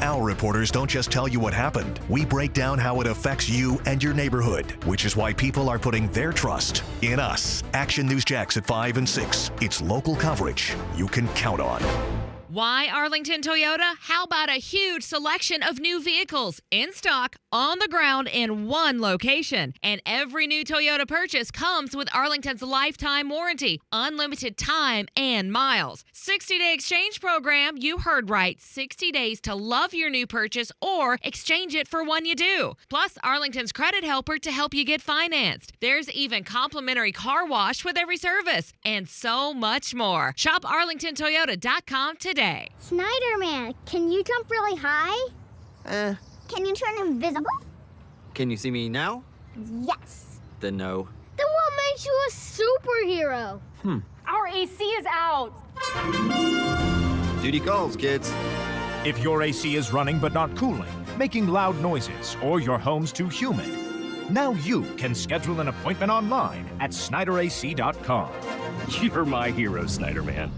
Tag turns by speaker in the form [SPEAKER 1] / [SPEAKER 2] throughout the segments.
[SPEAKER 1] Our reporters don't just tell you what happened. We break down how it affects you and your neighborhood, which is why people are putting their trust in us. Action News Jax at 5 and 6. It's local coverage you can count on.
[SPEAKER 2] Why Arlington Toyota? How about a huge selection of new vehicles in stock, on the ground, in one location? And every new Toyota purchase comes with Arlington's lifetime warranty, unlimited time and miles. 60-day exchange program, you heard right, 60 days to love your new purchase or exchange it for one you do. Plus, Arlington's credit helper to help you get financed. There's even complimentary car wash with every service, and so much more. Shop arlingtontoyota.com today.
[SPEAKER 3] Snyderman, can you jump really high? Can you turn invisible?
[SPEAKER 4] Can you see me now?
[SPEAKER 3] Yes.
[SPEAKER 4] Then no.
[SPEAKER 3] Then what makes you a superhero?
[SPEAKER 5] Our AC is out.
[SPEAKER 4] Duty calls, kids.
[SPEAKER 6] If your AC is running but not cooling, making loud noises, or your home's too humid, now you can schedule an appointment online at SnyderAC.com.
[SPEAKER 7] You're my hero, Snyderman.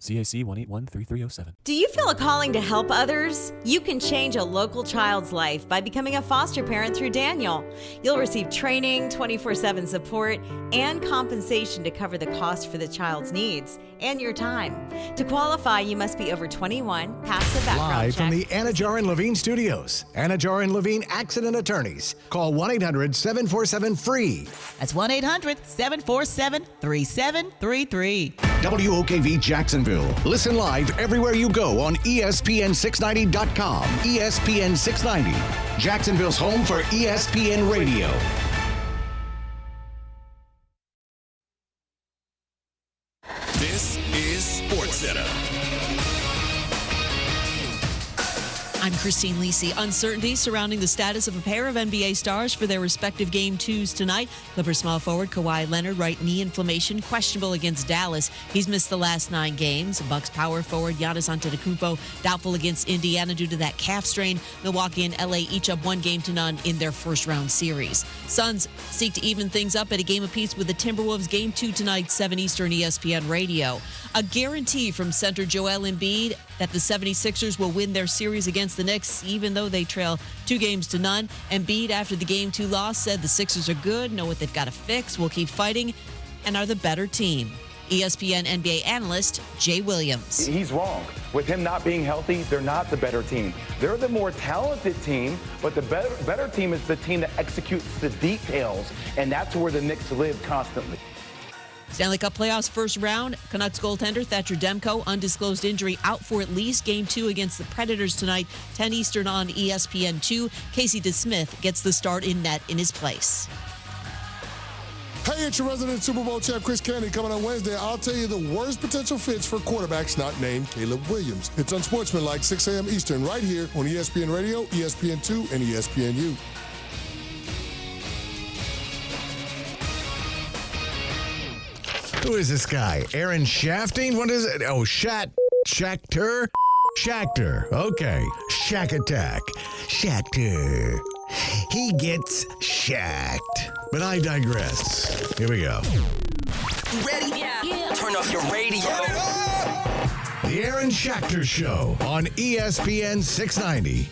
[SPEAKER 7] CAC 1813307.
[SPEAKER 8] Do you feel a calling to help others? You can change a local child's life by becoming a foster parent through Daniel. You'll receive training, 24/7 support, and compensation to cover the cost for the child's needs and your time. To qualify, you must be over 21, pass the background
[SPEAKER 9] Live
[SPEAKER 8] check.
[SPEAKER 9] from the Anajar and Levine studios. Anajar and Levine Accident Attorneys. Call 1-800-747-FREE.
[SPEAKER 10] That's 1-800-747-3733.
[SPEAKER 9] WOKV Jacksonville. Listen live everywhere you go on ESPN690.com. ESPN 690. Jacksonville's home for ESPN Radio.
[SPEAKER 11] This is SportsCenter.
[SPEAKER 12] I'm Christine Lisi. Uncertainty surrounding the status of a pair of NBA stars for their respective Game 2s tonight. Clippers small forward Kawhi Leonard, right knee inflammation, questionable against Dallas. He's missed the last 9 games. Bucks power forward Giannis Antetokounmpo, doubtful against Indiana due to that calf strain. Milwaukee and LA each up 1-0 in their first-round series. Suns seek to even things up at a game apiece with the Timberwolves. Game 2 tonight, 7 Eastern, ESPN Radio. A guarantee from center Joel Embiid that the 76ers will win their series against the Knicks, even though they trail 2-0. Embiid, after the Game 2 loss, said the Sixers are good, know what they've got to fix, will keep fighting, and are the better team. ESPN NBA analyst Jay Williams.
[SPEAKER 13] He's wrong. With him not being healthy, they're not the better team. They're the more talented team, but the better team is the team that executes the details, and that's where the Knicks live constantly.
[SPEAKER 12] Stanley Cup playoffs first round. Canucks goaltender Thatcher Demko, undisclosed injury, out for at least Game 2 against the Predators tonight, 10 Eastern on ESPN2. Casey DeSmith gets the start in net in his place.
[SPEAKER 14] Hey, it's your resident Super Bowl champ, Chris Kennedy. Coming on Wednesday, I'll tell you the worst potential fits for quarterbacks not named Caleb Williams. It's Unsportsmanlike, 6 a.m. Eastern, right here on ESPN Radio, ESPN2, and ESPNU.
[SPEAKER 9] Who is this guy? Aaron Shafting? What is it? Oh, Schachter? Schachter. Okay. Shack Attack. Schachter. He gets shacked. But I digress. Here we go.
[SPEAKER 11] Ready? Yeah. Turn off your radio.
[SPEAKER 9] The Aaron Schachter Show on ESPN 690.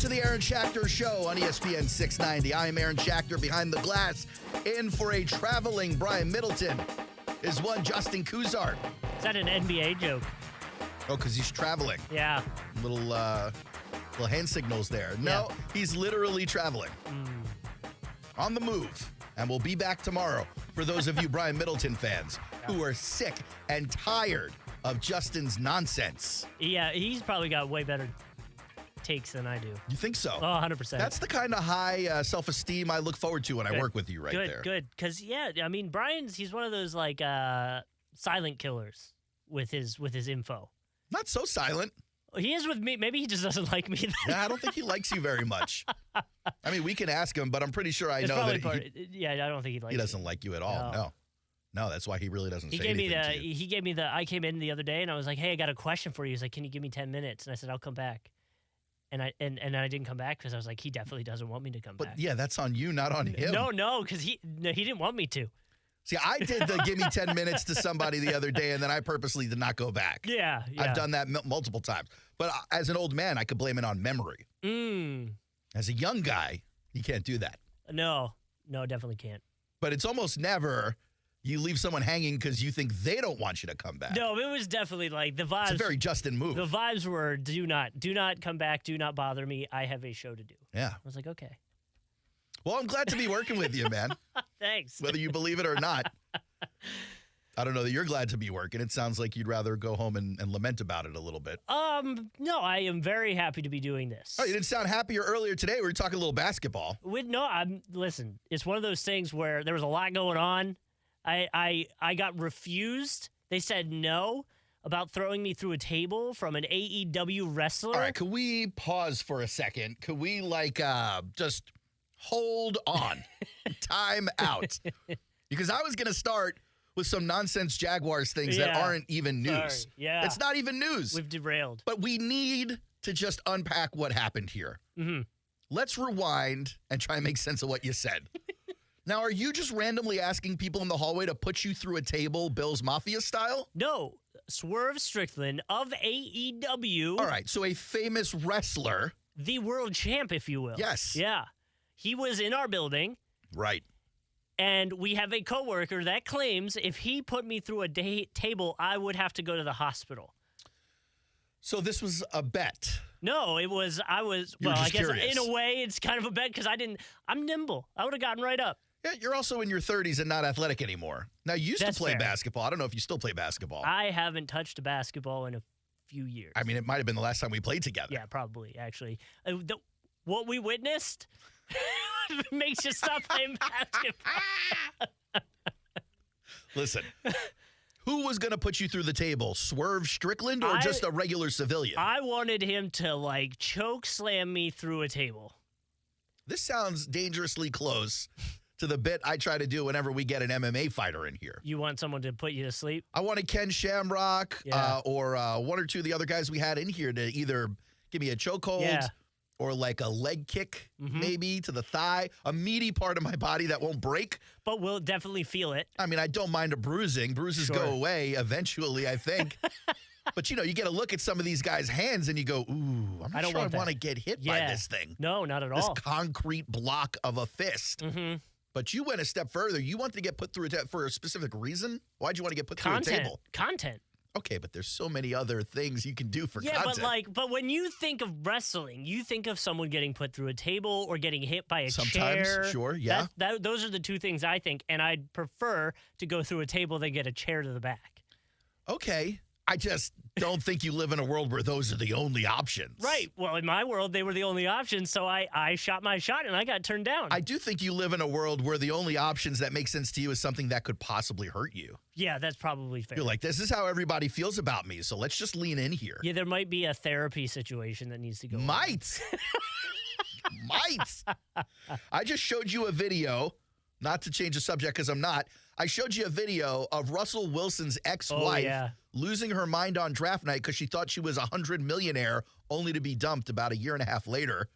[SPEAKER 15] The Aaron Schachter Show on ESPN 690. I am Aaron Schachter, behind the glass, in for a traveling Brian Middleton. Is one Justin Cousart.
[SPEAKER 16] Is that an NBA joke?
[SPEAKER 15] Oh, because he's traveling.
[SPEAKER 16] Yeah.
[SPEAKER 15] Little hand signals there. No, he's literally traveling. On the move. And we'll be back tomorrow for those of you Brian Middleton fans who are sick and tired of Justin's nonsense.
[SPEAKER 16] Yeah, he's probably got way better takes than I do.
[SPEAKER 15] You think so?
[SPEAKER 16] Oh, 100%.
[SPEAKER 15] That's the kind of high self-esteem I look forward to when I work with you there.
[SPEAKER 16] Good. Because, I mean, he's one of those, like, silent killers with his info.
[SPEAKER 15] Not so silent.
[SPEAKER 16] He is with me. Maybe he just doesn't like me.
[SPEAKER 15] Yeah, I don't think he likes you very much. I mean, we can ask him, but I'm pretty sure I know that
[SPEAKER 16] I don't think he likes
[SPEAKER 15] He doesn't like you at all, no. That's why he really doesn't say anything to you.
[SPEAKER 16] He gave me I came in the other day, and I was like, hey, I got a question for you. He's like, can you give me 10 minutes? And I said, I'll come back. And I didn't come back because I was like, he definitely doesn't want me to come back.
[SPEAKER 15] But yeah, that's on you, not on him.
[SPEAKER 16] No, because he didn't want me to.
[SPEAKER 15] See, I did the give me 10 minutes to somebody the other day, and then I purposely did not go back.
[SPEAKER 16] Yeah.
[SPEAKER 15] I've done that multiple times. But as an old man, I could blame it on memory. As a young guy, you can't do that.
[SPEAKER 16] No, definitely can't.
[SPEAKER 15] But it's almost never you leave someone hanging because you think they don't want you to come back.
[SPEAKER 16] No, it was definitely like the vibes.
[SPEAKER 15] It's a very Justin move.
[SPEAKER 16] The vibes were, do not come back. Do not bother me. I have a show to do.
[SPEAKER 15] Yeah.
[SPEAKER 16] I was like, okay.
[SPEAKER 15] Well, I'm glad to be working with you, man.
[SPEAKER 16] Thanks.
[SPEAKER 15] Whether you believe it or not. I don't know that you're glad to be working. It sounds like you'd rather go home and lament about it a little bit.
[SPEAKER 16] No, I am very happy to be doing this.
[SPEAKER 15] Oh, you didn't sound happier earlier today. We were talking a little basketball.
[SPEAKER 16] Listen, it's one of those things where there was a lot going on. I got refused. They said no about throwing me through a table from an AEW wrestler.
[SPEAKER 15] All right, could we pause for a second? Could we just hold on? Time out. Because I was going to start with some nonsense Jaguars things that aren't even news.
[SPEAKER 16] Sorry. Yeah.
[SPEAKER 15] It's not even news.
[SPEAKER 16] We've derailed.
[SPEAKER 15] But we need to just unpack what happened here.
[SPEAKER 16] Mm-hmm.
[SPEAKER 15] Let's rewind and try and make sense of what you said. Now, are you just randomly asking people in the hallway to put you through a table, Bill's Mafia style?
[SPEAKER 16] No. Swerve Strickland of AEW.
[SPEAKER 15] All right, so a famous wrestler.
[SPEAKER 16] The world champ, if you will.
[SPEAKER 15] Yes.
[SPEAKER 16] Yeah. He was in our building.
[SPEAKER 15] Right.
[SPEAKER 16] And we have a coworker that claims if he put me through a table, I would have to go to the hospital.
[SPEAKER 15] So this was a bet.
[SPEAKER 16] No, I guess
[SPEAKER 15] curious.
[SPEAKER 16] In a way it's kind of a bet because I'm nimble. I would have gotten right up.
[SPEAKER 15] Yeah, you're also in your 30s and not athletic anymore. Now, you used to play basketball. I don't know if you still play basketball.
[SPEAKER 16] I haven't touched a basketball in a few years.
[SPEAKER 15] I mean, it might have been the last time we played together.
[SPEAKER 16] Yeah, probably, actually. What we witnessed makes you stop playing basketball.
[SPEAKER 15] Listen, who was going to put you through the table? Swerve Strickland or just a regular civilian?
[SPEAKER 16] I wanted him to, choke slam me through a table.
[SPEAKER 15] This sounds dangerously close to the bit I try to do whenever we get an MMA fighter in here.
[SPEAKER 16] You want someone to put you to sleep?
[SPEAKER 15] I wanted Ken Shamrock or one or two of the other guys we had in here to either give me a chokehold or like a leg kick maybe to the thigh, a meaty part of my body that won't break.
[SPEAKER 16] But we'll definitely feel it.
[SPEAKER 15] I mean, I don't mind a bruising. Bruises go away eventually, I think. But, you get a look at some of these guys' hands and you go, ooh, I'm not sure I want to get hit by this thing.
[SPEAKER 16] No, not at all.
[SPEAKER 15] This concrete block of a fist.
[SPEAKER 16] Mm-hmm.
[SPEAKER 15] But you went a step further. You wanted to get put through a table for a specific reason? Why'd you want to get put through a table?
[SPEAKER 16] Content.
[SPEAKER 15] Okay, but there's so many other things you can do for content.
[SPEAKER 16] Yeah, but when you think of wrestling, you think of someone getting put through a table or getting hit by a chair.
[SPEAKER 15] Sometimes, sure, yeah.
[SPEAKER 16] Those are the two things I think, and I'd prefer to go through a table than get a chair to the back.
[SPEAKER 15] Okay. I just don't think you live in a world where those are the only options.
[SPEAKER 16] Right. Well, in my world, they were the only options, so I shot my shot and I got turned down.
[SPEAKER 15] I do think you live in a world where the only options that make sense to you is something that could possibly hurt you.
[SPEAKER 16] Yeah, that's probably fair.
[SPEAKER 15] You're like, this is how everybody feels about me, so let's just lean in here.
[SPEAKER 16] Yeah, there might be a therapy situation that needs to go on.
[SPEAKER 15] Might. I just showed you a video, not to change the subject because I'm not. I showed you a video of Russell Wilson's ex-wife losing her mind on draft night because she thought she was a $100 millionaire only to be dumped about a year and a half later.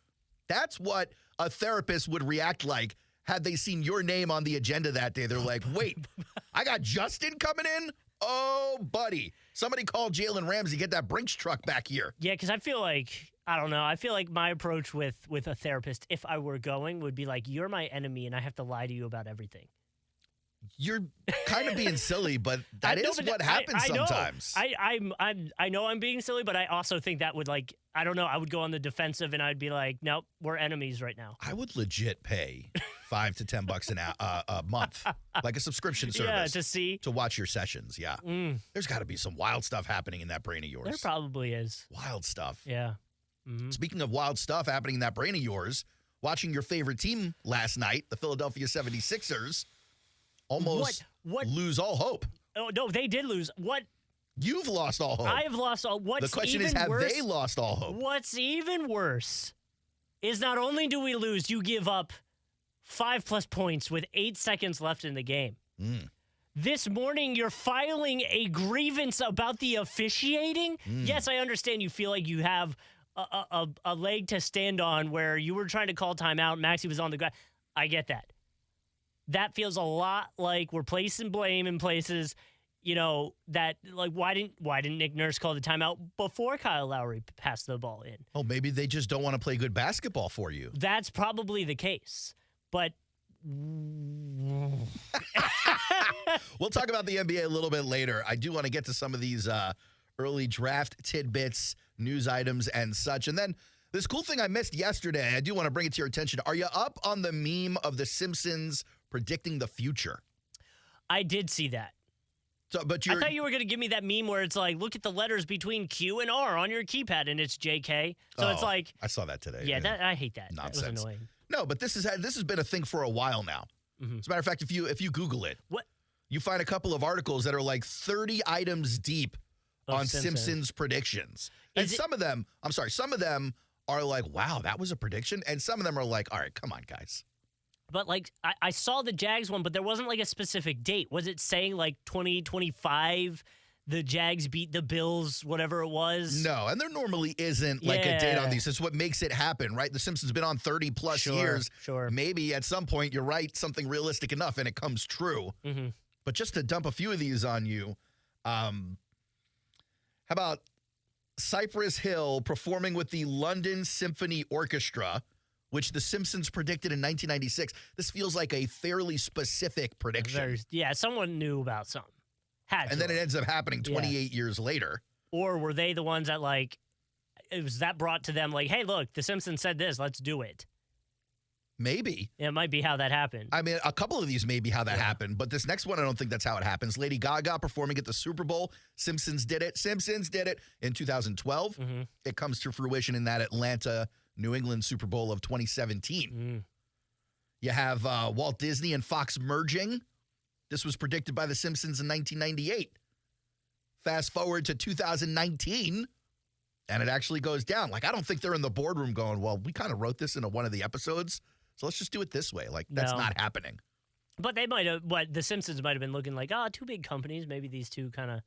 [SPEAKER 15] That's what a therapist would react like had they seen your name on the agenda that day. They're like, wait, I got Justin coming in? Oh, buddy. Somebody call Jalen Ramsey. Get that Brinks truck back here.
[SPEAKER 16] Yeah, because I feel like, I don't know, I feel like my approach with a therapist, if I were going, would be like, you're my enemy and I have to lie to you about everything.
[SPEAKER 15] You're kind of being silly, but that is what happens sometimes.
[SPEAKER 16] I know I'm being silly, but I also think that would I don't know, I would go on the defensive and I'd be like, nope, we're enemies right now.
[SPEAKER 15] I would legit pay $5 to $10 a month, like a subscription service.
[SPEAKER 16] To
[SPEAKER 15] watch your sessions. Yeah. There's got to be some wild stuff happening in that brain of yours.
[SPEAKER 16] There probably is.
[SPEAKER 15] Wild stuff.
[SPEAKER 16] Yeah.
[SPEAKER 15] Speaking of wild stuff happening in that brain of yours, watching your favorite team last night, the Philadelphia 76ers, almost lose all hope.
[SPEAKER 16] Oh, no, they did lose. What?
[SPEAKER 15] You've lost all hope.
[SPEAKER 16] I have lost all. What's
[SPEAKER 15] the question
[SPEAKER 16] even
[SPEAKER 15] is, have
[SPEAKER 16] worse,
[SPEAKER 15] they lost all hope?
[SPEAKER 16] What's even worse is not only do we lose, you give up 5+ points with 8 seconds left in the game. This morning, you're filing a grievance about the officiating. Yes, I understand you feel like you have a leg to stand on where you were trying to call timeout, Maxey was on the ground. I get that. That feels a lot like we're placing blame in places, that like why didn't Nick Nurse call the timeout before Kyle Lowry passed the ball in?
[SPEAKER 15] Oh, maybe they just don't want to play good basketball for you.
[SPEAKER 16] That's probably the case. But
[SPEAKER 15] we'll talk about the NBA a little bit later. I do want to get to some of these early draft tidbits, news items, and such. And then this cool thing I missed yesterday, I do want to bring it to your attention. Are you up on the meme of the Simpsons predicting the future?
[SPEAKER 16] I did see that.
[SPEAKER 15] So, but
[SPEAKER 16] I thought you were going to give me that meme where it's like, look at the letters between Q and R on your keypad, and it's JK. So it's like,
[SPEAKER 15] I saw that today.
[SPEAKER 16] Yeah, I hate that.
[SPEAKER 15] Nonsense.
[SPEAKER 16] That was annoying.
[SPEAKER 15] No, but this has been a thing for a while now.
[SPEAKER 16] Mm-hmm.
[SPEAKER 15] As a matter of fact, if you Google it,
[SPEAKER 16] what
[SPEAKER 15] you find a couple of articles that are like 30 items deep on Simpsons predictions, and some of them are like, wow, that was a prediction, and some of them are like, all right, come on, guys.
[SPEAKER 16] But like, I saw the Jags one, but there wasn't like a specific date. Was it saying like 2025? The Jags beat the Bills, whatever it was?
[SPEAKER 15] No, and there normally isn't like a date on these. It's what makes it happen, right? The Simpsons been on 30-plus years.
[SPEAKER 16] Sure.
[SPEAKER 15] Maybe at some point you're right, something realistic enough, and it comes true.
[SPEAKER 16] Mm-hmm.
[SPEAKER 15] But just to dump a few of these on you, how about Cypress Hill performing with the London Symphony Orchestra, which the Simpsons predicted in 1996? This feels like a fairly specific prediction.
[SPEAKER 16] Someone knew about something.
[SPEAKER 15] And then it ends up happening 28 years later.
[SPEAKER 16] Or were they the ones that, like, it was that brought to them, like, hey, look, The Simpsons said this, let's do it.
[SPEAKER 15] Maybe.
[SPEAKER 16] It might be how that happened.
[SPEAKER 15] I mean, a couple of these may be how that happened, but this next one, I don't think that's how it happens. Lady Gaga performing at the Super Bowl. Simpsons did it in 2012.
[SPEAKER 16] Mm-hmm.
[SPEAKER 15] It comes to fruition in that Atlanta, New England Super Bowl of 2017. You have Walt Disney and Fox merging. This was predicted by The Simpsons in 1998. Fast forward to 2019, and it actually goes down. Like, I don't think they're in the boardroom going, well, we kind of wrote this into one of the episodes, so let's just do it this way. Like, that's not happening.
[SPEAKER 16] But they might have, The Simpsons might have been looking like, two big companies. Maybe these two kind of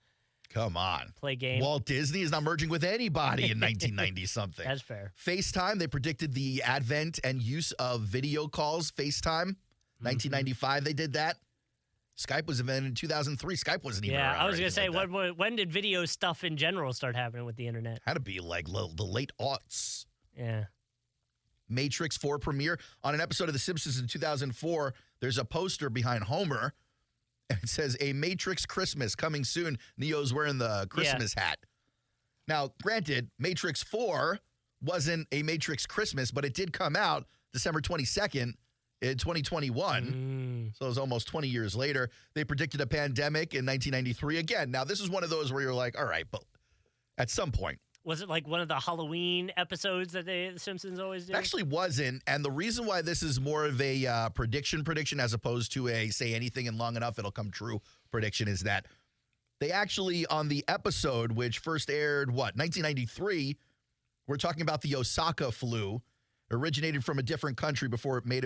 [SPEAKER 15] come on,
[SPEAKER 16] play game.
[SPEAKER 15] Walt Disney is not merging with anybody in 1990-something.
[SPEAKER 16] That's fair.
[SPEAKER 15] FaceTime, they predicted the advent and use of video calls. FaceTime, 1995, they did that. Skype was invented in 2003. Skype wasn't even around.
[SPEAKER 16] I was going to say, when did video stuff in general start happening with the internet?
[SPEAKER 15] Had to be like the late aughts.
[SPEAKER 16] Yeah.
[SPEAKER 15] Matrix 4 premiere. On an episode of The Simpsons in 2004, there's a poster behind Homer, and it says, "A Matrix Christmas coming soon." Neo's wearing the Christmas hat. Now, granted, Matrix 4 wasn't a Matrix Christmas, but it did come out December 22nd, in 2021, so it was almost 20 years later. They predicted a pandemic in 1993 again. Now, this is one of those where you're like, all right, but at some point.
[SPEAKER 16] Was it like one of the Halloween episodes that The Simpsons always do?
[SPEAKER 15] It actually wasn't, and the reason why this is more of a prediction as opposed to a say anything and long enough it'll come true prediction is that they actually, on the episode, which first aired, 1993, we're talking about the Osaka flu, originated from a different country before it made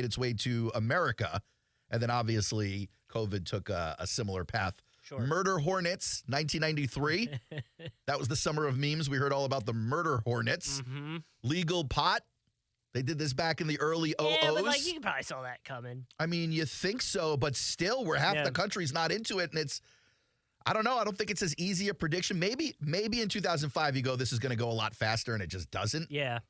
[SPEAKER 15] its way to America. And then obviously COVID took a similar path.
[SPEAKER 16] Sure.
[SPEAKER 15] Murder Hornets, 1993. That was the summer of memes. We heard all about the Murder Hornets.
[SPEAKER 16] Mm-hmm.
[SPEAKER 15] Legal pot. They did this back in the early 00s.
[SPEAKER 16] Yeah, but you probably saw that coming.
[SPEAKER 15] I mean, you think so, but still, where half the country's not into it. And it's, I don't know. I don't think it's as easy a prediction. Maybe in 2005 you go, this is going to go a lot faster, and it just doesn't.
[SPEAKER 16] Yeah.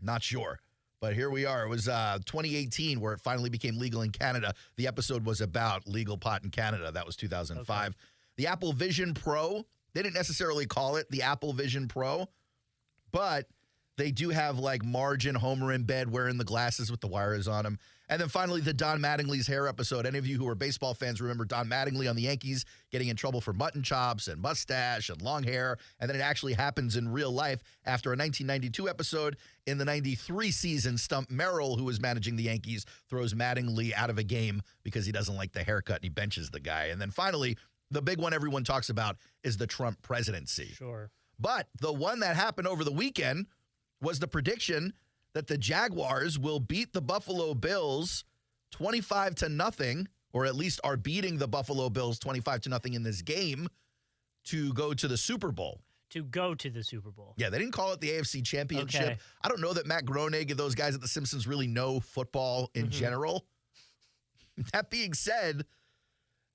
[SPEAKER 15] Not sure. But here we are. It was 2018 where it finally became legal in Canada. The episode was about legal pot in Canada. That was 2005. Okay. The Apple Vision Pro, they didn't necessarily call it the Apple Vision Pro, but they do have like Marge and Homer in bed wearing the glasses with the wires on them. And then finally, the Don Mattingly's hair episode. Any of you who are baseball fans remember Don Mattingly on the Yankees getting in trouble for mutton chops and mustache and long hair. And then it actually happens in real life after a 1992 episode. In the 93 season, Stump Merrill, who was managing the Yankees, throws Mattingly out of a game because he doesn't like the haircut and he benches the guy. And then finally, the big one everyone talks about is the Trump presidency.
[SPEAKER 16] Sure.
[SPEAKER 15] But the one that happened over the weekend was the prediction that the Jaguars will beat the Buffalo Bills 25-0, or at least are beating the Buffalo Bills 25-0 in this game to go to the Super Bowl.
[SPEAKER 16] to go to the Super Bowl.
[SPEAKER 15] Yeah, they didn't call it the AFC Championship.
[SPEAKER 16] Okay.
[SPEAKER 15] I don't know that Matt Groening and those guys at the Simpsons really know football in general. That being said,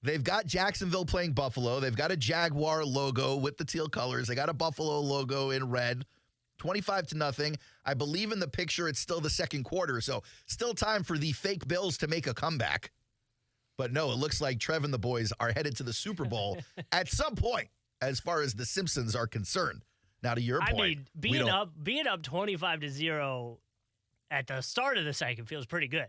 [SPEAKER 15] they've got Jacksonville playing Buffalo. They've got a Jaguar logo with the teal colors. They got a Buffalo logo in red. 25-0. I believe in the picture it's still the second quarter, so still time for the fake Bills to make a comeback. But no, it looks like Trev and the boys are headed to the Super Bowl at some point, as far as the Simpsons are concerned. Now, to your point,
[SPEAKER 16] being up 25-0 at the start of the second feels pretty good.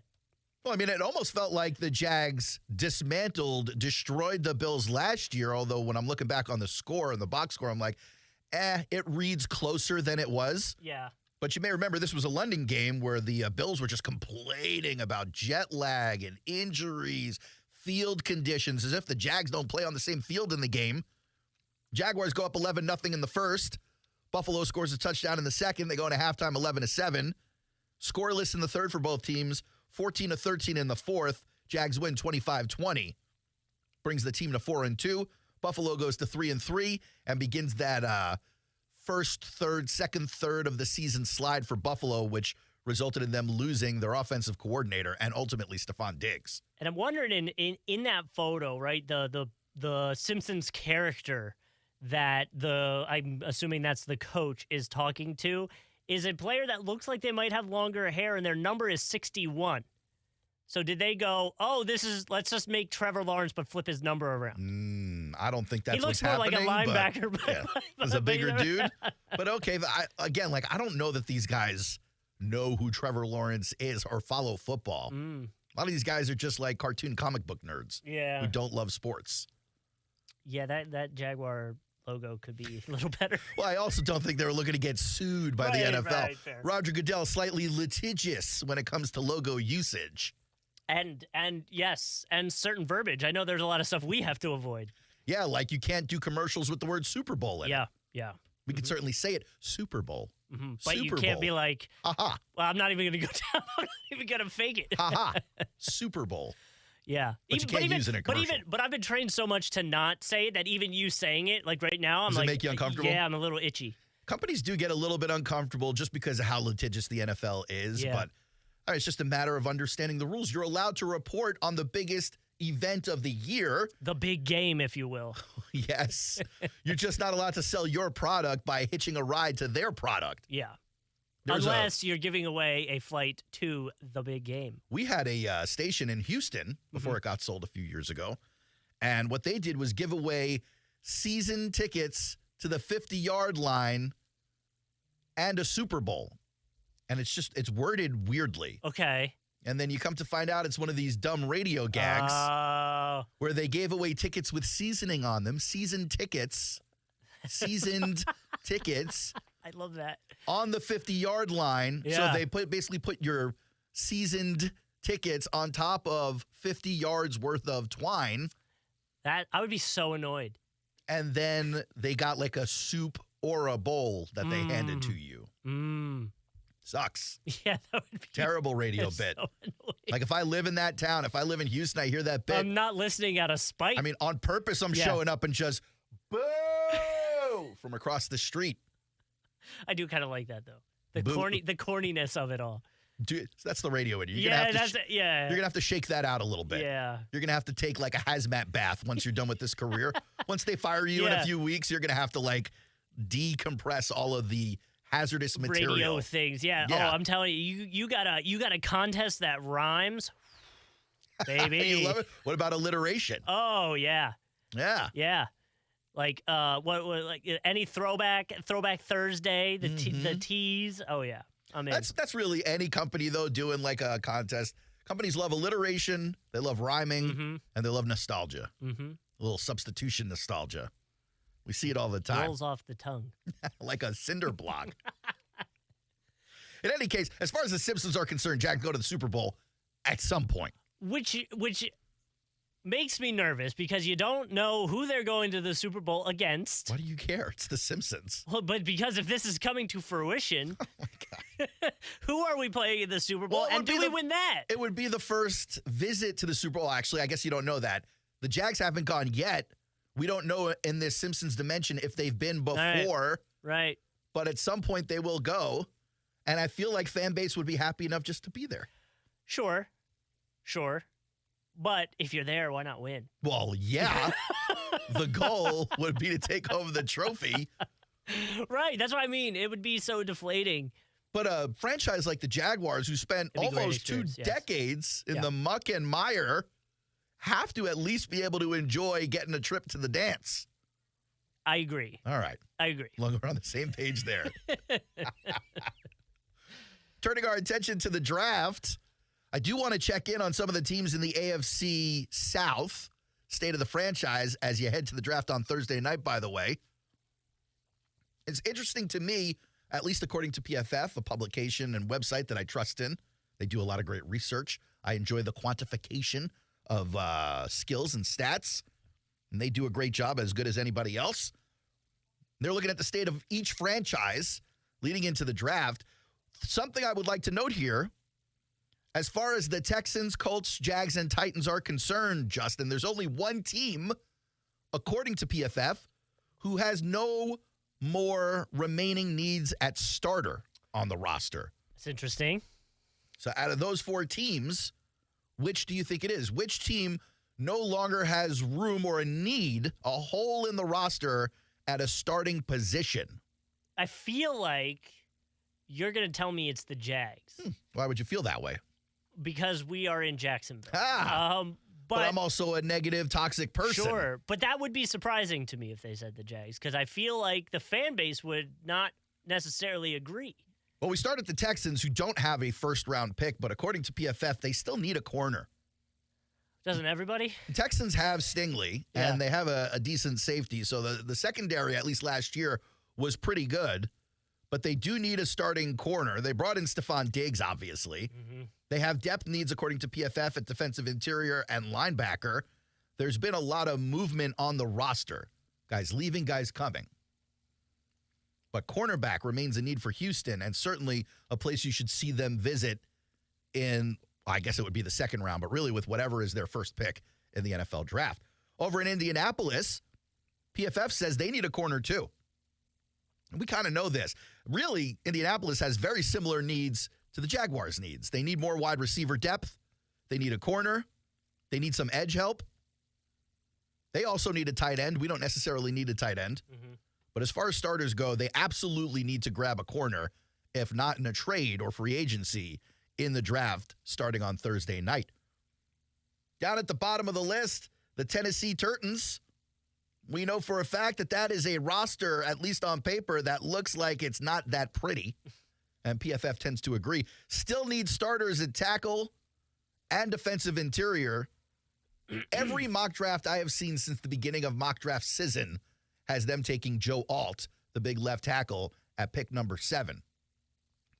[SPEAKER 15] Well, I mean, it almost felt like the Jags destroyed the Bills last year, although when I'm looking back on the score and the box score, I'm like, it reads closer than it was.
[SPEAKER 16] Yeah.
[SPEAKER 15] But you may remember this was a London game where the Bills were just complaining about jet lag and injuries, field conditions, as if the Jags don't play on the same field in the game. Jaguars go up 11-0 in the first. Buffalo scores a touchdown in the second. They go into halftime 11-7. Scoreless in the third for both teams. 14-13 in the fourth. Jags win 25-20. Brings the team to 4-2. Buffalo goes to 3-3 and begins that second third of the season slide for Buffalo, which resulted in them losing their offensive coordinator and ultimately Stephon Diggs.
[SPEAKER 16] And I'm wondering in that photo, right, the Simpsons character that I'm assuming that's the coach is talking to, is a player that looks like they might have longer hair and their number is 61. So did they go, let's just make Trevor Lawrence but flip his number around?
[SPEAKER 15] I don't think that's what's
[SPEAKER 16] happening. He looks more like a linebacker.
[SPEAKER 15] He's a bigger dude. But okay, I don't know that these guys know who Trevor Lawrence is or follow football. A lot of these guys are just like cartoon comic book nerds who don't love sports.
[SPEAKER 16] Yeah, that Jaguar logo could be a little better.
[SPEAKER 15] Well, I also don't think they were looking to get sued by the NFL.
[SPEAKER 16] Right, fair.
[SPEAKER 15] Roger Goodell slightly litigious when it comes to logo usage.
[SPEAKER 16] And yes, and certain verbiage. I know there's a lot of stuff we have to avoid.
[SPEAKER 15] Yeah, like you can't do commercials with the word Super Bowl in it.
[SPEAKER 16] Yeah.
[SPEAKER 15] We can certainly say it, Super Bowl.
[SPEAKER 16] But
[SPEAKER 15] Super
[SPEAKER 16] you can't
[SPEAKER 15] Bowl.
[SPEAKER 16] be like,
[SPEAKER 15] aha.
[SPEAKER 16] Well, I'm not even going to go down. I'm not even going to fake it.
[SPEAKER 15] Haha. Super Bowl.
[SPEAKER 16] Yeah.
[SPEAKER 15] But you can't use it in a commercial.
[SPEAKER 16] But I've been trained so much to not say it that even you saying it, like right now, I'm
[SPEAKER 15] Does
[SPEAKER 16] like,
[SPEAKER 15] it make you uncomfortable?
[SPEAKER 16] Yeah, I'm a little itchy.
[SPEAKER 15] Companies do get a little bit uncomfortable just because of how litigious the NFL is, but it's just a matter of understanding the rules. You're allowed to report on the biggest event of the year.
[SPEAKER 16] The big game, if you will.
[SPEAKER 15] Yes. You're just not allowed to sell your product by hitching a ride to their product.
[SPEAKER 16] Yeah. Unless you're giving away a flight to the big game.
[SPEAKER 15] We had a station in Houston before it got sold a few years ago. And what they did was give away season tickets to the 50-yard line and a Super Bowl. And it's worded weirdly.
[SPEAKER 16] Okay.
[SPEAKER 15] And then you come to find out it's one of these dumb radio gags where they gave away tickets with seasoning on them. Seasoned tickets.
[SPEAKER 16] I love that.
[SPEAKER 15] On the 50-yard line.
[SPEAKER 16] Yeah.
[SPEAKER 15] So they basically put your seasoned tickets on top of 50 yards worth of twine.
[SPEAKER 16] That I would be so annoyed.
[SPEAKER 15] And then they got like a soup or a bowl that they handed to you. Sucks.
[SPEAKER 16] Yeah, that would be
[SPEAKER 15] terrible radio bit.
[SPEAKER 16] So
[SPEAKER 15] like if I live in that town, if I live in Houston, I hear that bit.
[SPEAKER 16] I'm not listening out of spite.
[SPEAKER 15] I mean, on purpose, I'm showing up and just boo from across the street.
[SPEAKER 16] I do kind of like that though. The corniness of it all.
[SPEAKER 15] Dude, that's the radio in you.
[SPEAKER 16] You're
[SPEAKER 15] gonna have to shake that out a little bit.
[SPEAKER 16] Yeah.
[SPEAKER 15] You're gonna have to take like a hazmat bath once you're done with this career. Once they fire you in a few weeks, you're gonna have to like decompress all of the hazardous material.
[SPEAKER 16] Radio things. Yeah. Oh, I'm telling you, you gotta contest that rhymes. Baby.
[SPEAKER 15] You love it? What about alliteration?
[SPEAKER 16] Oh yeah.
[SPEAKER 15] Yeah.
[SPEAKER 16] Yeah. Like what like any throwback Thursday, the tease. Oh yeah. I mean,
[SPEAKER 15] that's really any company though doing like a contest. Companies love alliteration, they love rhyming, and they love nostalgia. A little substitution nostalgia. We see it all the time.
[SPEAKER 16] Rolls off the tongue.
[SPEAKER 15] Like a cinder block. In any case, as far as the Simpsons are concerned, Jack go to the Super Bowl at some point.
[SPEAKER 16] Which makes me nervous because you don't know who they're going to the Super Bowl against.
[SPEAKER 15] Why do you care? It's the Simpsons.
[SPEAKER 16] Well, but because if this is coming to fruition, who are we playing in the Super Bowl? And do we win that?
[SPEAKER 15] It would be the first visit to the Super Bowl. Actually, I guess you don't know that. The Jags haven't gone yet. We don't know in this Simpsons dimension if they've been before.
[SPEAKER 16] Right.
[SPEAKER 15] But at some point they will go, and I feel like fan base would be happy enough just to be there.
[SPEAKER 16] Sure. But if you're there, why not win?
[SPEAKER 15] Well, yeah. The goal would be to take home the trophy.
[SPEAKER 16] Right. That's what I mean. It would be so deflating.
[SPEAKER 15] But a franchise like the Jaguars, who spent almost 2 decades in the muck and mire, have to at least be able to enjoy getting a trip to the dance.
[SPEAKER 16] I agree.
[SPEAKER 15] All right.
[SPEAKER 16] I agree.
[SPEAKER 15] Long we're on the same page there. Turning our attention to the draft, I do want to check in on some of the teams in the AFC South, state of the franchise, as you head to the draft on Thursday night, by the way. It's interesting to me, at least according to PFF, a publication and website that I trust in. They do a lot of great research. I enjoy the quantification of skills and stats, and they do a great job, as good as anybody else. They're looking at the state of each franchise leading into the draft. Something I would like to note here, as far as the Texans, Colts, Jags, and Titans are concerned, Justin, there's only one team, according to PFF, who has no more remaining needs at starter on the roster.
[SPEAKER 16] That's interesting.
[SPEAKER 15] So out of those 4 teams, which do you think it is? Which team no longer has room or a need, a hole in the roster at a starting position?
[SPEAKER 16] I feel like you're going to tell me it's the Jags.
[SPEAKER 15] Why would you feel that way?
[SPEAKER 16] Because we are in Jacksonville.
[SPEAKER 15] But I'm also a negative, toxic person.
[SPEAKER 16] Sure, but that would be surprising to me if they said the Jags, because I feel like the fan base would not necessarily agree.
[SPEAKER 15] Well, we start at the Texans, who don't have a first-round pick, but according to PFF, they still need a corner.
[SPEAKER 16] Doesn't everybody?
[SPEAKER 15] The Texans have Stingley, and they have a decent safety. So the secondary, at least last year, was pretty good. But they do need a starting corner. They brought in Stephon Diggs, obviously.
[SPEAKER 16] Mm-hmm.
[SPEAKER 15] They have depth needs, according to PFF, at defensive interior and linebacker. There's been a lot of movement on the roster. Guys leaving, guys coming. But cornerback remains a need for Houston, and certainly a place you should see them visit in, I guess it would be the second round, but really with whatever is their first pick in the NFL draft. Over in Indianapolis, PFF says they need a corner too. And we kind of know this. Really, Indianapolis has very similar needs to the Jaguars' needs. They need more wide receiver depth. They need a corner. They need some edge help. They also need a tight end. We don't necessarily need a tight end.
[SPEAKER 16] Mm-hmm.
[SPEAKER 15] But as far as starters go, they absolutely need to grab a corner, if not in a trade or free agency, in the draft starting on Thursday night. Down at the bottom of the list, the Tennessee Titans. We know for a fact that that is a roster, at least on paper, that looks like it's not that pretty. And PFF tends to agree. Still needs starters at tackle and defensive interior. Every mock draft I have seen since the beginning of mock draft season has them taking Joe Alt, the big left tackle, at pick number 7.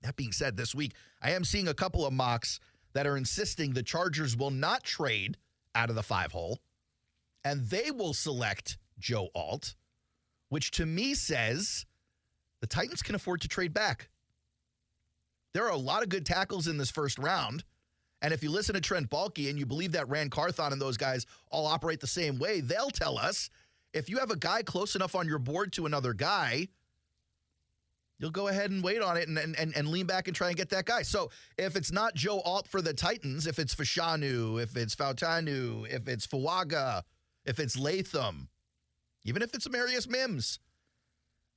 [SPEAKER 15] That being said, this week, I am seeing a couple of mocks that are insisting the Chargers will not trade out of the 5-hole, and they will select Joe Alt, which to me says the Titans can afford to trade back. There are a lot of good tackles in this first round, and if you listen to Trent Baalke and you believe that Rand Carthon and those guys all operate the same way, they'll tell us if you have a guy close enough on your board to another guy, you'll go ahead and wait on it and lean back and try and get that guy. So if it's not Joe Alt for the Titans, if it's Fashanu, if it's Fautanu, if it's Fuaga, if it's Latham, even if it's Amarius Mims,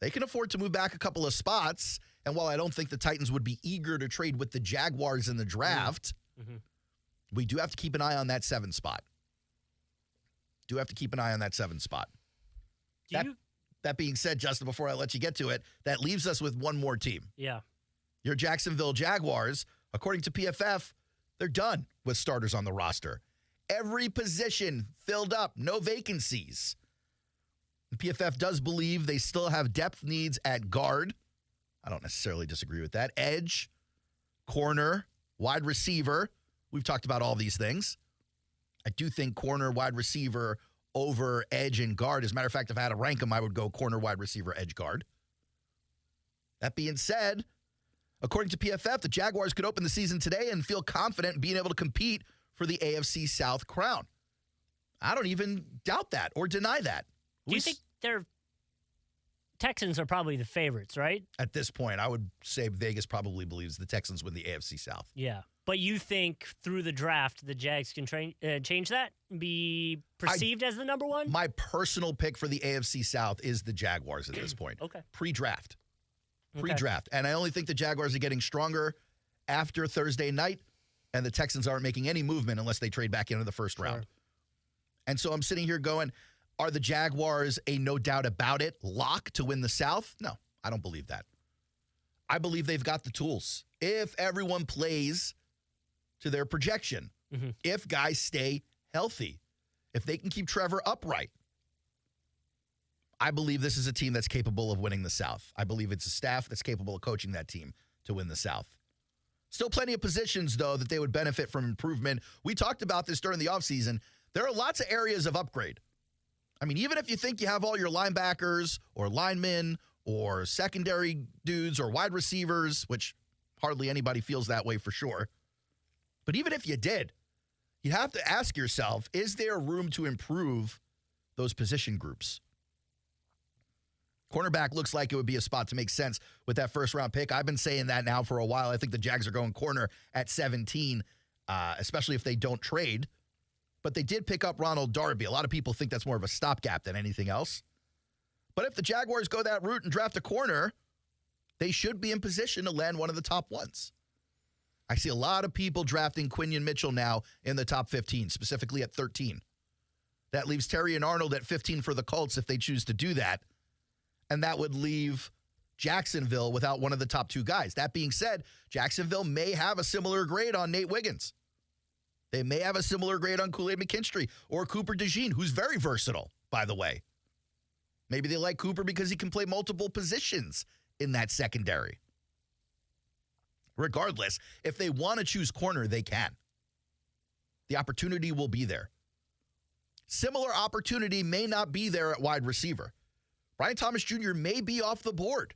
[SPEAKER 15] they can afford to move back a couple of spots. And while I don't think the Titans would be eager to trade with the Jaguars in the draft, we do have to keep an eye on that 7 spot. That being said, Justin, before I let you get to it, that leaves us with one more team.
[SPEAKER 16] Yeah.
[SPEAKER 15] Your Jacksonville Jaguars, according to PFF, they're done with starters on the roster. Every position filled up, no vacancies. And PFF does believe they still have depth needs at guard. I don't necessarily disagree with that. Edge, corner, wide receiver. We've talked about all these things. I do think corner, wide receiver over edge and guard. As a matter of fact, if I had to rank them, I would go corner, wide receiver, edge, guard. That being said, according to PFF, the Jaguars could open the season today and feel confident in being able to compete for the AFC South crown. I don't even doubt that or deny that.
[SPEAKER 16] Do you think they're Texans are probably the favorites, right?
[SPEAKER 15] At this point, I would say Vegas probably believes the Texans win the AFC South.
[SPEAKER 16] Yeah. But you think through the draft, the Jags can change that? Be perceived as the number one?
[SPEAKER 15] My personal pick for the AFC South is the Jaguars at this point.
[SPEAKER 16] Okay.
[SPEAKER 15] Pre-draft.
[SPEAKER 16] Okay.
[SPEAKER 15] And I only think the Jaguars are getting stronger after Thursday night, and the Texans aren't making any movement unless they trade back into the first round. And so I'm sitting here going, are the Jaguars a no doubt about it lock to win the South? No, I don't believe that. I believe they've got the tools. If everyone plays to their projection, if guys stay healthy, if they can keep Trevor upright, I believe this is a team that's capable of winning the South. I believe it's a staff that's capable of coaching that team to win the South. Still plenty of positions, though, that they would benefit from improvement. We talked about this during the offseason. There are lots of areas of upgrade. I mean, even if you think you have all your linebackers or linemen or secondary dudes or wide receivers, which hardly anybody feels that way for sure, but even if you did, you have to ask yourself, is there room to improve those position groups? Cornerback looks like it would be a spot to make sense with that first-round pick. I've been saying that now for a while. I think the Jags are going corner at 17, especially if they don't trade. But they did pick up Ronald Darby. A lot of people think that's more of a stopgap than anything else. But if the Jaguars go that route and draft a corner, they should be in position to land one of the top ones. I see a lot of people drafting Quinion Mitchell now in the top 15, specifically at 13. That leaves Terry and Arnold at 15 for the Colts if they choose to do that. And that would leave Jacksonville without one of the top two guys. That being said, Jacksonville may have a similar grade on Nate Wiggins. They may have a similar grade on Kool-Aid McKinstry or Cooper DeJean, who's very versatile, by the way. Maybe they like Cooper because he can play multiple positions in that secondary. Regardless, if they want to choose corner, they can. The opportunity will be there. Similar opportunity may not be there at wide receiver. Brian Thomas Jr. may be off the board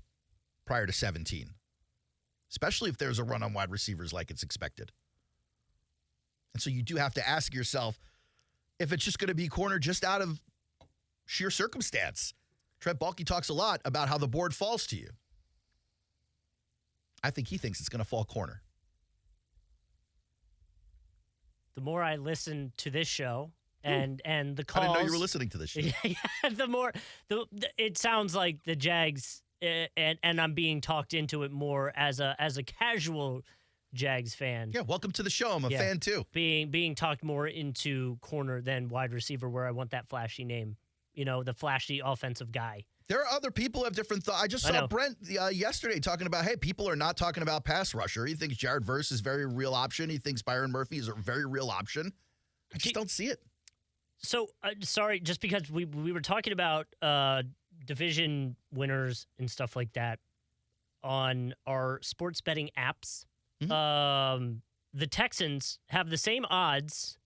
[SPEAKER 15] prior to 17, especially if there's a run on wide receivers like it's expected. And so you do have to ask yourself if it's just going to be corner just out of sheer circumstance. Trent Baalke talks a lot about how the board falls to you. I think he thinks it's going to fall corner.
[SPEAKER 16] The more I listen to this show and the calls,
[SPEAKER 15] I didn't know you were listening to this show.
[SPEAKER 16] The more it sounds like the Jags, and I'm being talked into it more as a casual Jags fan.
[SPEAKER 15] Yeah, welcome to the show. I'm a fan too.
[SPEAKER 16] Being talked more into corner than wide receiver, where I want that flashy name, the flashy offensive guy.
[SPEAKER 15] There are other people who have different thoughts. I just saw Brent yesterday talking about, hey, people are not talking about pass rusher. He thinks Jared Verse is a very real option. He thinks Byron Murphy is a very real option. I just don't see it.
[SPEAKER 16] So, sorry, just because we were talking about division winners and stuff like that on our sports betting apps. Mm-hmm. The Texans have the same odds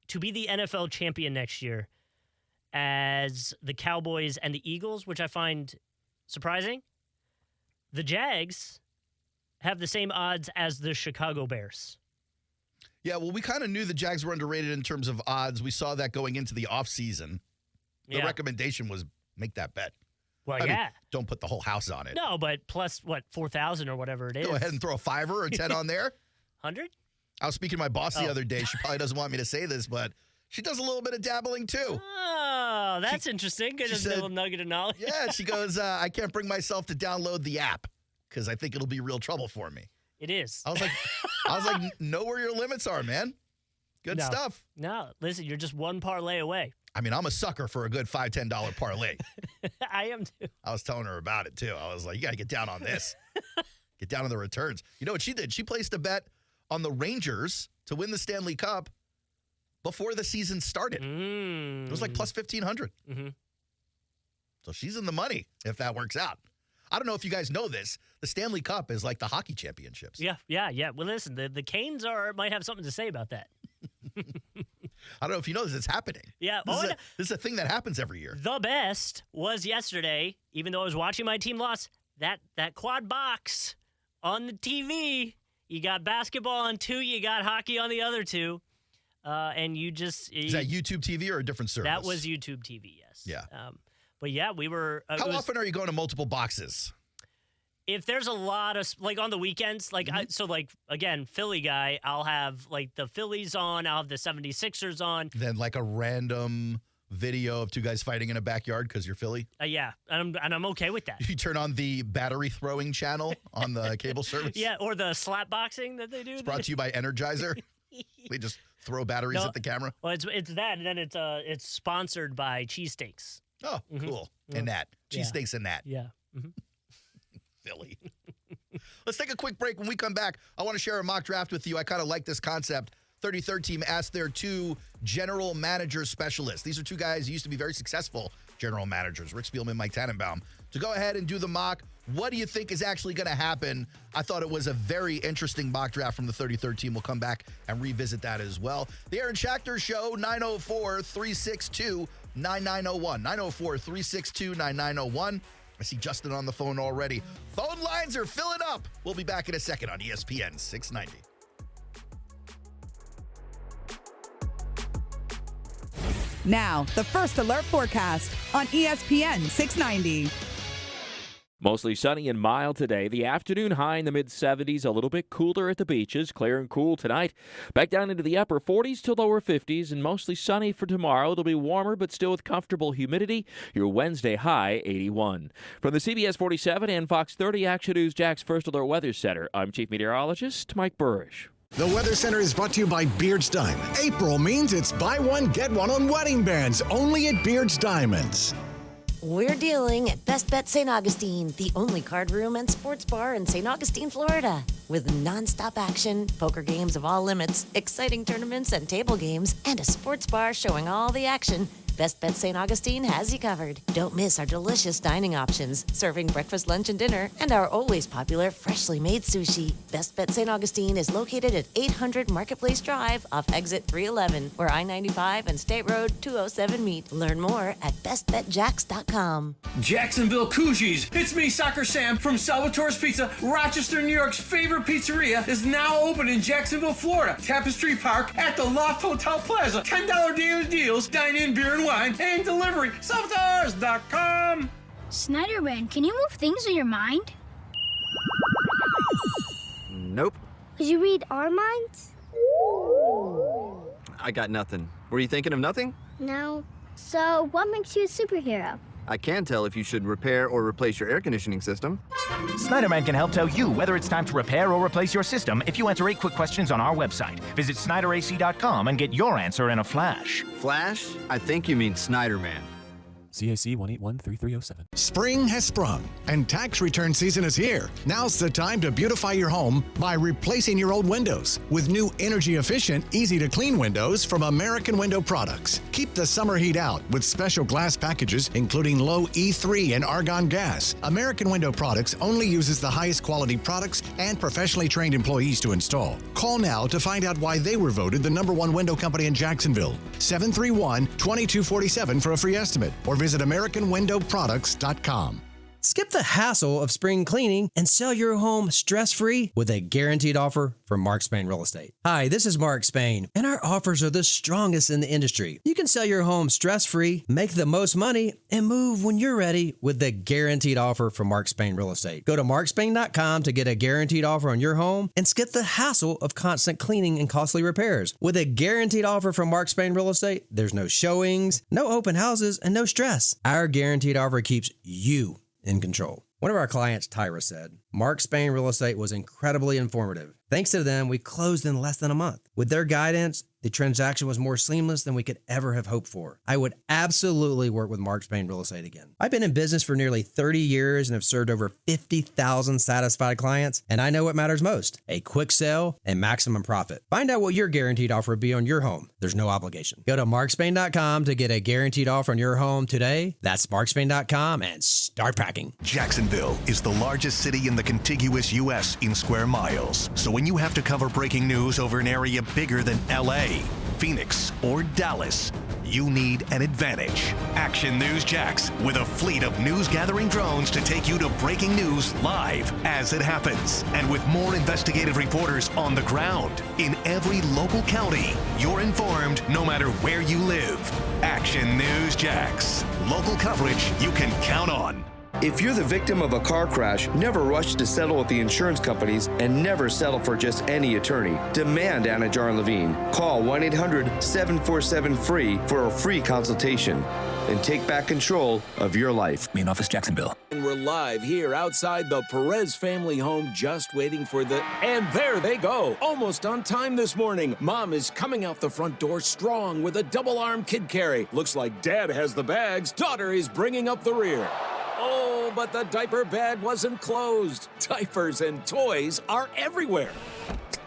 [SPEAKER 16] to be the NFL champion next year as the Cowboys and the Eagles, which I find surprising. The Jags have the same odds as the Chicago Bears.
[SPEAKER 15] Yeah, well, we kind of knew the Jags were underrated in terms of odds. We saw that going into the offseason. The recommendation was make that bet.
[SPEAKER 16] Well,
[SPEAKER 15] I mean, don't put the whole house on it.
[SPEAKER 16] No, but plus, 4,000 or whatever it is.
[SPEAKER 15] Go ahead and throw a $5 or $10 on there.
[SPEAKER 16] 100?
[SPEAKER 15] I was speaking to my boss the other day. She probably doesn't want me to say this, but she does a little bit of dabbling too.
[SPEAKER 16] Oh, that's interesting. Good, a little nugget of knowledge.
[SPEAKER 15] Yeah, she goes, I can't bring myself to download the app because I think it'll be real trouble for me.
[SPEAKER 16] It is.
[SPEAKER 15] I was like, know where your limits are, man. Good stuff.
[SPEAKER 16] No, listen, you're just one parlay away.
[SPEAKER 15] I mean, I'm a sucker for a good $5, $10 parlay.
[SPEAKER 16] I am too.
[SPEAKER 15] I was telling her about it too. I was like, you got to get down on this. Get down on the returns. You know what she did? She placed a bet on the Rangers to win the Stanley Cup before the season started. It was like plus 1,500.
[SPEAKER 16] Mm-hmm.
[SPEAKER 15] So she's in the money if that works out. I don't know if you guys know this. The Stanley Cup is like the hockey championships.
[SPEAKER 16] Yeah. Well, listen, the Canes might have something to say about that.
[SPEAKER 15] I don't know if you know this. It's happening.
[SPEAKER 16] Yeah.
[SPEAKER 15] This is a thing that happens every year.
[SPEAKER 16] The best was yesterday, even though I was watching my team lost, that quad box on the TV. You got basketball on two, you got hockey on the other two. And you just...
[SPEAKER 15] Is that YouTube TV or a different service?
[SPEAKER 16] That was YouTube TV, yes.
[SPEAKER 15] Yeah.
[SPEAKER 16] But yeah, we were.
[SPEAKER 15] How often are you going to multiple boxes?
[SPEAKER 16] If there's a lot of, like on the weekends, like, again, Philly guy, I'll have like the Phillies on, I'll have the 76ers on.
[SPEAKER 15] Then like a random video of two guys fighting in a backyard because you're Philly?
[SPEAKER 16] Yeah, and I'm okay with that.
[SPEAKER 15] You turn on the battery throwing channel on the cable service?
[SPEAKER 16] Yeah, or the slap boxing that they do.
[SPEAKER 15] It's brought to you by Energizer. They just throw batteries at the camera.
[SPEAKER 16] Well, it's that, and then it's sponsored by cheesesteaks.
[SPEAKER 15] Oh, cool. And that. Cheesesteaks and that.
[SPEAKER 16] Yeah. Mm-hmm.
[SPEAKER 15] Philly. Let's take a quick break. When we come back, I want to share a mock draft with you. I kind of like this concept. 33rd team asked their two general manager specialists. These are two guys who used to be very successful general managers, Rick Spielman, Mike Tannenbaum, to go ahead and do the mock. What do you think is actually going to happen? I thought it was a very interesting mock draft from the 33rd team. We'll come back and revisit that as well. The Aaron Schachter Show, 904-362-9901. 904-362-9901. I see Justin on the phone already. Phone lines are filling up. We'll be back in a second on ESPN 690.
[SPEAKER 10] Now, the First Alert forecast on ESPN 690.
[SPEAKER 17] Mostly sunny and mild today. The afternoon high in the mid-70s, a little bit cooler at the beaches. Clear and cool tonight. Back down into the upper 40s to lower 50s, and mostly sunny for tomorrow. It'll be warmer, but still with comfortable humidity. Your Wednesday high, 81. From the CBS 47 and Fox 30 Action News Jack's First Alert Weather Center, I'm Chief Meteorologist Mike Burrish.
[SPEAKER 9] The Weather Center is brought to you by Beard's Diamond. April means it's buy one, get one on wedding bands, only at Beard's Diamonds.
[SPEAKER 18] We're dealing at Best Bet St. Augustine, the only card room and sports bar in St. Augustine, Florida. With nonstop action, poker games of all limits, exciting tournaments and table games, and a sports bar showing all the action, Best Bet St. Augustine has you covered. Don't miss our delicious dining options, serving breakfast, lunch, and dinner, and our always popular freshly made sushi. Best Bet St. Augustine is located at 800 Marketplace Drive off exit 311, where I-95 and State Road 207 meet. Learn more at bestbetjacks.com.
[SPEAKER 19] Jacksonville Cougars. It's me, Soccer Sam from Salvatore's Pizza. Rochester, New York's favorite pizzeria is now open in Jacksonville, Florida. Tapestry Park at the Loft Hotel Plaza. $10 daily deals, dine-in, beer and wine, and delivery. Salvatores.com.
[SPEAKER 3] Snyderman, can you move things in your mind?
[SPEAKER 4] Nope.
[SPEAKER 3] Could you read our minds?
[SPEAKER 4] I got nothing. Were you thinking of nothing?
[SPEAKER 3] No. So, what makes you a superhero?
[SPEAKER 4] I can tell if you should repair or replace your air conditioning system.
[SPEAKER 6] Snyderman can help tell you whether it's time to repair or replace your system if you answer 8 quick questions on our website. Visit SnyderAC.com and get your answer in a flash.
[SPEAKER 4] Flash? I think you mean Snyderman.
[SPEAKER 7] CAC 1813307.
[SPEAKER 9] Spring has sprung, and tax return season is here. Now's the time to beautify your home by replacing your old windows with new energy-efficient, easy-to-clean windows from American Window Products. Keep the summer heat out with special glass packages, including low E3 and argon gas. American Window Products only uses the highest quality products and professionally trained employees to install. Call now to find out why they were voted the #1 window company in Jacksonville. 731-2247 for a free estimate, or visit AmericanWindowProducts.com.
[SPEAKER 20] Skip the hassle of spring cleaning and sell your home stress-free with a guaranteed offer from Mark Spain Real Estate. Hi, this is Mark Spain, and our offers are the strongest in the industry. You can sell your home stress-free, make the most money, and move when you're ready with the guaranteed offer from Mark Spain Real Estate. Go to markspain.com to get a guaranteed offer on your home and skip the hassle of constant cleaning and costly repairs. With a guaranteed offer from Mark Spain Real Estate, there's no showings, no open houses, and no stress. Our guaranteed offer keeps you in control. One of our clients, Tyra, said, Mark Spain Real Estate was incredibly informative. Thanks to them, we closed in less than a month. With their guidance, the transaction was more seamless than we could ever have hoped for. I would absolutely work with Mark Spain Real Estate again. I've been in business for nearly 30 years and have served over 50,000 satisfied clients, and I know what matters most: a quick sale and maximum profit. Find out what your guaranteed offer would be on your home. There's no obligation. Go to markspain.com to get a guaranteed offer on your home today. That's markspain.com and start packing.
[SPEAKER 1] Jacksonville is the largest city in the contiguous U.S. in square miles. So when you have to cover breaking news over an area bigger than L.A., Phoenix, or Dallas, you need an advantage. Action News Jax with a fleet of news-gathering drones to take you to breaking news live as it happens. And with more investigative reporters on the ground in every local county, you're informed no matter where you live. Action News Jax. Local coverage you can count on.
[SPEAKER 21] If you're the victim of a car crash, never rush to settle with the insurance companies and never settle for just any attorney. Demand Anna Jar Levine. Call 1-800-747-FREE for a free consultation and take back control of your life.
[SPEAKER 22] Main office, Jacksonville.
[SPEAKER 23] And we're live here outside the Perez family home, just waiting for the... And there they go. Almost on time this morning. Mom is coming out the front door strong with a double-arm kid carry. Looks like Dad has the bags. Daughter is bringing up the rear. Oh, but the diaper bag wasn't closed. Diapers and toys are everywhere.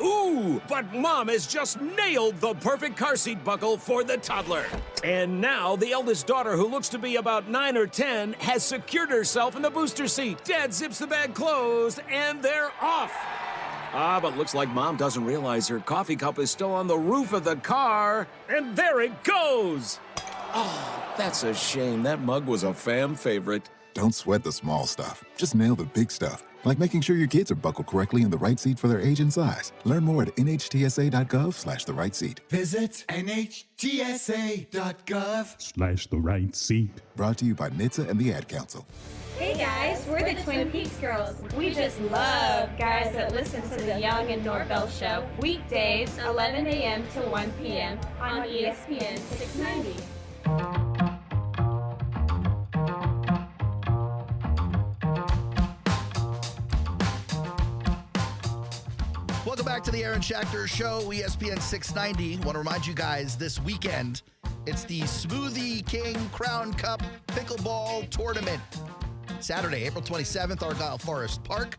[SPEAKER 23] Ooh, but Mom has just nailed the perfect car seat buckle for the toddler. And now the eldest daughter, who looks to be about 9 or 10, has secured herself in the booster seat. Dad zips the bag closed, and they're off. But looks like Mom doesn't realize her coffee cup is still on the roof of the car. And there it goes. Oh, that's a shame. That mug was a fam favorite.
[SPEAKER 24] Don't sweat the small stuff. Just nail the big stuff, like making sure your kids are buckled correctly in the right seat for their age and size. Learn more at nhtsa.gov/the right seat.
[SPEAKER 25] Visit nhtsa.gov/the right seat.
[SPEAKER 24] Brought to you by NHTSA and the Ad Council.
[SPEAKER 26] Hey guys, we're the Twin Peaks Girls. We just love guys that listen to the Young and Norvell Show. Weekdays, 11 a.m. to 1 p.m. on ESPN 690.
[SPEAKER 15] Welcome back to the Aaron Schachter Show, ESPN 690. Want to remind you guys, this weekend, it's the Smoothie King Crown Cup Pickleball Tournament. Saturday, April 27th, Argyle Forest Park.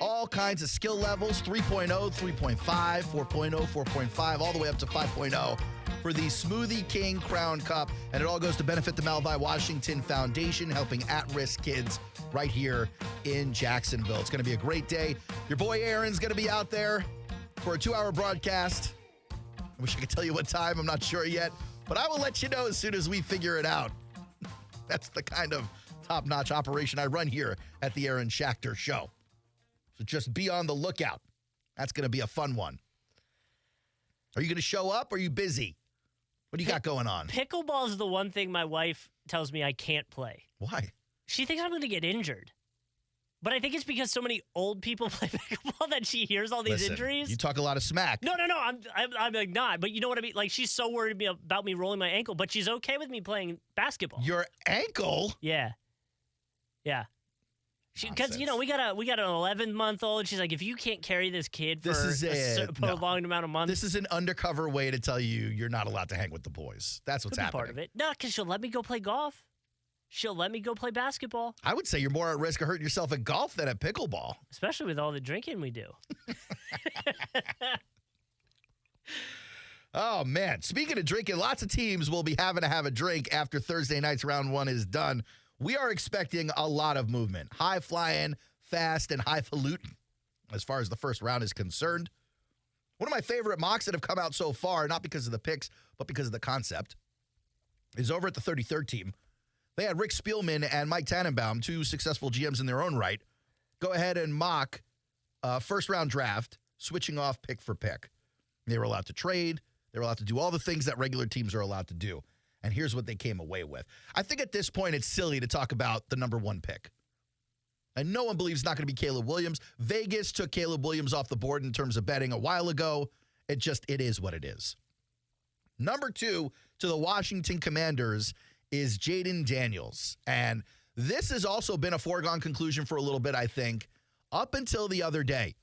[SPEAKER 15] All kinds of skill levels, 3.0, 3.5, 4.0, 4.5, all the way up to 5.0 for the Smoothie King Crown Cup. And it all goes to benefit the Malvi Washington Foundation, helping at-risk kids right here in Jacksonville. It's going to be a great day. Your boy Aaron's going to be out there for a 2-hour broadcast. I wish I could tell you what time. I'm not sure yet, but I will let you know as soon as we figure it out. That's the kind of top-notch operation I run here at the Aaron Schachter Show. So just be on the lookout. That's going to be a fun one. Are you going to show up or are you busy? What do you got going on?
[SPEAKER 16] Pickleball is the one thing my wife tells me I can't play.
[SPEAKER 15] Why?
[SPEAKER 16] She thinks I'm going to get injured. But I think it's because so many old people play pickleball that she hears all these injuries.
[SPEAKER 15] You talk a lot of smack.
[SPEAKER 16] No. I'm like not. But you know what I mean? Like, she's so worried about me rolling my ankle, but she's okay with me playing basketball.
[SPEAKER 15] Your ankle?
[SPEAKER 16] Yeah. Because, you know, we got an 11-month-old. She's like, if you can't carry this kid for a prolonged amount of months.
[SPEAKER 15] This is an undercover way to tell you you're not allowed to hang with the boys. That's what's happening.
[SPEAKER 16] Part of it. No, because she'll let me go play golf. She'll let me go play basketball.
[SPEAKER 15] I would say you're more at risk of hurting yourself at golf than at pickleball.
[SPEAKER 16] Especially with all the drinking we do.
[SPEAKER 15] Oh, man. Speaking of drinking, lots of teams will be having to have a drink after Thursday night's round one is done. We are expecting a lot of movement. High-flying, fast, and highfalutin as far as the first round is concerned. One of my favorite mocks that have come out so far, not because of the picks, but because of the concept, is over at the 33rd team. They had Rick Spielman and Mike Tannenbaum, two successful GMs in their own right, go ahead and mock a first-round draft, switching off pick for pick. They were allowed to trade. They were allowed to do all the things that regular teams are allowed to do. And here's what they came away with. I think at this point it's silly to talk about the number one pick. And no one believes it's not going to be Caleb Williams. Vegas took Caleb Williams off the board in terms of betting a while ago. It is what it is. Number 2 to the Washington Commanders is Jaden Daniels. And this has also been a foregone conclusion for a little bit, I think, up until the other day.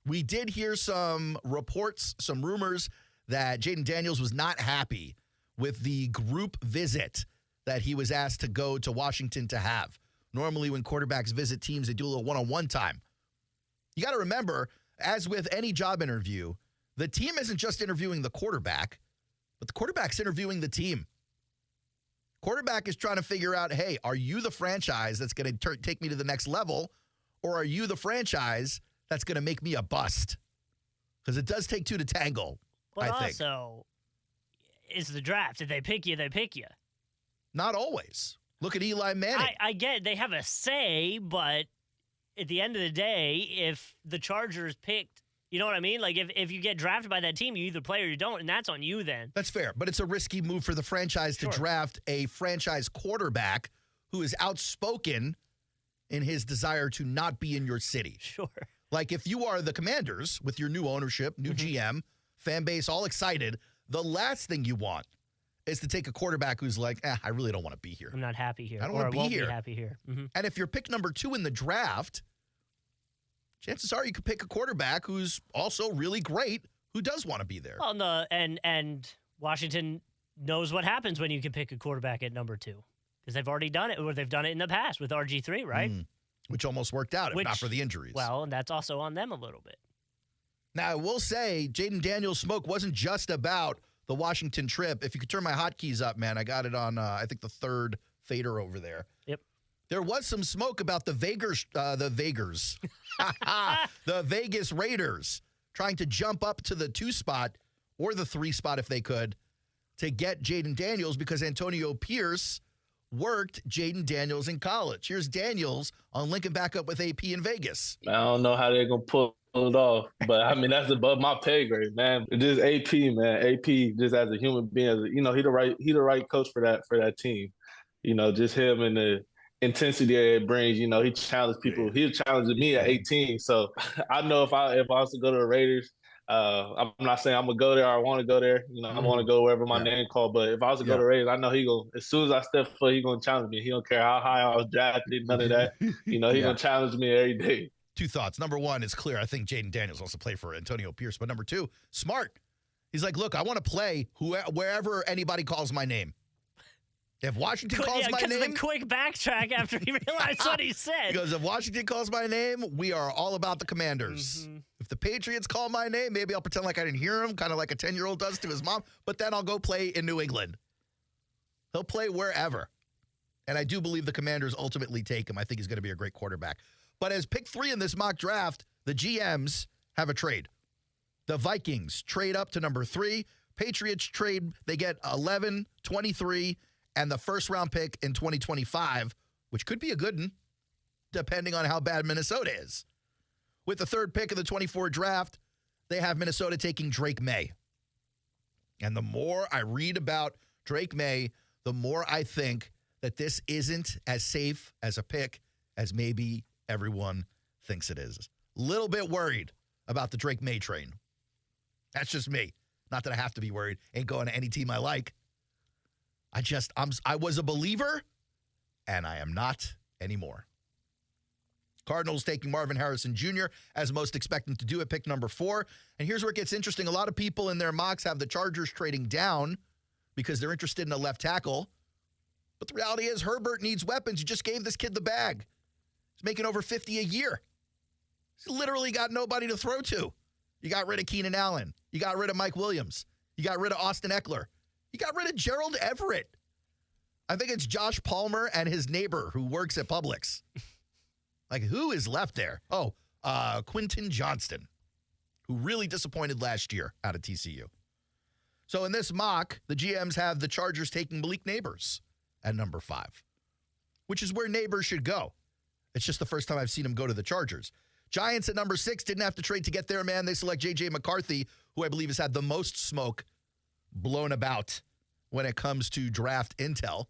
[SPEAKER 15] We did hear some reports, some rumors that Jaden Daniels was not happy with the group visit that he was asked to go to Washington to have. Normally when quarterbacks visit teams, they do a little one-on-one time. You got to remember, as with any job interview, the team isn't just interviewing the quarterback, but the quarterback's interviewing the team. Quarterback is trying to figure out, hey, are you the franchise that's going to take me to the next level, or are you the franchise that's going to make me a bust? Because it does take two to tangle,
[SPEAKER 16] but
[SPEAKER 15] I think.
[SPEAKER 16] Also, It's the draft. If they pick you, they pick you.
[SPEAKER 15] Not always. Look at Eli Manning.
[SPEAKER 16] I get it. They have a say, but at the end of the day, if the Chargers picked, you know what I mean? Like, if you get drafted by that team, you either play or you don't, and that's on you then.
[SPEAKER 15] That's fair, but it's a risky move for the franchise to draft a franchise quarterback who is outspoken in his desire to not be in your city.
[SPEAKER 16] Sure.
[SPEAKER 15] Like, if you are the Commanders with your new ownership, new GM, fan base, all excited, the last thing you want is to take a quarterback who's like, I really don't want to be here.
[SPEAKER 16] I'm not happy here.
[SPEAKER 15] I don't want to be here.
[SPEAKER 16] Be happy here. Mm-hmm.
[SPEAKER 15] And if you're pick number 2 in the draft, chances are you could pick a quarterback who's also really great, who does want to be there.
[SPEAKER 16] Well, and Washington knows what happens when you can pick a quarterback at number 2. Because they've already done it, or they've done it in the past with RG3, right?
[SPEAKER 15] Which almost worked out, if not for the injuries.
[SPEAKER 16] Well, and that's also on them a little bit.
[SPEAKER 15] Now, I will say, Jaden Daniels' smoke wasn't just about the Washington trip. If you could turn my hotkeys up, man, I got it on, I think, the third fader over there.
[SPEAKER 16] Yep.
[SPEAKER 15] There was some smoke about the Vegas Raiders trying to jump up to the 2 spot or the 3 spot if they could to get Jaden Daniels because Antonio Pierce worked Jaden Daniels in college. Here's Daniels on linking back up with AP in Vegas.
[SPEAKER 2] I don't know how they're going to pull it off, but I mean, that's above my pay grade, man. Just AP, man. AP, just as a human being, he the right coach for that team. Just him and the intensity that it brings. He challenged people. He challenged me at 18. So I know if I was to go to the Raiders, I'm not saying I'm gonna go there or I want to go there. I want to go wherever my name called. But if I was to go to Raiders, I know he go as soon as I step foot, he gonna challenge me. He don't care how high I was drafted, none of that. He gonna challenge me every day.
[SPEAKER 15] 2 thoughts. Number 1, it's clear. I think Jaden Daniels wants to play for Antonio Pierce. But number 2, smart. He's like, look, I want to play wherever anybody calls my name. If Washington calls my name,
[SPEAKER 16] the quick backtrack after he realized what he said.
[SPEAKER 15] Because if Washington calls my name, we are all about the Commanders. If the Patriots call my name, maybe I'll pretend like I didn't hear him, kind of like a 10-year-old does to his mom, but then I'll go play in New England. He'll play wherever. And I do believe the Commanders ultimately take him. I think he's going to be a great quarterback. But as pick 3 in this mock draft, the GMs have a trade. The Vikings trade up to number 3. Patriots trade, they get 11, 23, and the first-round pick in 2025, which could be a good one, depending on how bad Minnesota is. With the 3rd pick of the 24 draft, they have Minnesota taking Drake May. And the more I read about Drake May, the more I think that this isn't as safe as a pick as maybe everyone thinks it is. Little bit worried about the Drake May train. That's just me. Not that I have to be worried. Ain't going to any team I like. I was a believer, and I am not anymore. Cardinals taking Marvin Harrison Jr. as most expecting to do at pick number 4. And here's where it gets interesting. A lot of people in their mocks have the Chargers trading down because they're interested in a left tackle. But the reality is Herbert needs weapons. You just gave this kid the bag. He's making over $50 a year. He's literally got nobody to throw to. You got rid of Keenan Allen. You got rid of Mike Williams. You got rid of Austin Eckler. You got rid of Gerald Everett. I think it's Josh Palmer and his neighbor who works at Publix. Like, who is left there? Oh, Quentin Johnston, who really disappointed last year out of TCU. So in this mock, the GMs have the Chargers taking Malik Neighbors at number 5, which is where Neighbors should go. It's just the first time I've seen him go to the Chargers. Giants at number 6 didn't have to trade to get there, man. They select J.J. McCarthy, who I believe has had the most smoke blown about when it comes to draft intel.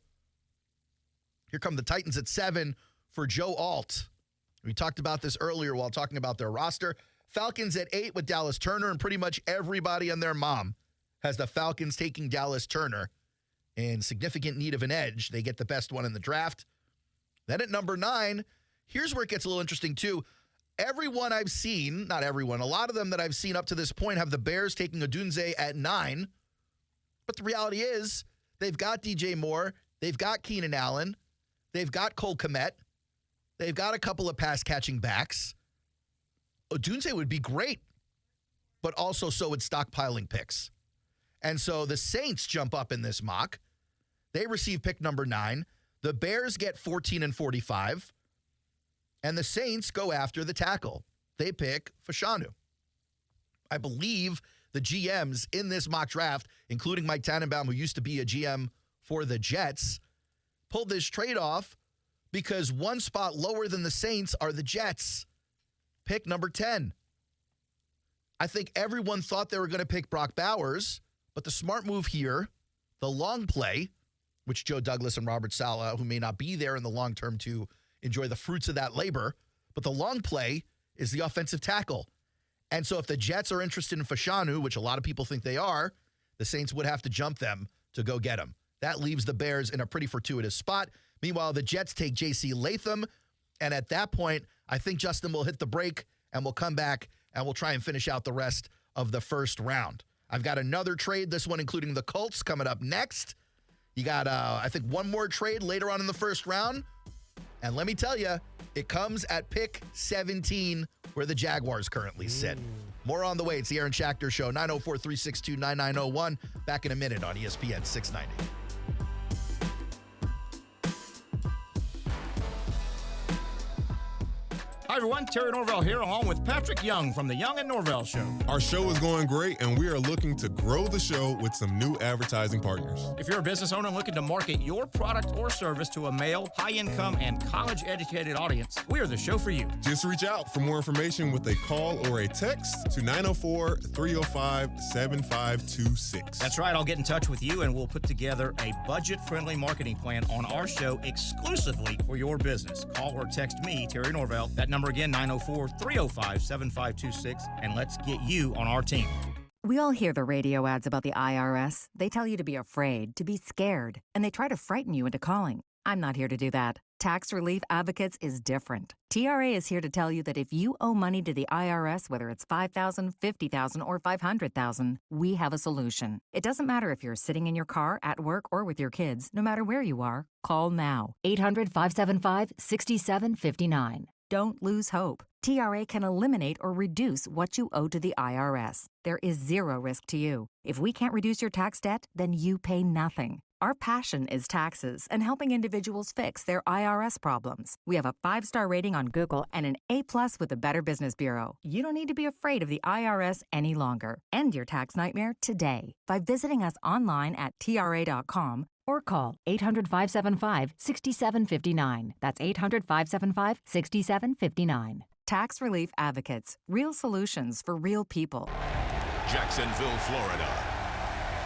[SPEAKER 15] Here come the Titans at 7 for Joe Alt. We talked about this earlier while talking about their roster. Falcons at 8 with Dallas Turner, and pretty much everybody and their mom has the Falcons taking Dallas Turner in significant need of an edge. They get the best one in the draft. Then at number 9, here's where it gets a little interesting too. Everyone I've seen, not everyone, a lot of them that I've seen up to this point have the Bears taking Odunze at 9. But the reality is they've got DJ Moore, they've got Keenan Allen, they've got Cole Kmet, they've got a couple of pass-catching backs. Odunze would be great, but also so would stockpiling picks. And so the Saints jump up in this mock. They receive pick number 9. The Bears get 14 and 45. And the Saints go after the tackle. They pick Fashanu. I believe the GMs in this mock draft, including Mike Tannenbaum, who used to be a GM for the Jets, pulled this trade off because one spot lower than the Saints are the Jets. Pick number 10. I think everyone thought they were going to pick Brock Bowers, but the smart move here, the long play, which Joe Douglas and Robert Saleh, who may not be there in the long term to enjoy the fruits of that labor, but the long play is the offensive tackle. And so if the Jets are interested in Fashanu, which a lot of people think they are, the Saints would have to jump them to go get him. That leaves the Bears in a pretty fortuitous spot. Meanwhile, the Jets take J.C. Latham, and at that point, I think Justin will hit the brake and we'll come back and we'll try and finish out the rest of the first round. I've got another trade, this one including the Colts, coming up next. You got, I think, one more trade later on in the first round. And let me tell you, it comes at pick 17, where the Jaguars currently sit. More on the way. It's the Aaron Schachter Show, 904-362-9901. Back in a minute on ESPN 690.
[SPEAKER 5] Hi, everyone. Terry Norvell here, along with Patrick Young from the Young and Norvell Show.
[SPEAKER 8] Our show is going great, and we are looking to grow the show with some new advertising partners.
[SPEAKER 5] If you're a business owner looking to market your product or service to a male, high-income, and college-educated audience, we are the show for you.
[SPEAKER 8] Just reach out for more information with a call or a text to 904-305-7526.
[SPEAKER 5] That's right. I'll get in touch with you, and we'll put together a budget-friendly marketing plan on our show exclusively for your business. Call or text me, Terry Norvell. That number again, 904-305-7526, and let's get you on our team.
[SPEAKER 12] We all hear the radio ads about the IRS. They tell you to be afraid, to be scared, and they try to frighten you into calling. I'm not here to do that. Tax Relief Advocates is different. TRA is here to tell you that if you owe money to the IRS, whether it's $5,000, $50,000, or $500,000, we have a solution. It doesn't matter if you're sitting in your car, at work, or with your kids. No matter where you are, call now. 800-575-6759. Don't lose hope. TRA can eliminate or reduce what you owe to the IRS. There is zero risk to you. If we can't reduce your tax debt, then you pay nothing. Our passion is taxes and helping individuals fix their IRS problems. We have a 5-star rating on Google and an A+ with the Better Business Bureau. You don't need to be afraid of the IRS any longer. End your tax nightmare today by visiting us online at TRA.com or call 800-575-6759. That's 800-575-6759. Tax Relief Advocates. Real solutions for real people.
[SPEAKER 11] Jacksonville, Florida.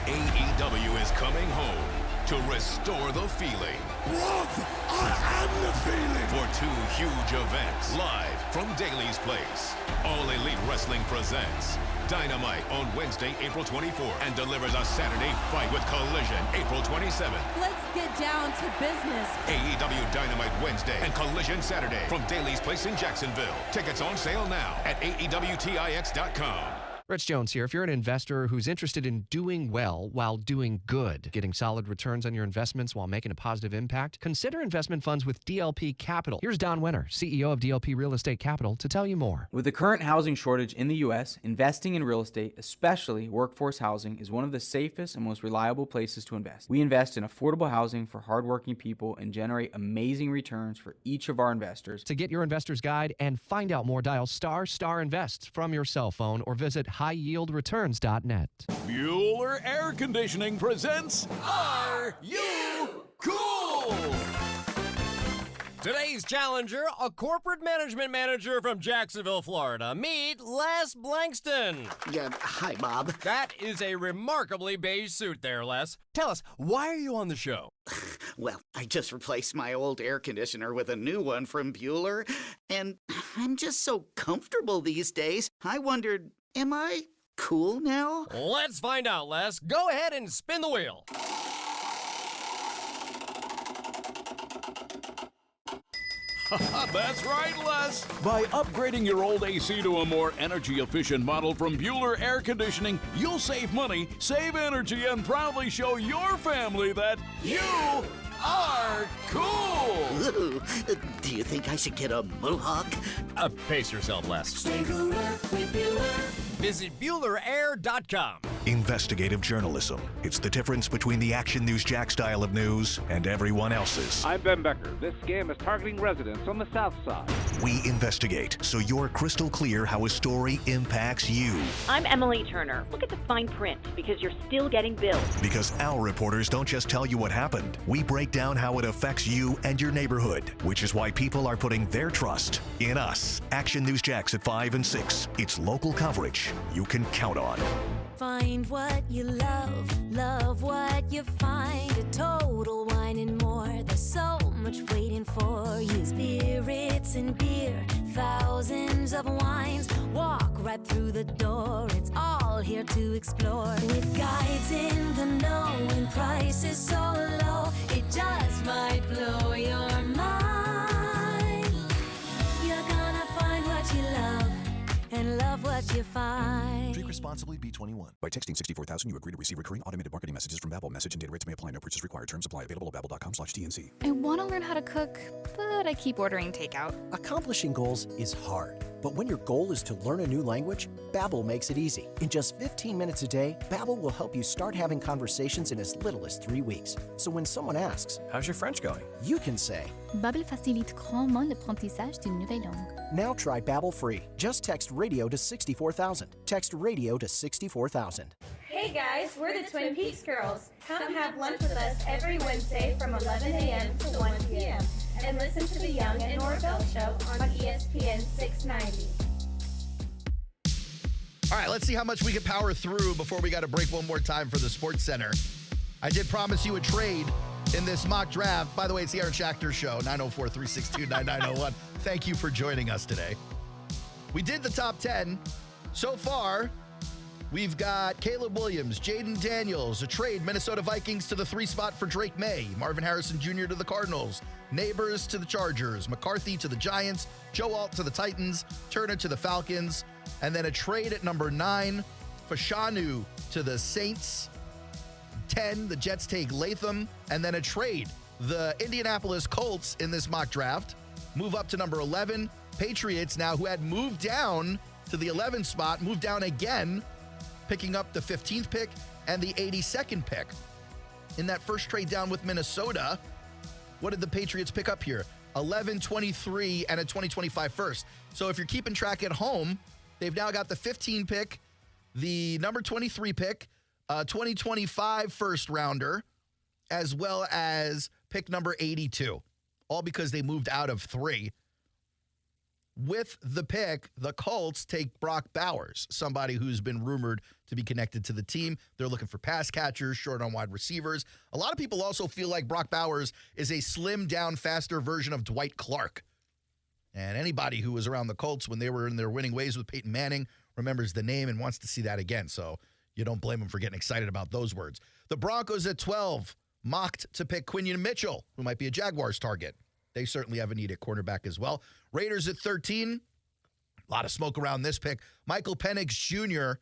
[SPEAKER 11] AEW is coming home to restore the feeling.
[SPEAKER 13] Love, I am the feeling.
[SPEAKER 11] For 2 huge events live from Daly's Place. All Elite Wrestling presents Dynamite on Wednesday, April 24th, and delivers a Saturday fight with Collision, April 27th.
[SPEAKER 14] Let's get down to business.
[SPEAKER 11] AEW Dynamite Wednesday and Collision Saturday from Daly's Place in Jacksonville. Tickets on sale now at AEWTIX.com.
[SPEAKER 22] Rich Jones here. If you're an investor who's interested in doing well while doing good, getting solid returns on your investments while making a positive impact, consider investment funds with DLP Capital. Here's Don Winter, CEO of DLP Real Estate Capital, to tell you more.
[SPEAKER 27] With the current housing shortage in the U.S., investing in real estate, especially workforce housing, is one of the safest and most reliable places to invest. We invest in affordable housing for hardworking people and generate amazing returns for each of our investors.
[SPEAKER 22] To get your investor's guide and find out more, dial ** Invest from your cell phone or visit highyieldreturns.net.
[SPEAKER 28] Bueller Air Conditioning presents Are You Cool?
[SPEAKER 29] Today's challenger, a corporate management manager from Jacksonville, Florida. Meet Les Blankston.
[SPEAKER 30] Hi, Bob.
[SPEAKER 29] That is a remarkably beige suit there, Les. Tell us, why are you on the show?
[SPEAKER 30] Well, I just replaced my old air conditioner with a new one from Bueller, and I'm just so comfortable these days. I wondered, am I cool now?
[SPEAKER 29] Let's find out, Les. Go ahead and spin the wheel.
[SPEAKER 28] That's right, Les. By upgrading your old AC to a more energy-efficient model from Bueller Air Conditioning, you'll save money, save energy, and proudly show your family that you are cool.
[SPEAKER 30] Ooh, do you think I should get a mohawk?
[SPEAKER 29] Pace yourself, Les.
[SPEAKER 13] Stay cooler with Bueller.
[SPEAKER 29] Visit BuellerAir.com.
[SPEAKER 1] Investigative journalism. It's the difference between the Action News Jack style of news and everyone else's.
[SPEAKER 3] I'm Ben Becker. This scam is targeting residents on the South Side.
[SPEAKER 1] We investigate so you're crystal clear how a story impacts you.
[SPEAKER 4] I'm Emily Turner. Look at the fine print because you're still getting billed.
[SPEAKER 1] Because our reporters don't just tell you what happened. We break down how it affects you and your neighborhood, which is why people are putting their trust in us. Action News Jacks at 5 and 6. It's local coverage you can count on.
[SPEAKER 6] Find what you love what you find. A Total Wine and More. There's so much waiting for you. Spirits and beer, thousands of wines. Walk right through the door. It's all here to explore. With guides in the know and prices so low, it just might blow your mind. You're gonna find what you love and love what you find.
[SPEAKER 7] Drink responsibly. B21. By texting 64,000, you agree to receive recurring automated marketing messages from Babbel. Message and data rates may apply. No purchase required. Terms apply. Available at babbel.com/TNC.
[SPEAKER 9] I want to learn how to cook, but I keep ordering takeout.
[SPEAKER 10] Accomplishing goals is hard, but when your goal is to learn a new language, Babbel makes it easy. In just 15 minutes a day, Babbel will help you start having conversations in as little as 3 weeks. So when someone asks, "How's your French going?" you can say,
[SPEAKER 9] Babbel facilite grandement l'apprentissage d'une nouvelle langue.
[SPEAKER 10] Now try Babbel free. Just text radio to 64,000. Text radio to 64,000.
[SPEAKER 26] Hey guys, we're the Twin Peaks Girls. Come have lunch with us every Wednesday from 11 a.m. to 1 p.m. and listen to the Young and Norvell Show on ESPN 690.
[SPEAKER 15] All right, let's see how much we can power through before we got to break one more time for the Sports Center. I did promise you a trade in this mock draft. By the way, it's the Aaron Schachter Show, 904-362-9901. Thank you for joining us today. We did the top 10. So far, we've got Caleb Williams, Jaden Daniels, a trade, Minnesota Vikings to the 3 spot for Drake May, Marvin Harrison Jr. to the Cardinals, Neighbors to the Chargers, McCarthy to the Giants, Joe Alt to the Titans, Turner to the Falcons, and then a trade at number 9, Fashanu to the Saints. 10, the Jets take Latham, and then a trade. The Indianapolis Colts in this mock draft move up to number 11. Patriots now, who had moved down to the 11th spot, moved down again, picking up the 15th pick and the 82nd pick. In that first trade down with Minnesota, what did the Patriots pick up here? 11, 23, and a 2025 first. So if you're keeping track at home, they've now got the 15 pick, the number 23 pick, 2025 first rounder, as well as pick number 82, all because they moved out of 3. With the pick, the Colts take Brock Bowers, somebody who's been rumored to be connected to the team. They're looking for pass catchers, short on wide receivers. A lot of people also feel like Brock Bowers is a slimmed down, faster version of Dwight Clark. And anybody who was around the Colts when they were in their winning ways with Peyton Manning remembers the name and wants to see that again. So you don't blame them for getting excited about those words. The Broncos at 12, mocked to pick Quinion Mitchell, who might be a Jaguars target. They certainly have a need at cornerback as well. Raiders at 13. A lot of smoke around this pick. Michael Penix Jr.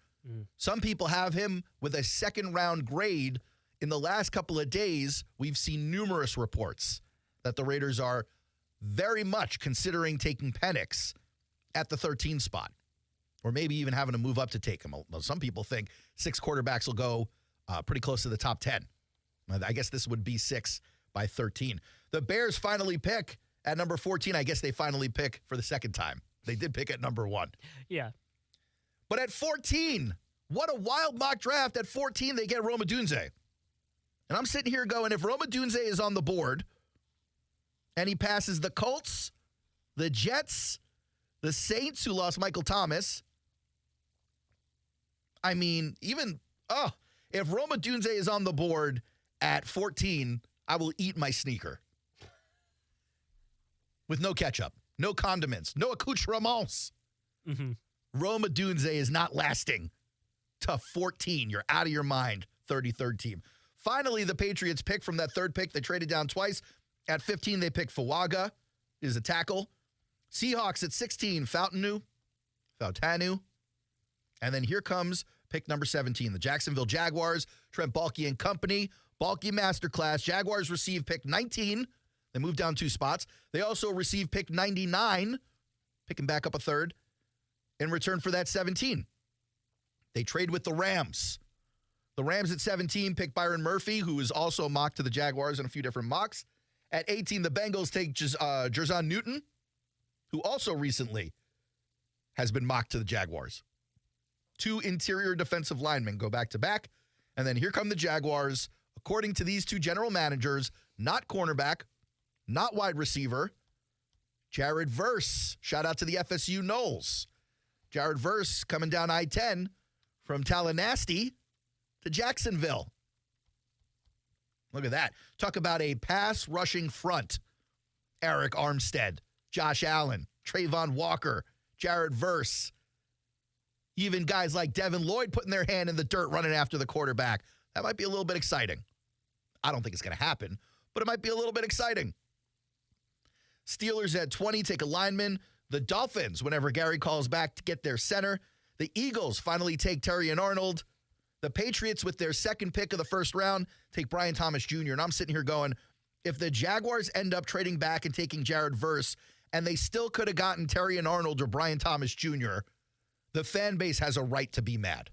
[SPEAKER 15] Some people have him with a second-round grade. In the last couple of days, we've seen numerous reports that the Raiders are very much considering taking Penix at the 13 spot, or maybe even having to move up to take him. Some people think 6 quarterbacks will go pretty close to the top 10. I guess this would be 6 by 13. The Bears finally pick at number 14. I guess they finally pick for the second time. They did pick at number 1.
[SPEAKER 16] Yeah.
[SPEAKER 15] But at 14, what a wild mock draft. At 14, they get Rome Odunze. And I'm sitting here going, if Rome Odunze is on the board and he passes the Colts, the Jets, the Saints, who lost Michael Thomas, I mean, even, if Rome Odunze is on the board at 14, I will eat my sneaker. With no ketchup, no condiments, no accoutrements.
[SPEAKER 16] Mm-hmm.
[SPEAKER 15] Rome Odunze is not lasting to 14. You're out of your mind, 33rd team. Finally, the Patriots pick from that third pick. They traded down twice. At 15, they pick Fuaga, is a tackle. Seahawks at 16, Fautanu. And then here comes pick number 17, the Jacksonville Jaguars, Trent Baalke and company. Baalke masterclass. Jaguars receive pick 19. They move down 2 spots. They also receive pick 99, picking back up a third, in return for that 17. They trade with the Rams. The Rams at 17 pick Byron Murphy, who is also mocked to the Jaguars in a few different mocks. At 18, the Bengals take Jerzon Newton, who also recently has been mocked to the Jaguars. 2 interior defensive linemen go back-to-back. And then here come the Jaguars. According to these 2 general managers, not cornerback, not wide receiver, Jared Verse. Shout out to the FSU Knowles. Jared Verse coming down I-10 from Tallahassee to Jacksonville. Look at that. Talk about a pass rushing front. Eric Armstead, Josh Allen, Trayvon Walker, Jared Verse. Even guys like Devin Lloyd putting their hand in the dirt running after the quarterback. That might be a little bit exciting. I don't think it's going to happen, but it might be a little bit exciting. Steelers at 20 take a lineman. The Dolphins, whenever Gary calls back, to get their center. The Eagles finally take Terry and Arnold. The Patriots, with their second pick of the first round, take Brian Thomas Jr. And I'm sitting here going, if the Jaguars end up trading back and taking Jared Verse, and they still could have gotten Terry and Arnold or Brian Thomas Jr., the fan base has a right to be mad.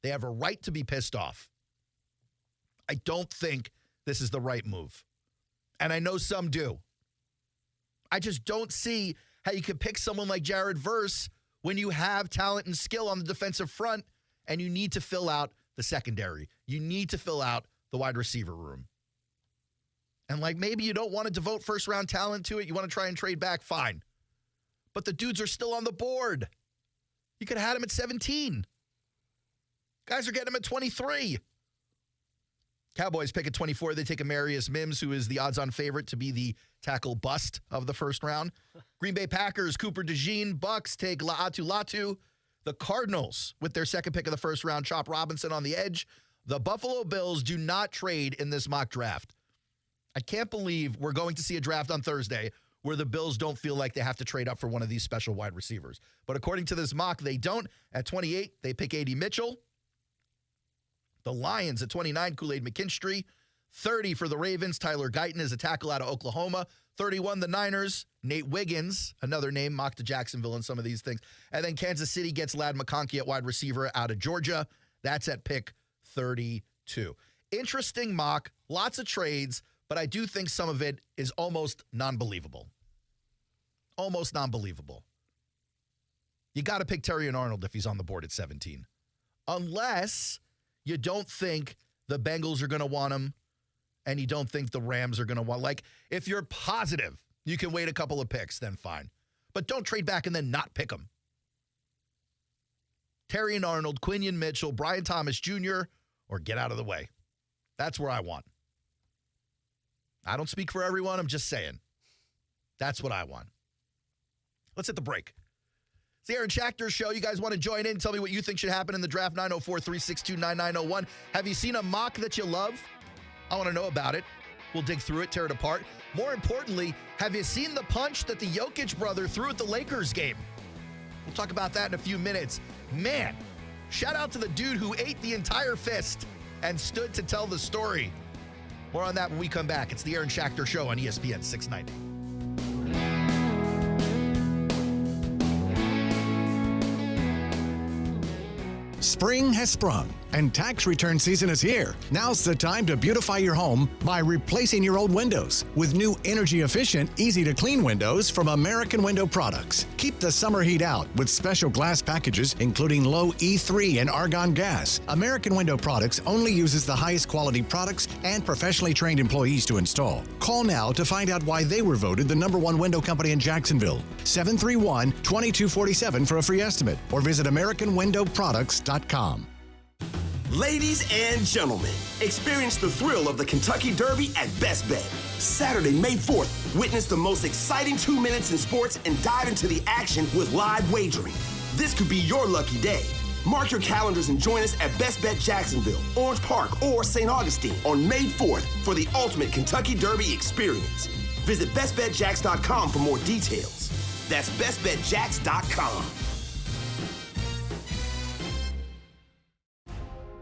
[SPEAKER 15] They have a right to be pissed off. I don't think this is the right move. And I know some do. I just don't see how you could pick someone like Jared Verse when you have talent and skill on the defensive front and you need to fill out the secondary. You need to fill out the wide receiver room. And like maybe you don't want to devote first-round talent to it. You want to try and trade back, fine. But the dudes are still on the board. You could have had him at 17. Guys are getting him at 23. Cowboys pick at 24. They take Amarius Mims, who is the odds-on favorite to be the tackle bust of the first round. Green Bay Packers, Cooper DeJean. Bucks take La'atu Latu. The Cardinals, with their second pick of the first round, Chop Robinson on the edge. The Buffalo Bills do not trade in this mock draft. I can't believe we're going to see a draft on Thursday where the Bills don't feel like they have to trade up for one of these special wide receivers. But according to this mock, they don't. At 28, they pick A.D. Mitchell. The Lions at 29, Kool-Aid McKinstry. 30 for the Ravens, Tyler Guyton is a tackle out of Oklahoma. 31, the Niners, Nate Wiggins, another name mocked to Jacksonville in some of these things. And then Kansas City gets Ladd McConkey at wide receiver out of Georgia. That's at pick 32. Interesting mock, lots of trades, but I do think some of it is almost non-believable. Almost non-believable. You got to pick Terry and Arnold if he's on the board at 17. Unless you don't think the Bengals are going to want him and you don't think the Rams are going to want. Like, if you're positive you can wait a couple of picks, then fine. But don't trade back and then not pick them. Terry and Arnold, Quinion Mitchell, Brian Thomas Jr., or get out of the way. That's where I want. I don't speak for everyone. I'm just saying. That's what I want. Let's hit the break. It's the Aaron Schachter Show. You guys want to join in? Tell me what you think should happen in the draft. 904-362-9901. Have you seen a mock that you love? I want to know about it. We'll dig through it, tear it apart. More importantly, have you seen the punch that the Jokic brother threw at the Lakers game? We'll talk about that in a few minutes. Man, shout out to the dude who ate the entire fist and stood to tell the story. More on that when we come back. It's the Aaron Schachter Show on ESPN 690.
[SPEAKER 2] Spring has sprung and tax return season is here. Now's the time to beautify your home by replacing your old windows with new energy-efficient, easy-to-clean windows from American Window Products. Keep the summer heat out with special glass packages including low E3 and argon gas. American Window Products only uses the highest quality products and professionally trained employees to install. Call now to find out why they were voted the #1 window company in Jacksonville. 731-2247 for a free estimate or visit AmericanWindowProducts.com.
[SPEAKER 8] Ladies and gentlemen, experience the thrill of the Kentucky Derby at Best Bet. Saturday, May 4th, witness the most exciting 2 minutes in sports and dive into the action with live wagering. This could be your lucky day. Mark your calendars and join us at Best Bet Jacksonville, Orange Park, or St. Augustine on May 4th for the ultimate Kentucky Derby experience. Visit BestBetJax.com for more details. That's BestBetJax.com.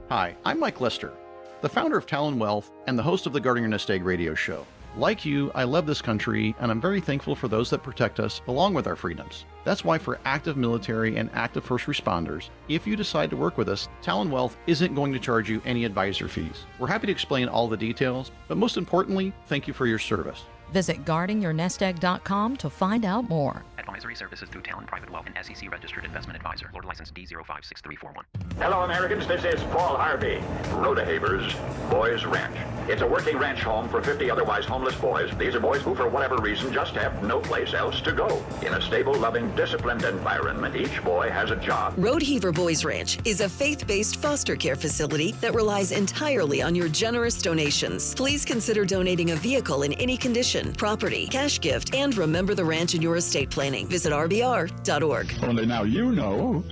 [SPEAKER 17] Hi, I'm Mike Lister, the founder of Talon Wealth and the host of the Guarding Your Nest Egg radio show.
[SPEAKER 5] Like you, I love this country, and I'm very thankful for those that protect us along with our freedoms. That's why for active military and active first responders, if you decide to work with us, Talon Wealth isn't going to charge you any advisor fees. We're happy to explain all the details, but most importantly, thank you for your service.
[SPEAKER 12] Visit guardingyournestegg.com to find out more.
[SPEAKER 17] Advisory services through Talon Private Wealth and SEC Registered Investment Advisor. Florida License D056341.
[SPEAKER 18] Hello, Americans. This is Paul Harvey. Rodehaver's Boys Ranch. It's a working ranch home for 50 otherwise homeless boys. These are boys who, for whatever reason, just have no place else to go. In a stable, loving, disciplined environment, each boy has a job.
[SPEAKER 19] Rodehaver Boys Ranch is a faith-based foster care facility that relies entirely on your generous donations. Please consider donating a vehicle in any condition, property, cash gift, and remember the ranch in your estate planning. Visit rbr.org.
[SPEAKER 20] Only now you know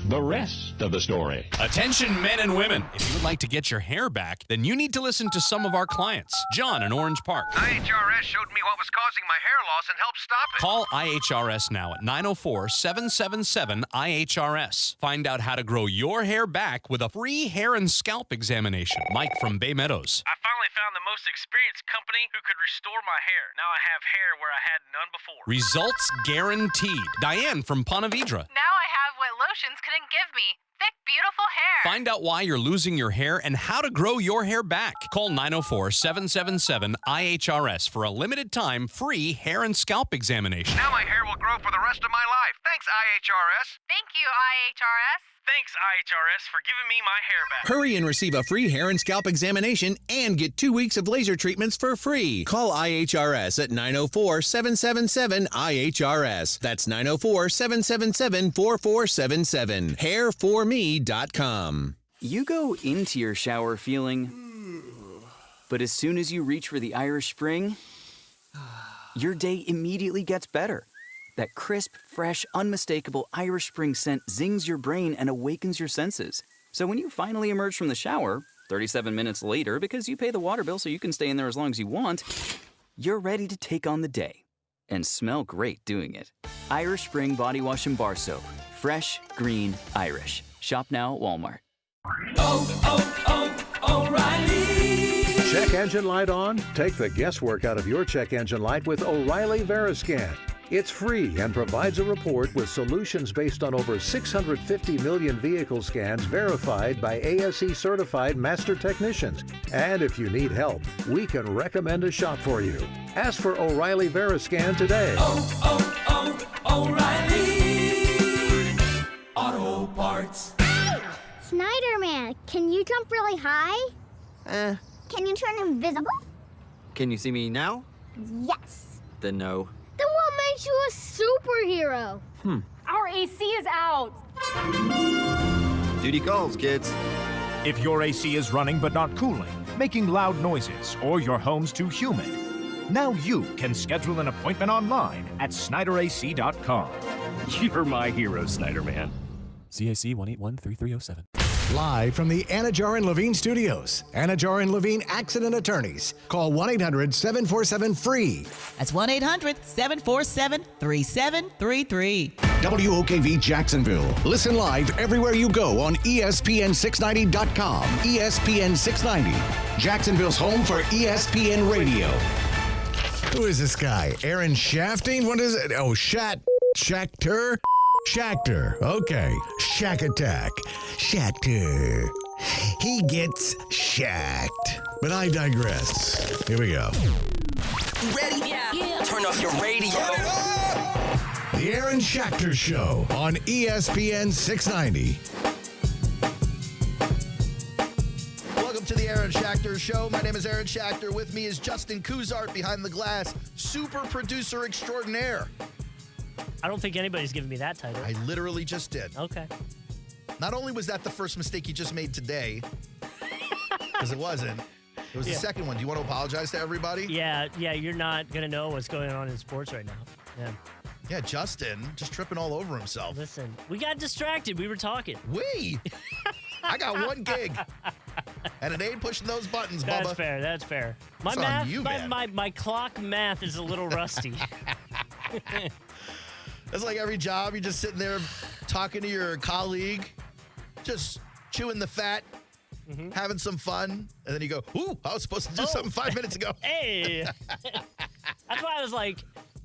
[SPEAKER 20] the rest of the story.
[SPEAKER 21] Attention men and women. If you would like to get your hair back, then you need to listen to some of our clients. John in Orange Park.
[SPEAKER 23] IHRS showed me what was causing my hair loss and helped stop it.
[SPEAKER 21] Call IHRS now at 904-777-IHRS. Find out how to grow your hair back with a free hair and scalp examination. Mike from Bay Meadows.
[SPEAKER 23] I finally found the most experienced company who could restore my hair. Now I have hair where I had none before.
[SPEAKER 21] Results guaranteed. Diane from Ponte Vedra.
[SPEAKER 24] Now I have what lotions couldn't give me. Thick, beautiful hair.
[SPEAKER 21] Find out why you're losing your hair and how to grow your hair back. Call 904-777-IHRS for a limited time free hair and scalp examination.
[SPEAKER 23] Now my hair will grow for the rest of my life. Thanks, IHRS.
[SPEAKER 24] Thank you, IHRS.
[SPEAKER 23] Thanks, IHRS, for giving me my hair back.
[SPEAKER 25] Hurry and receive a free hair and scalp examination and get 2 weeks of laser treatments for free. Call IHRS at 904-777-IHRS. That's 904-777-4477. Hairforme.com.
[SPEAKER 31] You go into your shower feeling, but as soon as you reach for the Irish Spring, your day immediately gets better. That crisp, fresh, unmistakable Irish Spring scent zings your brain and awakens your senses. So when you finally emerge from the shower, 37 minutes later, because you pay the water bill so you can stay in there as long as you want, you're ready to take on the day and smell great doing it. Irish Spring Body Wash and Bar Soap. Fresh, green, Irish. Shop now at Walmart.
[SPEAKER 32] O'Reilly. Check engine light on? Take the guesswork out of your check engine light with O'Reilly Veriscan. It's free and provides a report with solutions based on over 650 million vehicle scans verified by ASE certified master technicians. And if you need help, we can recommend a shop for you. Ask for O'Reilly Veriscan today.
[SPEAKER 33] O'Reilly Auto Parts.
[SPEAKER 34] Snyderman, can you jump really high? Can you turn invisible?
[SPEAKER 35] Can you see me now?
[SPEAKER 34] Yes.
[SPEAKER 35] Then no.
[SPEAKER 34] Then what makes you a superhero?
[SPEAKER 32] Our AC is out.
[SPEAKER 35] Duty calls, kids.
[SPEAKER 36] If your AC is running but not cooling, making loud noises, or your home's too humid, now you can schedule an appointment online at SnyderAC.com.
[SPEAKER 37] You're my hero, Snyderman. CAC 1813307.
[SPEAKER 2] Live from the Anajar and Levine Studios, Anajar and Levine Accident Attorneys. Call 1-800-747-FREE.
[SPEAKER 38] That's 1-800-747-3733.
[SPEAKER 2] WOKV Jacksonville. Listen live everywhere you go on ESPN690.com. ESPN 690, Jacksonville's home for ESPN Radio. Who is this guy? Aaron Shafting? What is it? Oh, Schachter? Schachter. Okay. Shack Attack. Schachter. He gets shacked. But I digress. Here we go.
[SPEAKER 8] Ready? Yeah. Turn off your radio.
[SPEAKER 2] The Aaron Schachter Show on ESPN 690.
[SPEAKER 15] Welcome to the Aaron Schachter Show. My name is Aaron Schachter. With me is Justin Cousart behind the glass, super producer extraordinaire.
[SPEAKER 16] I don't think anybody's given me that title.
[SPEAKER 15] I literally just did.
[SPEAKER 16] Okay.
[SPEAKER 15] Not only was that the first mistake you just made today, because it wasn't, it was the second one. Do you want to apologize to everybody?
[SPEAKER 16] Yeah, you're not going to know what's going on in sports right now.
[SPEAKER 15] Yeah, Justin just tripping all over himself.
[SPEAKER 16] Listen, we got distracted. We were talking.
[SPEAKER 15] I got one gig. And it ain't pushing those buttons, Bubba.
[SPEAKER 16] That's fair. My
[SPEAKER 15] That's
[SPEAKER 16] math,
[SPEAKER 15] on you, man.
[SPEAKER 16] my clock math is a little rusty.
[SPEAKER 15] That's like every job. You're just sitting there talking to your colleague, just chewing the fat, having some fun, and then you go, ooh, I was supposed to do something 5 minutes ago.
[SPEAKER 16] Hey. That's why I was like,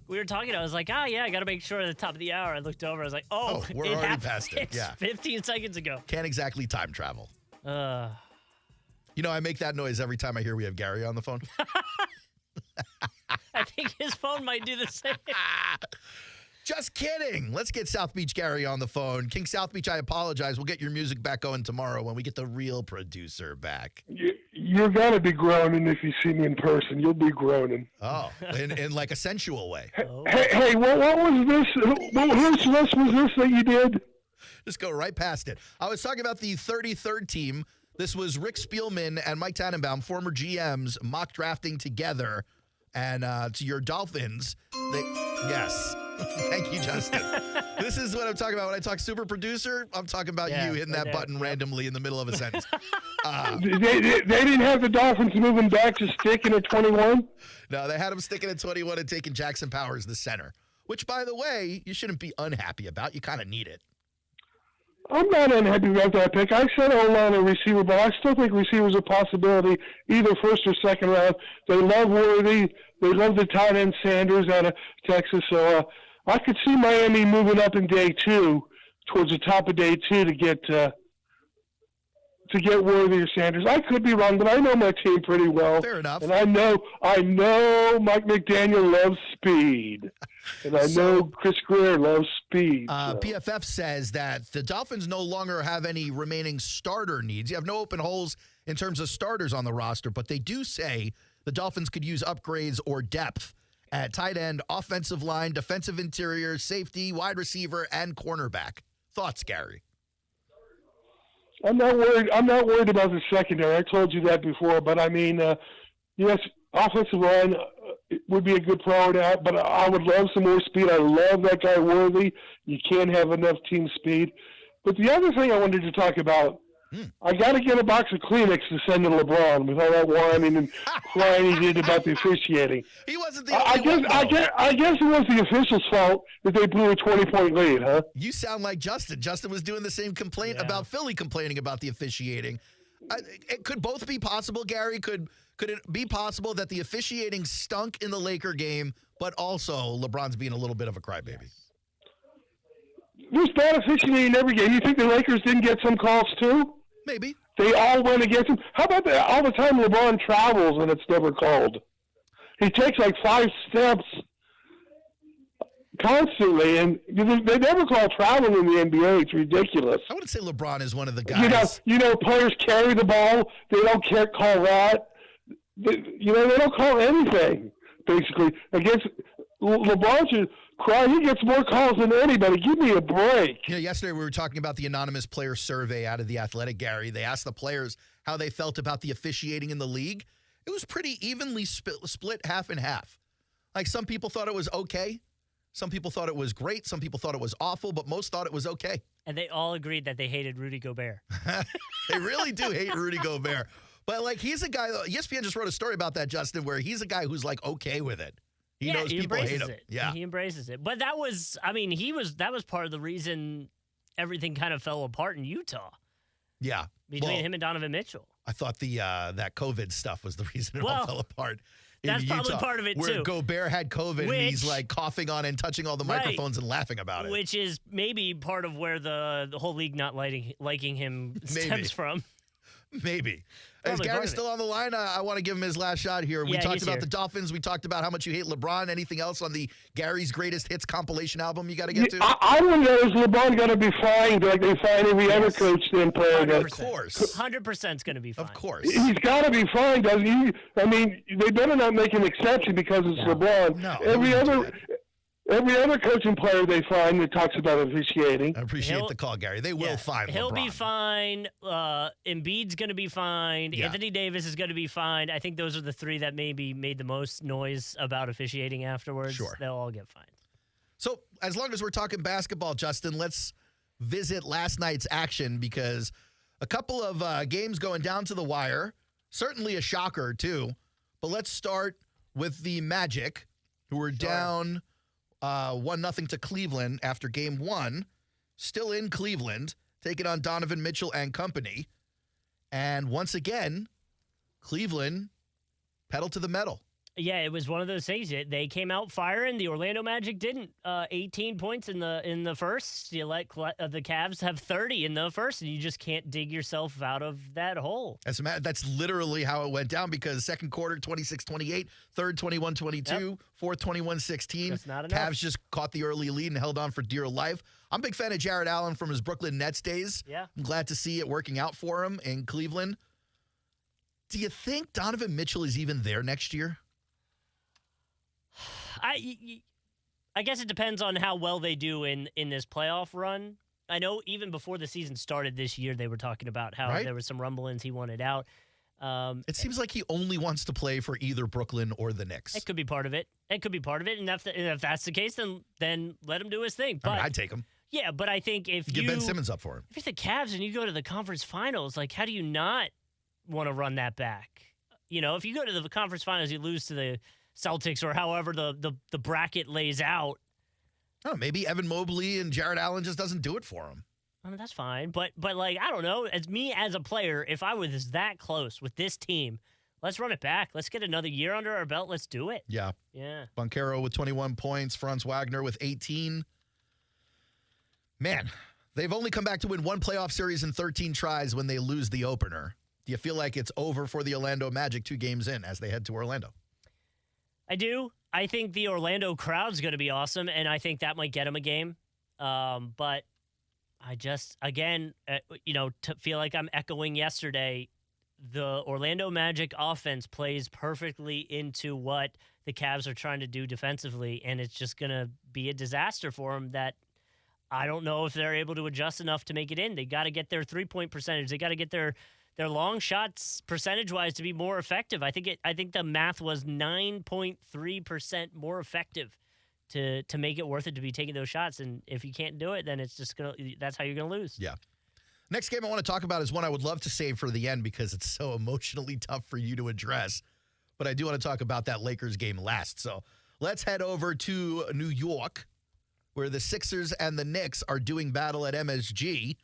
[SPEAKER 16] we were talking, I was like, yeah, I got to make sure at the top of the hour. I looked over, I was like,
[SPEAKER 15] we're
[SPEAKER 16] it
[SPEAKER 15] already past it.
[SPEAKER 16] It's
[SPEAKER 15] Yeah.
[SPEAKER 16] 15 seconds ago.
[SPEAKER 15] Can't exactly time travel.
[SPEAKER 16] Uh,
[SPEAKER 15] You know, I make that noise every time I hear we have Gary on the phone.
[SPEAKER 16] I think his phone might do the same.
[SPEAKER 15] Just kidding. Let's get South Beach Gary on the phone. King South Beach, I apologize. We'll get your music back going tomorrow when we get the real producer back.
[SPEAKER 1] You're going to be groaning if you see me in person. You'll be groaning.
[SPEAKER 15] Oh, in like a sensual way.
[SPEAKER 1] Hey, what was this? Whose list was this that you did?
[SPEAKER 15] Just go right past it. I was talking about the 33rd team. This was Rick Spielman and Mike Tannenbaum, former GMs, mock drafting together. And to your Dolphins, yes. Thank you, Justin. This is what I'm talking about. When I talk super producer, I'm talking about you hitting that button randomly in the middle of a sentence.
[SPEAKER 1] They didn't have the Dolphins moving back to sticking at 21?
[SPEAKER 15] No, they had them sticking at 21 and taking Jackson Powers, the center, which, by the way, you shouldn't be unhappy about. You kind of need it.
[SPEAKER 1] I'm not unhappy about that pick. I said O-line and receiver, but I still think receiver's a possibility, either first or second round. They love Worthy. They love the tight end Sanders out of Texas. So I could see Miami moving up in day 2, towards the top of day 2 to get Worthy or Sanders. I could be wrong, but I know my team pretty well.
[SPEAKER 15] Fair enough.
[SPEAKER 1] And I know Mike McDaniel loves speed. And I know Chris Greer loves speed.
[SPEAKER 15] PFF says that the Dolphins no longer have any remaining starter needs. You have no open holes in terms of starters on the roster, but they do say the Dolphins could use upgrades or depth at tight end, offensive line, defensive interior, safety, wide receiver, and cornerback. Thoughts, Gary?
[SPEAKER 1] I'm not worried about the secondary. I told you that before, but I mean, yes, offensive line would be a good priority, but I would love some more speed. I love that guy Worthy. You can't have enough team speed. But the other thing I wanted to talk about, I got to get a box of Kleenex to send to LeBron with all that whining and crying he did about the officiating.
[SPEAKER 15] He wasn't the only one.
[SPEAKER 1] I guess it was the officials' fault that they blew a 20-point lead, huh?
[SPEAKER 15] You sound like Justin. Justin was doing the same complaint about Philly complaining about the officiating. It could both be possible, Gary. Could it be possible that the officiating stunk in the Laker game, but also LeBron's being a little bit of a crybaby?
[SPEAKER 1] There's bad officiating in every game. You think the Lakers didn't get some calls too?
[SPEAKER 15] Maybe.
[SPEAKER 1] They all went against him. How about that? All the time LeBron travels and it's never called. He takes like 5 steps constantly, and they never call traveling in the NBA. It's ridiculous.
[SPEAKER 15] I wouldn't say LeBron is one of the guys.
[SPEAKER 1] You know, players carry the ball. They don't call that. They don't call anything, basically. Against LeBron should cry. He gets more calls than anybody. Give me a break.
[SPEAKER 15] You know, yesterday we were talking about the anonymous player survey out of The Athletic, Gary. They asked the players how they felt about the officiating in the league. It was pretty evenly split half and half. Like, some people thought it was okay. Some people thought it was great. Some people thought it was awful, but most thought it was okay.
[SPEAKER 16] And they all agreed that they hated Rudy Gobert.
[SPEAKER 15] They really do hate Rudy Gobert. But, like, he's a guy, ESPN just wrote a story about that, Justin, where he's a guy who's, like, okay with it. He knows people hate him. Yeah.
[SPEAKER 16] He embraces it. But that was part of the reason everything kind of fell apart in Utah.
[SPEAKER 15] Yeah.
[SPEAKER 16] Between him and Donovan Mitchell.
[SPEAKER 15] I thought that COVID stuff was the reason it all fell apart.
[SPEAKER 16] That's
[SPEAKER 15] in
[SPEAKER 16] probably
[SPEAKER 15] Utah,
[SPEAKER 16] part of it,
[SPEAKER 15] where
[SPEAKER 16] too.
[SPEAKER 15] Gobert had COVID and he's like coughing on and touching all the microphones and laughing about it.
[SPEAKER 16] Which is maybe part of where the whole league not liking him stems from.
[SPEAKER 15] Maybe. Is Gary still on the line? I want to give him his last shot here. We talked about the Dolphins. We talked about how much you hate LeBron. Anything else on the Gary's Greatest Hits compilation album you got to get to?
[SPEAKER 1] I want to know, is LeBron going to be fined like they fine every other coach then player?
[SPEAKER 16] 100%.
[SPEAKER 1] Of
[SPEAKER 15] course.
[SPEAKER 16] 100% is going to be fined.
[SPEAKER 15] Of course.
[SPEAKER 1] He's got to be fined, doesn't he? I mean, they better not make an exception because it's LeBron.
[SPEAKER 15] No,
[SPEAKER 1] Every other coaching player they find that talks about officiating.
[SPEAKER 15] I appreciate the call, Gary. They will fine LeBron.
[SPEAKER 16] He'll be fined. Embiid's going to be fined.
[SPEAKER 15] Yeah.
[SPEAKER 16] Anthony Davis is going to be fined. I think those are the 3 that maybe made the most noise about officiating afterwards.
[SPEAKER 15] Sure.
[SPEAKER 16] They'll all get fined.
[SPEAKER 15] So as long as we're talking basketball, Justin, let's visit last night's action, because a couple of games going down to the wire. Certainly a shocker, too. But let's start with the Magic, who were down 1-0 to Cleveland after game 1, still in Cleveland, taking on Donovan Mitchell and company. And once again, Cleveland pedal to the metal.
[SPEAKER 16] Yeah, it was one of those things. They came out firing. The Orlando Magic didn't. 18 points in the first. You let the Cavs have 30 in the first, and you just can't dig yourself out of that hole.
[SPEAKER 15] That's literally how it went down because second quarter, 26-28, third, 21-22, fourth, 21-16.
[SPEAKER 16] Just not enough.
[SPEAKER 15] Cavs just caught the early lead and held on for dear life. I'm a big fan of Jared Allen from his Brooklyn Nets days.
[SPEAKER 16] Yeah.
[SPEAKER 15] I'm glad to see it working out for him in Cleveland. Do you think Donovan Mitchell is even there next year?
[SPEAKER 16] I guess it depends on how well they do in this playoff run. I know even before the season started this year, they were talking about how there was some rumblings he wanted out.
[SPEAKER 15] It seems like he only wants to play for either Brooklyn or the Knicks.
[SPEAKER 16] It could be part of it. And if that's the case, then let him do his thing. But
[SPEAKER 15] I'd take him.
[SPEAKER 16] Yeah, but I think if
[SPEAKER 15] Give Ben Simmons up for him.
[SPEAKER 16] If you're the Cavs and you go to the conference finals, like how do you not want to run that back? You know, if you go to the conference finals, you lose to the Celtics or however the bracket lays out.
[SPEAKER 15] Oh, maybe Evan Mobley and Jared Allen just doesn't do it for him.
[SPEAKER 16] I mean, that's fine. But like, I don't know. As me as a player, if I was that close with this team, let's run it back. Let's get another year under our belt. Let's do it.
[SPEAKER 15] Yeah.
[SPEAKER 16] Yeah.
[SPEAKER 15] Boncaro with 21 points. Franz Wagner with 18. Man, they've only come back to win one playoff series in 13 tries when they lose the opener. Do you feel like it's over for the Orlando Magic 2 games in as they head to Orlando?
[SPEAKER 16] I do. I think the Orlando crowd's going to be awesome, and I think that might get them a game. But I just, again, feel like I'm echoing yesterday. The Orlando Magic offense plays perfectly into what the Cavs are trying to do defensively, and it's just going to be a disaster for them that I don't know if they're able to adjust enough to make it in. They got to get their three-point percentage. They got to get their long shots percentage-wise to be more effective. I think the math was 9.3% more effective to make it worth it to be taking those shots. And if you can't do it, then it's just that's how you're gonna lose.
[SPEAKER 15] Yeah. Next game I want to talk about is one I would love to save for the end because it's so emotionally tough for you to address. But I do want to talk about that Lakers game last. So let's head over to New York, where the Sixers and the Knicks are doing battle at MSG.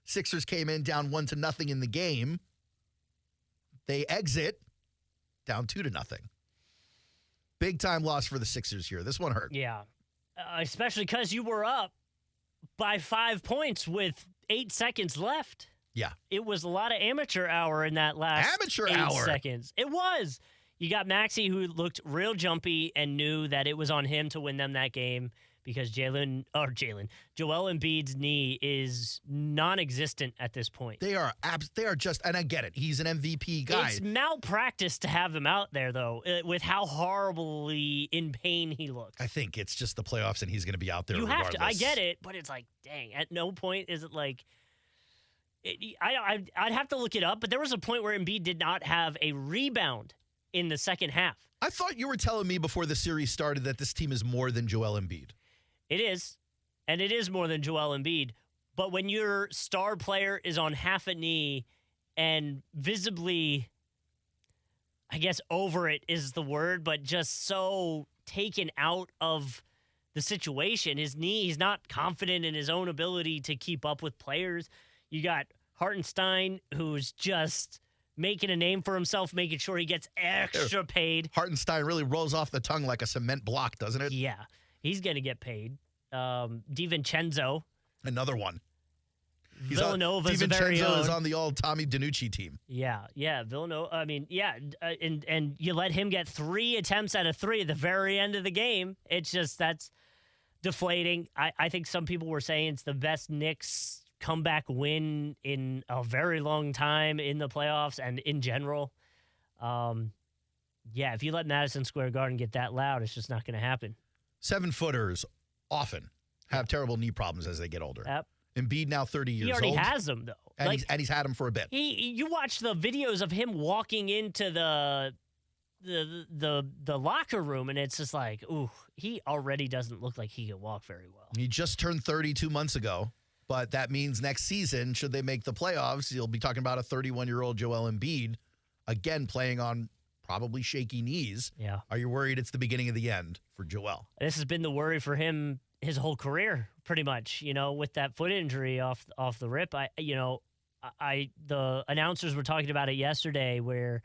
[SPEAKER 15] Sixers came in down 1-0 in the game. They exit down 2-0. Big time loss for the Sixers here. This one hurt.
[SPEAKER 16] Yeah, especially because you were up by 5 points with 8 seconds left.
[SPEAKER 15] Yeah.
[SPEAKER 16] It was a lot of amateur hour in that last 8 seconds. It was. You got Maxey, who looked real jumpy and knew that it was on him to win them that game because Joel Embiid's knee is non-existent at this point.
[SPEAKER 15] They are just, and I get it. He's an MVP guy.
[SPEAKER 16] It's malpractice to have him out there, though, with how horribly in pain he looks.
[SPEAKER 15] I think it's just the playoffs, and he's going to be out there regardless.
[SPEAKER 16] Have to. I get it, but it's like, dang, at no point is it like... I'd have to look it up, but there was a point where Embiid did not have a rebound in the second half.
[SPEAKER 15] I thought you were telling me before the series started that this team is more than Joel Embiid.
[SPEAKER 16] It is, and it is more than Joel Embiid. But when your star player is on half a knee and visibly, I guess over it is the word, but just so taken out of the situation, his knee, he's not confident in his own ability to keep up with players. You got Hartenstein, who's just making a name for himself, making sure he gets extra paid.
[SPEAKER 15] Hartenstein really rolls off the tongue like a cement block, doesn't it?
[SPEAKER 16] Yeah. He's going to get paid. DiVincenzo.
[SPEAKER 15] Another one.
[SPEAKER 16] Villanova's very own.
[SPEAKER 15] DiVincenzo is on the old Tommy DiNucci team.
[SPEAKER 16] Yeah. Villanova. I mean, yeah. And you let him get 3 attempts out of 3 at the very end of the game. It's just, that's deflating. I think some people were saying it's the best Knicks comeback win in a very long time in the playoffs and in general. Yeah, if you let Madison Square Garden get that loud, it's just not going to happen.
[SPEAKER 15] 7-footers often have terrible knee problems as they get older.
[SPEAKER 16] Yep.
[SPEAKER 15] Embiid now 30 years old.
[SPEAKER 16] He already has them, though.
[SPEAKER 15] And, he's had them for a bit.
[SPEAKER 16] You watch the videos of him walking into the locker room, and it's just like, ooh, he already doesn't look like he can walk very well.
[SPEAKER 15] He just turned 32 months ago, but that means next season, should they make the playoffs, you'll be talking about a 31-year-old Joel Embiid, again playing on probably shaky knees.
[SPEAKER 16] Yeah.
[SPEAKER 15] Are you worried it's the beginning of the end for Joel?
[SPEAKER 16] This has been the worry for him his whole career, pretty much, with that foot injury off the rip. the announcers were talking about it yesterday where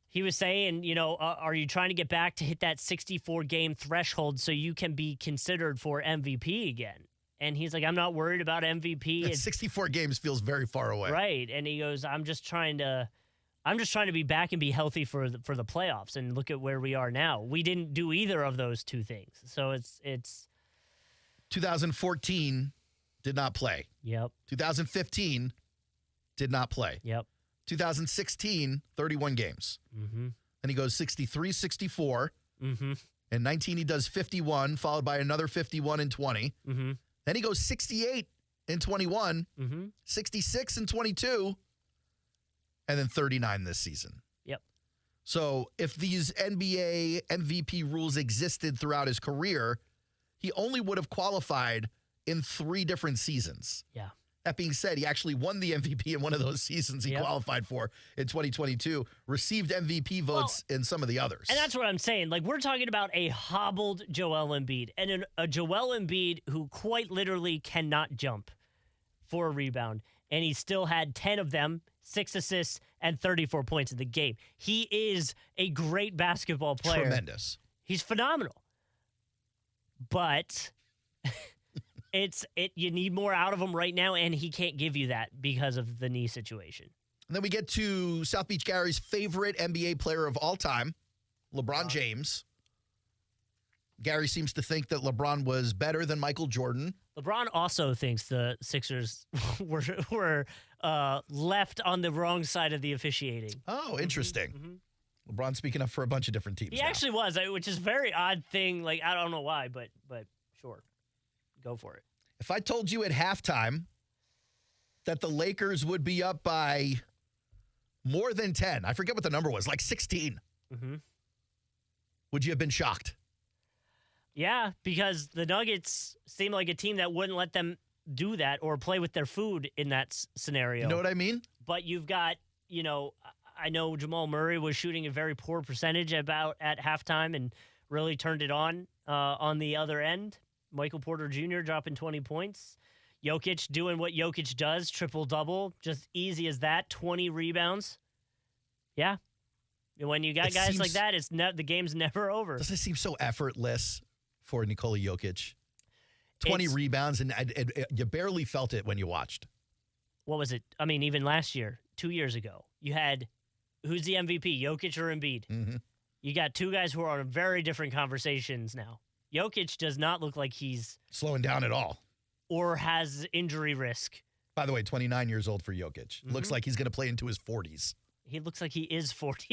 [SPEAKER 16] he was saying, are you trying to get back to hit that 64-game threshold so you can be considered for MVP again? And he's like, I'm not worried about MVP.
[SPEAKER 15] 64 games feels very far away.
[SPEAKER 16] Right. And he goes, I'm just trying to be back and be healthy for the playoffs. And look at where we are now. We didn't do either of those two things. So it's
[SPEAKER 15] 2014 did not play.
[SPEAKER 16] Yep. 2015
[SPEAKER 15] did not play.
[SPEAKER 16] Yep.
[SPEAKER 15] 2016, 31 games.
[SPEAKER 16] Mm-hmm.
[SPEAKER 15] Then he goes 63, 64.
[SPEAKER 16] Mm-hmm.
[SPEAKER 15] And 19, he does 51, followed by another 51 in 20.
[SPEAKER 16] Mm-hmm.
[SPEAKER 15] Then he goes 68 in 21,
[SPEAKER 16] mm-hmm.
[SPEAKER 15] 66 in 22, and then 39 this season.
[SPEAKER 16] Yep.
[SPEAKER 15] So if these NBA MVP rules existed throughout his career, he only would have qualified in 3 different seasons.
[SPEAKER 16] Yeah.
[SPEAKER 15] That being said, he actually won the MVP in one of those seasons he qualified for in 2022, received MVP votes in some of the others.
[SPEAKER 16] And that's what I'm saying. Like, we're talking about a hobbled Joel Embiid, and a Joel Embiid who quite literally cannot jump for a rebound, and he still had 10 of them, 6 assists, and 34 points in the game. He is a great basketball player.
[SPEAKER 15] Tremendous.
[SPEAKER 16] He's phenomenal. But you need more out of him right now, and he can't give you that because of the knee situation.
[SPEAKER 15] And then we get to South Beach Gary's favorite NBA player of all time, LeBron James. Gary seems to think that LeBron was better than Michael Jordan.
[SPEAKER 16] LeBron also thinks the Sixers were left on the wrong side of the officiating.
[SPEAKER 15] Oh, interesting.
[SPEAKER 16] Mm-hmm.
[SPEAKER 15] LeBron speaking up for a bunch of different teams.
[SPEAKER 16] He actually was, which is a very odd thing. Like, I don't know why, but sure. Go for it.
[SPEAKER 15] If I told you at halftime that the Lakers would be up by more than 10, I forget what the number was, like 16, would you have been shocked?
[SPEAKER 16] Yeah, because the Nuggets seem like a team that wouldn't let them do that or play with their food in that scenario.
[SPEAKER 15] You know what I mean?
[SPEAKER 16] But you've got, I know Jamal Murray was shooting a very poor percentage at halftime and really turned it on the other end. Michael Porter Jr. dropping 20 points. Jokic doing what Jokic does, triple-double, just easy as that, 20 rebounds. Yeah. When you got guys like that, the game's never over.
[SPEAKER 15] Doesn't it seem so effortless for Nikola Jokic? 20 rebounds, and you barely felt it when you watched.
[SPEAKER 16] What was it? I mean, even last year, 2 years ago, you had, who's the MVP, Jokic or Embiid?
[SPEAKER 15] Mm-hmm.
[SPEAKER 16] You got two guys who are on very different conversations now. Jokic does not look like he's
[SPEAKER 15] slowing down at all
[SPEAKER 16] or has injury risk.
[SPEAKER 15] By the way, 29 years old for Jokic. Looks like he's going to play into his 40s.
[SPEAKER 16] He looks like he is 40.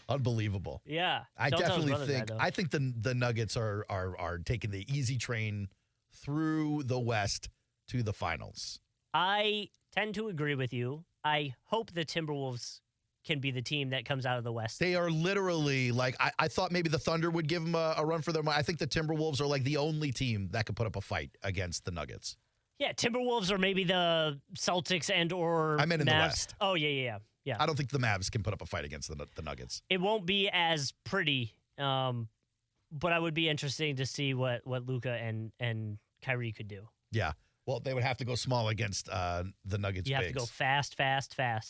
[SPEAKER 15] Unbelievable.
[SPEAKER 16] Yeah.
[SPEAKER 15] I definitely think the Nuggets are taking the easy train through the West to the finals.
[SPEAKER 16] I tend to agree with you. I hope the Timberwolves can be the team that comes out of the West.
[SPEAKER 15] They are literally like, I thought maybe the Thunder would give them a run for their money. I think the Timberwolves are like the only team that could put up a fight against the Nuggets.
[SPEAKER 16] Yeah, Timberwolves or maybe the Celtics or
[SPEAKER 15] I meant in
[SPEAKER 16] Mavs.
[SPEAKER 15] the West.
[SPEAKER 16] Oh, yeah.
[SPEAKER 15] I don't think the Mavs can put up a fight against the Nuggets.
[SPEAKER 16] It won't be as pretty, but I would be interesting to see what Luka and Kyrie could do.
[SPEAKER 15] Yeah. Well, they would have to go small against the Nuggets.
[SPEAKER 16] You have to go fast.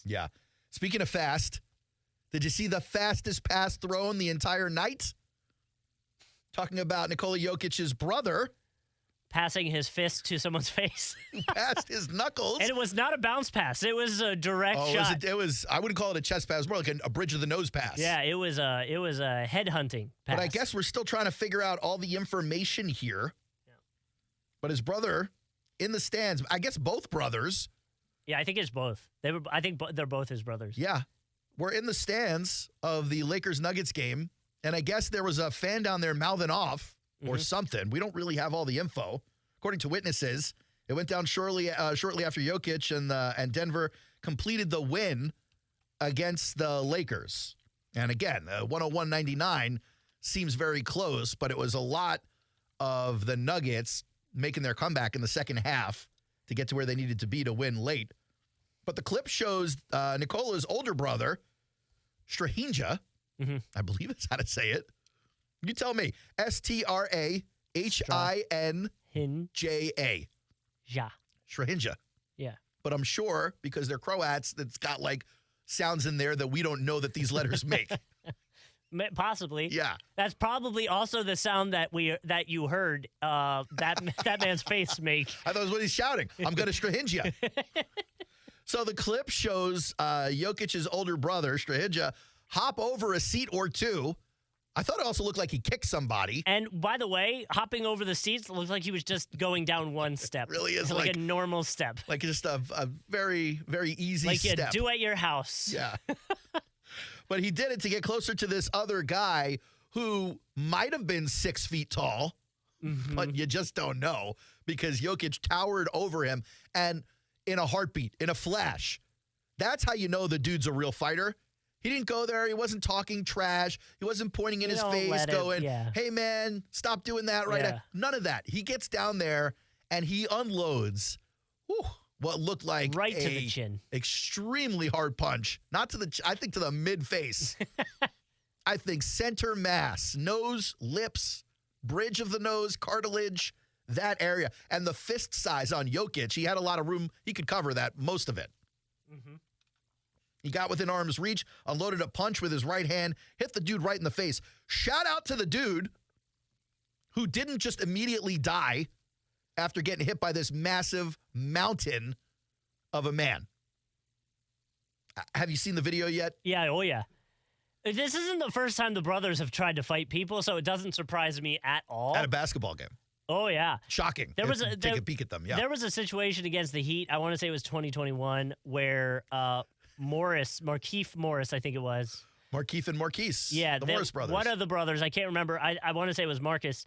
[SPEAKER 15] Yeah. Speaking of fast, did you see the fastest pass thrown the entire night? Talking about Nikola Jokic's brother.
[SPEAKER 16] Passing his fist to someone's face.
[SPEAKER 15] Passed his knuckles.
[SPEAKER 16] And it was not a bounce pass. It was a direct shot.
[SPEAKER 15] It was, I wouldn't call it a chest pass. It was more like a bridge of the nose pass.
[SPEAKER 16] Yeah, it was a head hunting pass.
[SPEAKER 15] But I guess we're still trying to figure out all the information here.
[SPEAKER 16] Yeah.
[SPEAKER 15] But his brother in the stands, I guess both brothers.
[SPEAKER 16] Yeah, I think it's both. I think they're both his brothers.
[SPEAKER 15] Yeah. We're in the stands of the Lakers-Nuggets game, and I guess there was a fan down there mouthing off or something. We don't really have all the info. According to witnesses, it went down shortly after Jokic and Denver completed the win against the Lakers. And again, 101-99 seems very close, but it was a lot of the Nuggets making their comeback in the second half to get to where they needed to be to win late. But the clip shows Nikola's older brother, Strahinja, I believe that's how to say it. You tell me. Strahinja.
[SPEAKER 16] Ja.
[SPEAKER 15] Strahinja.
[SPEAKER 16] Yeah.
[SPEAKER 15] But I'm sure because they're Croats, that's got like sounds in there that we don't know that these letters make.
[SPEAKER 16] Possibly.
[SPEAKER 15] Yeah.
[SPEAKER 16] That's probably also the sound that you heard that man's face make.
[SPEAKER 15] I thought it was what he's shouting. I'm going to Strahinja. So the clip shows Jokic's older brother, Strahinja, hop over a seat or two. I thought it also looked like he kicked somebody.
[SPEAKER 16] And by the way, hopping over the seats looked like he was just going down one step.
[SPEAKER 15] Really is
[SPEAKER 16] like a normal step.
[SPEAKER 15] Like just a very, very easy step.
[SPEAKER 16] Like you do at your house.
[SPEAKER 15] Yeah. But he did it to get closer to this other guy who might have been 6 feet tall, but you just don't know because Jokic towered over him and in a heartbeat, in a flash. That's how you know the dude's a real fighter. He didn't go there. He wasn't talking trash. He wasn't pointing in his face going, hey, man, stop doing that right now. None of that. He gets down there and he unloads what looked like
[SPEAKER 16] right to the chin.
[SPEAKER 15] Extremely hard punch. Not to the I think to the mid-face. I think center mass, nose, lips, bridge of the nose, cartilage, that area. And the fist size on Jokic, he had a lot of room. He could cover that, most of it. Mm-hmm. He got within arm's reach, unloaded a punch with his right hand, hit the dude right in the face. Shout out to the dude who didn't just immediately die after getting hit by this massive mountain of a man. Have you seen the video yet?
[SPEAKER 16] Yeah, oh yeah. This isn't the first time the brothers have tried to fight people, so it doesn't surprise me at all.
[SPEAKER 15] At a basketball game.
[SPEAKER 16] Oh, yeah.
[SPEAKER 15] Shocking. Take a peek at them, yeah.
[SPEAKER 16] There was a situation against the Heat, I want to say it was 2021, where Markieff Morris, I think it was.
[SPEAKER 15] Markieff and Marquise.
[SPEAKER 16] Yeah.
[SPEAKER 15] The Morris brothers.
[SPEAKER 16] One of the brothers, I can't remember. I want to say it was Marcus,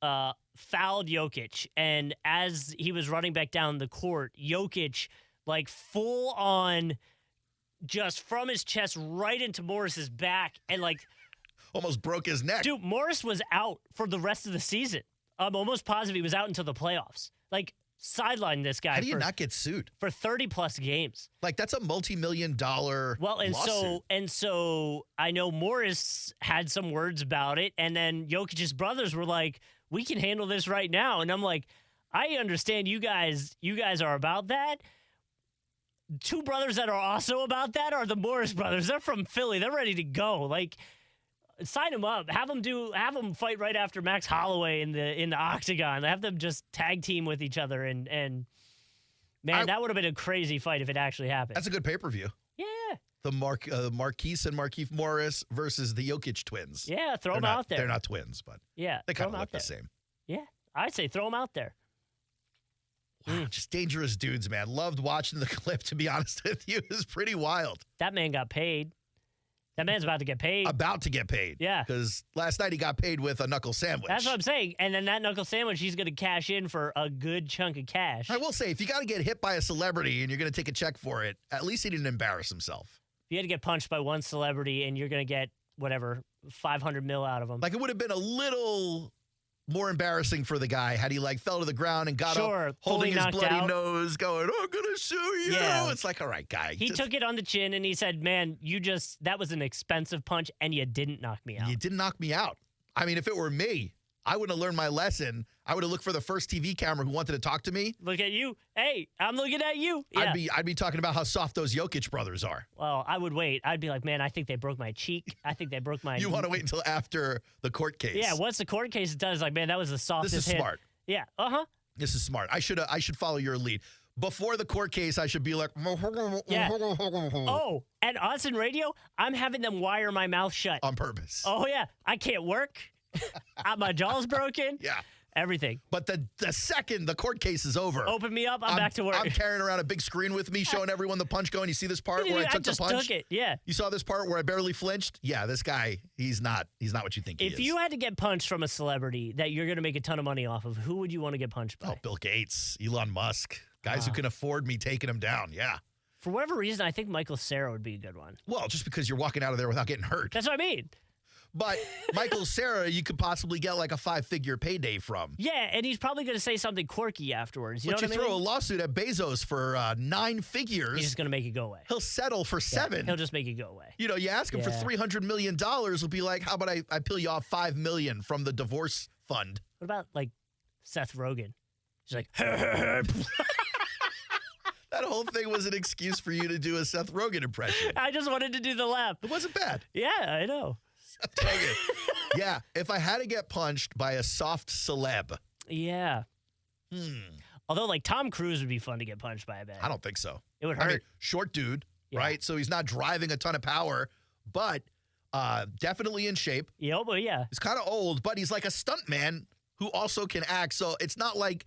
[SPEAKER 16] fouled Jokic. And as he was running back down the court, Jokic, like full on, just from his chest right into Morris's back and like.
[SPEAKER 15] Almost broke his neck.
[SPEAKER 16] Dude, Morris was out for the rest of the season. I'm almost positive he was out until the playoffs. Like, sideline this guy.
[SPEAKER 15] How do you not get sued?
[SPEAKER 16] For 30-plus games.
[SPEAKER 15] Like, that's a multi-million-dollar lawsuit.
[SPEAKER 16] So I know Morris had some words about it, and then Jokic's brothers were like, we can handle this right now. And I'm like, I understand you guys are about that. Two brothers that are also about that are the Morris brothers. They're from Philly. They're ready to go. Like, sign them up. Have them fight right after Max Holloway in the octagon. Have them just tag team with each other and man, that would have been a crazy fight if it actually happened.
[SPEAKER 15] That's a good pay-per-view.
[SPEAKER 16] Yeah.
[SPEAKER 15] The Marquise and Markieff Morris versus the Jokic twins.
[SPEAKER 16] Yeah, throw them out there.
[SPEAKER 15] They're not twins, but they kind of look the same.
[SPEAKER 16] Yeah, I'd say throw them out there.
[SPEAKER 15] Wow, just dangerous dudes, man. Loved watching the clip, to be honest with you. It was pretty wild.
[SPEAKER 16] That man got paid. That man's about to get paid.
[SPEAKER 15] About to get paid.
[SPEAKER 16] Yeah.
[SPEAKER 15] Because last night he got paid with a knuckle sandwich.
[SPEAKER 16] That's what I'm saying. And then that knuckle sandwich, he's going to cash in for a good chunk of cash.
[SPEAKER 15] I will say, if you got to get hit by a celebrity and you're going to take a check for it, at least he didn't embarrass himself.
[SPEAKER 16] You had to get punched by one celebrity and you're going to get, whatever, $500 million out of him.
[SPEAKER 15] Like, it would have been a little more embarrassing for the guy had he, like, fell to the ground and got up holding his bloody nose going, I'm going to sue you. Yeah. It's like, all right, guy.
[SPEAKER 16] He took it on the chin and he said, man, that was an expensive punch and you didn't knock me out.
[SPEAKER 15] You didn't knock me out. I mean, if it were me, I wouldn't have learned my lesson. I would have looked for the first TV camera who wanted to talk to me.
[SPEAKER 16] Look at you. Hey, I'm looking at you. Yeah.
[SPEAKER 15] I'd be talking about how soft those Jokic brothers are.
[SPEAKER 16] Well, I would wait. I'd be like, man, I think they broke my cheek. I think they broke my...
[SPEAKER 15] You want to wait until after the court case.
[SPEAKER 16] Yeah, once the court case is done, it's like, man, that was the softest
[SPEAKER 15] This is
[SPEAKER 16] hit.
[SPEAKER 15] smart.
[SPEAKER 16] Yeah, uh-huh.
[SPEAKER 15] This is smart. I should follow your lead. Before the court case, I should be like...
[SPEAKER 16] Yeah. Oh, and us in radio, I'm having them wire my mouth shut.
[SPEAKER 15] On purpose.
[SPEAKER 16] Oh, yeah. I can't work. My jaw's broken.
[SPEAKER 15] Yeah.
[SPEAKER 16] Everything.
[SPEAKER 15] But the second the court case is over...
[SPEAKER 16] Open me up, I'm back to work.
[SPEAKER 15] I'm carrying around a big screen with me, showing everyone the punch going. You see this part where I took the punch?
[SPEAKER 16] I just took it, yeah.
[SPEAKER 15] You saw this part where I barely flinched? Yeah, this guy, he's not what you think he is.
[SPEAKER 16] If you had to get punched from a celebrity that you're going to make a ton of money off of, who would you want to get punched by?
[SPEAKER 15] Oh, Bill Gates, Elon Musk. Guys who can afford me taking him down, yeah.
[SPEAKER 16] For whatever reason, I think Michael Cera would be a good one.
[SPEAKER 15] Well, just because you're walking out of there without getting hurt.
[SPEAKER 16] That's what I mean.
[SPEAKER 15] But Michael Cera, you could possibly get like a 5-figure payday from.
[SPEAKER 16] Yeah, and he's probably going to say something quirky afterwards. You know what I mean?
[SPEAKER 15] Throw a lawsuit at Bezos for 9 figures.
[SPEAKER 16] He's just going to make it go away.
[SPEAKER 15] He'll settle for 7.
[SPEAKER 16] He'll just make it go away.
[SPEAKER 15] You know, you ask him for $300 million, he'll be like, how about I peel you off $5 million from the divorce fund?
[SPEAKER 16] What about, like, Seth Rogen? He's like,
[SPEAKER 15] That whole thing was an excuse for you to do a Seth Rogen impression.
[SPEAKER 16] I just wanted to do the laugh.
[SPEAKER 15] It wasn't bad.
[SPEAKER 16] Yeah, I know.
[SPEAKER 15] Dang it. Yeah, if I had to get punched by a soft celeb.
[SPEAKER 16] Yeah. Although, like, Tom Cruise would be fun to get punched by, I bet.
[SPEAKER 15] I don't think so.
[SPEAKER 16] It would hurt.
[SPEAKER 15] I mean, short dude, right? So he's not driving a ton of power, but definitely in shape.
[SPEAKER 16] Yeah, but yeah.
[SPEAKER 15] He's kind of old, but he's like a stunt man who also can act. So it's not like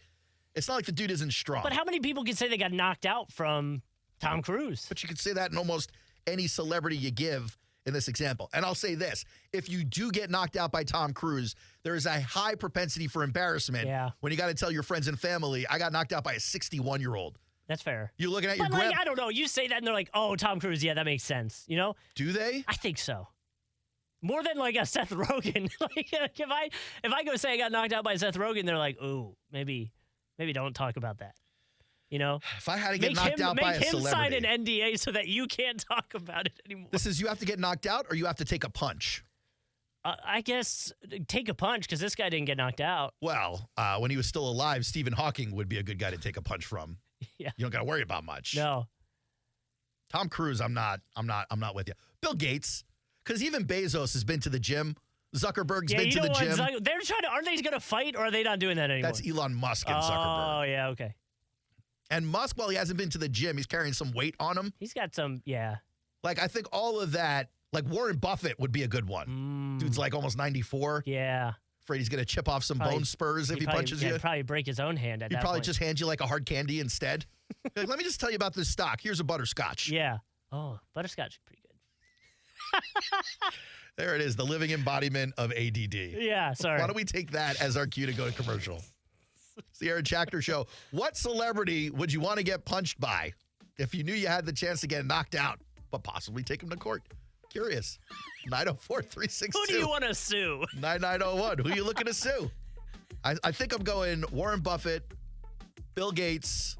[SPEAKER 15] the dude isn't strong.
[SPEAKER 16] But how many people can say they got knocked out from Tom Cruise?
[SPEAKER 15] But you can say that in almost any celebrity you give in this example. And I'll say this. If you do get knocked out by Tom Cruise, there is a high propensity for embarrassment when you got to tell your friends and family, I got knocked out by a 61-year-old.
[SPEAKER 16] That's fair.
[SPEAKER 15] You're looking at your
[SPEAKER 16] like, I don't know. You say that and they're like, oh, Tom Cruise. Yeah, that makes sense. You know?
[SPEAKER 15] Do they?
[SPEAKER 16] I think so. More than like a Seth Rogen. Like if I go say I got knocked out by Seth Rogen, they're like, ooh, maybe don't talk about that. You know?
[SPEAKER 15] If I had to get knocked out by a celebrity.
[SPEAKER 16] Make him sign an NDA so that you can't talk about it anymore.
[SPEAKER 15] This is you have to get knocked out or you have to take a punch?
[SPEAKER 16] I guess take a punch because this guy didn't get knocked out.
[SPEAKER 15] Well, when he was still alive, Stephen Hawking would be a good guy to take a punch from.
[SPEAKER 16] Yeah.
[SPEAKER 15] You don't got to worry about much.
[SPEAKER 16] No.
[SPEAKER 15] Tom Cruise, I'm not with you. Bill Gates, because even Bezos has been to the gym. Zuckerberg's been to the gym.
[SPEAKER 16] They're trying to, aren't they going to fight or are they not doing that anymore?
[SPEAKER 15] That's Elon Musk and Zuckerberg.
[SPEAKER 16] Oh, yeah, okay.
[SPEAKER 15] And Musk, while he hasn't been to the gym, he's carrying some weight on him.
[SPEAKER 16] He's got some, yeah.
[SPEAKER 15] Like, I think all of that, like Warren Buffett would be a good one. Dude's like almost 94.
[SPEAKER 16] Yeah.
[SPEAKER 15] Afraid he's going to chip off some bone spurs if he punches you.
[SPEAKER 16] He'd probably break his own hand at that point.
[SPEAKER 15] He'd probably just hand you like a hard candy instead. Like, let me just tell you about this stock. Here's a butterscotch.
[SPEAKER 16] Yeah. Oh, butterscotch is pretty good.
[SPEAKER 15] There it is, the living embodiment of ADD.
[SPEAKER 16] Yeah, sorry.
[SPEAKER 15] Why don't we take that as our cue to go to commercial? It's the Aaron Schachter Show. What celebrity would you want to get punched by if you knew you had the chance to get knocked out, but possibly take him to court? Curious. 904-362.
[SPEAKER 16] Who do you want to sue?
[SPEAKER 15] 9901. Who are you looking to sue? I think I'm going Warren Buffett, Bill Gates,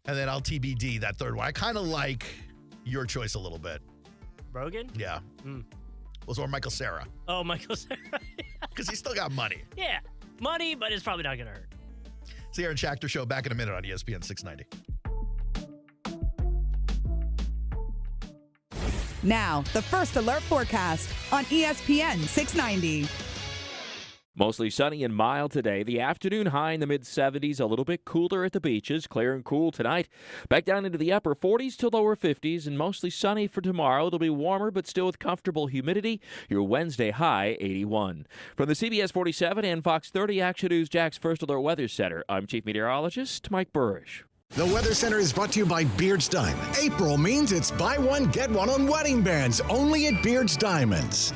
[SPEAKER 15] and then I'll TBD that third one. I kind of like your choice a little bit.
[SPEAKER 16] Rogan?
[SPEAKER 15] Yeah. Or Michael Cera.
[SPEAKER 16] Oh, Michael Cera.
[SPEAKER 15] Because he's still got money.
[SPEAKER 16] Yeah. Money, but it's probably not going to hurt.
[SPEAKER 15] It's the Aaron Schachter Show. Back in a minute on ESPN 690.
[SPEAKER 3] Now, the First Alert forecast on ESPN 690.
[SPEAKER 4] Mostly sunny and mild today. The afternoon high in the mid-70s, a little bit cooler at the beaches. Clear and cool tonight. Back down into the upper 40s to lower 50s and mostly sunny for tomorrow. It'll be warmer but still with comfortable humidity. Your Wednesday high, 81. From the CBS 47 and Fox 30 Action News Jack's First Alert Weather Center, I'm Chief Meteorologist Mike Burrish.
[SPEAKER 2] The Weather Center is brought to you by Beard's Diamond. April means it's buy one, get one on wedding bands, only at Beard's Diamonds.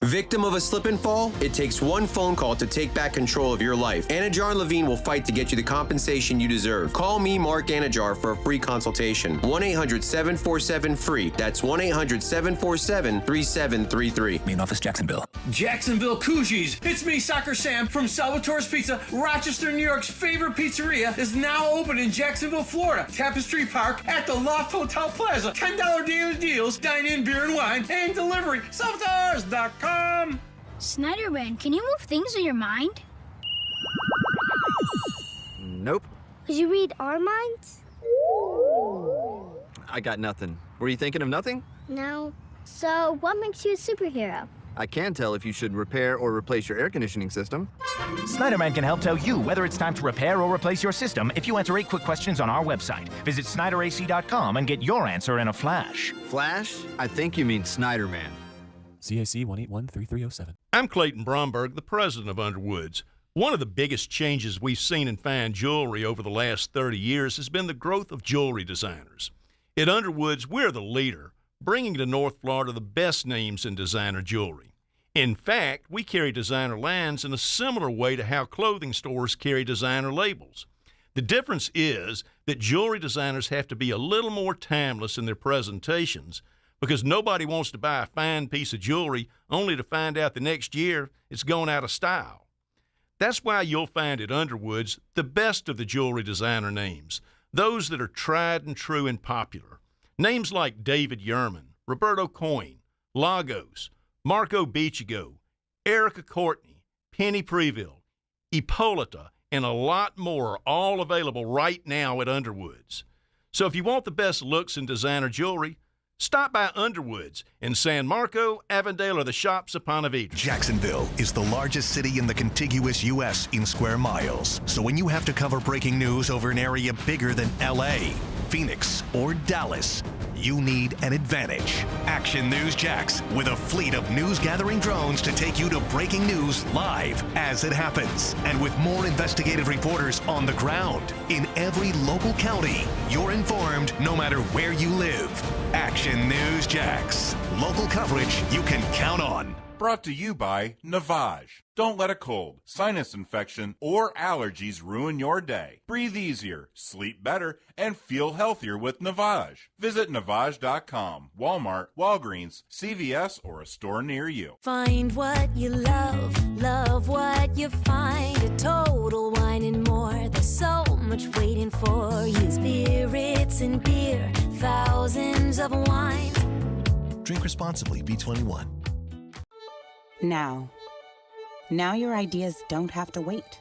[SPEAKER 5] Victim of a slip and fall? It takes one phone call to take back control of your life. Anajar and Levine will fight to get you the compensation you deserve. Call me, Mark Anajar, for a free consultation. 1-800-747-FREE. That's 1-800-747-3733.
[SPEAKER 6] Main office, Jacksonville.
[SPEAKER 23] Jacksonville Cougars. It's me, Soccer Sam, from Salvatore's Pizza. Rochester, New York's favorite pizzeria is now open in Jacksonville, Florida. Tapestry Park at the Loft Hotel Plaza. $10 daily deals, dine-in beer and wine, and delivery. Salvatores.com.
[SPEAKER 34] Snyderman, can you move things in your mind?
[SPEAKER 5] Nope.
[SPEAKER 34] Could you read our minds?
[SPEAKER 5] I got nothing. Were you thinking of nothing?
[SPEAKER 34] No. So, what makes you a superhero?
[SPEAKER 5] I can tell if you should repair or replace your air conditioning system.
[SPEAKER 36] Snyderman can help tell you whether it's time to repair or replace your system if you answer 8 quick questions on our website. Visit SnyderAC.com and get your answer in a flash.
[SPEAKER 5] Flash? I think you mean Snyderman.
[SPEAKER 37] CAC 1813307.
[SPEAKER 6] I'm Clayton Bromberg, the president of Underwoods. One of the biggest changes we've seen in fine jewelry over the last 30 years has been the growth of jewelry designers. At Underwoods, we're the leader, bringing to North Florida the best names in designer jewelry. In fact, we carry designer lines in a similar way to how clothing stores carry designer labels. The difference is that jewelry designers have to be a little more timeless in their presentations, because nobody wants to buy a fine piece of jewelry only to find out the next year it's gone out of style. That's why you'll find at Underwoods the best of the jewelry designer names, those that are tried and true and popular. Names like David Yerman, Roberto Coin, Lagos, Marco Bichigo, Erica Courtney, Penny Preville, Ippolita, and a lot more, all available right now at Underwood's. So if you want the best looks in designer jewelry, stop by Underwood's in San Marco, Avondale, or the Shops of Ponte Vedra.
[SPEAKER 7] Jacksonville is the largest city in the contiguous U.S. in square miles. So when you have to cover breaking news over an area bigger than L.A., Phoenix, or Dallas, you need an advantage. Action News Jax, with a fleet of news-gathering drones to take you to breaking news live as it happens. And with more investigative reporters on the ground. In every local county, you're informed no matter where you live. Action News Jax. Local coverage you can count on.
[SPEAKER 9] Brought to you by Navage. Don't let a cold, sinus infection, or allergies ruin your day. Breathe easier, sleep better, and feel healthier with Navage. Visit Navage.com, Walmart, Walgreens, CVS, or a store near you.
[SPEAKER 10] Find what you love, love what you find. A Total Wine and More. There's so much waiting for you. Spirits and beer, thousands of wines.
[SPEAKER 32] Drink responsibly, B21.
[SPEAKER 11] Now your ideas don't have to wait.